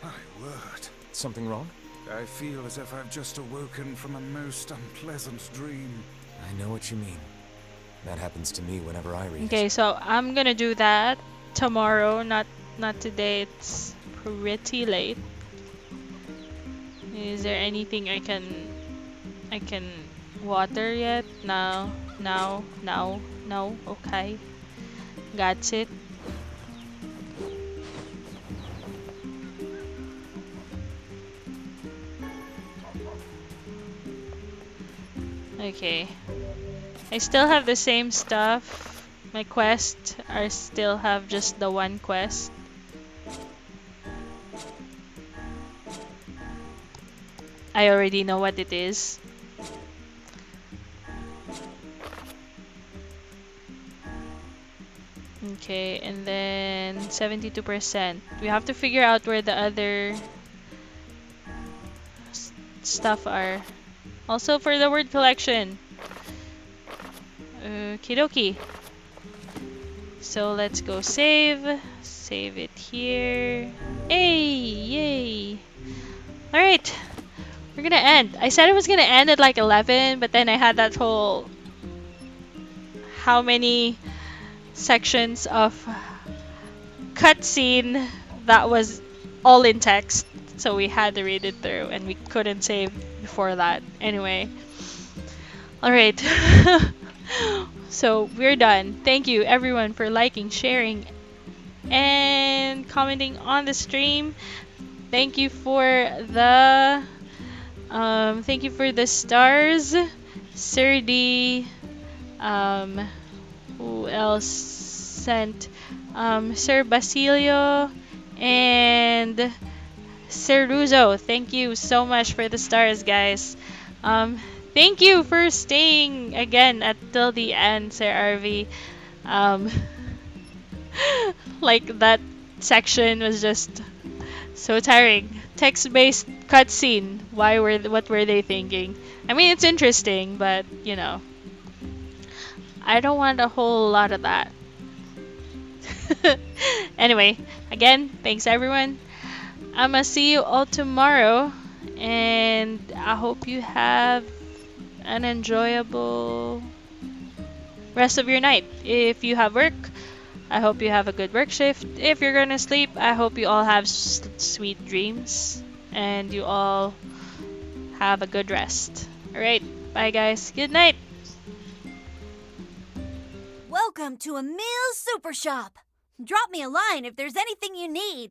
My word. Something wrong? I feel as if I've just awoken from a most unpleasant dream. I know what you mean. That happens to me whenever I read Okay, it. so I'm gonna do that tomorrow, not today. It's pretty late. Is there anything I can water yet? No, no, no, no. Okay, got it. Okay, I still have the same stuff. My quests are still have just the one quest. I already know what it is. Okay, and then 72%. We have to figure out where the other stuff are. Also for the word collection. Okie dokie. So let's go save. Save it here. Hey! Yay! Alright. We're gonna end. I said it was gonna end at like 11, but then I had that whole... How many sections of cutscene that was all in text. So we had to read it through and we couldn't save before that. Anyway. Alright. So we're done. Thank you everyone for liking, sharing, and commenting on the stream. Thank you for the stars. Sir D, who else sent Sir Basilio and Sir Ruzo. Thank you so much for the stars, guys. Um, Thank you for staying again until the end, Sir RV. Um, like that section was just so tiring. Text-based cutscene. What were they thinking? I mean, it's interesting, but I don't want a whole lot of that. Anyway, again, thanks everyone. I'ma see you all tomorrow, and I hope you have an enjoyable rest of your night. If you have work, I hope you have a good work shift. If you're gonna sleep, I hope you all have sweet dreams and you all have a good rest. Alright, bye guys. Good night. Welcome to a meal super shop. Drop me a line if there's anything you need.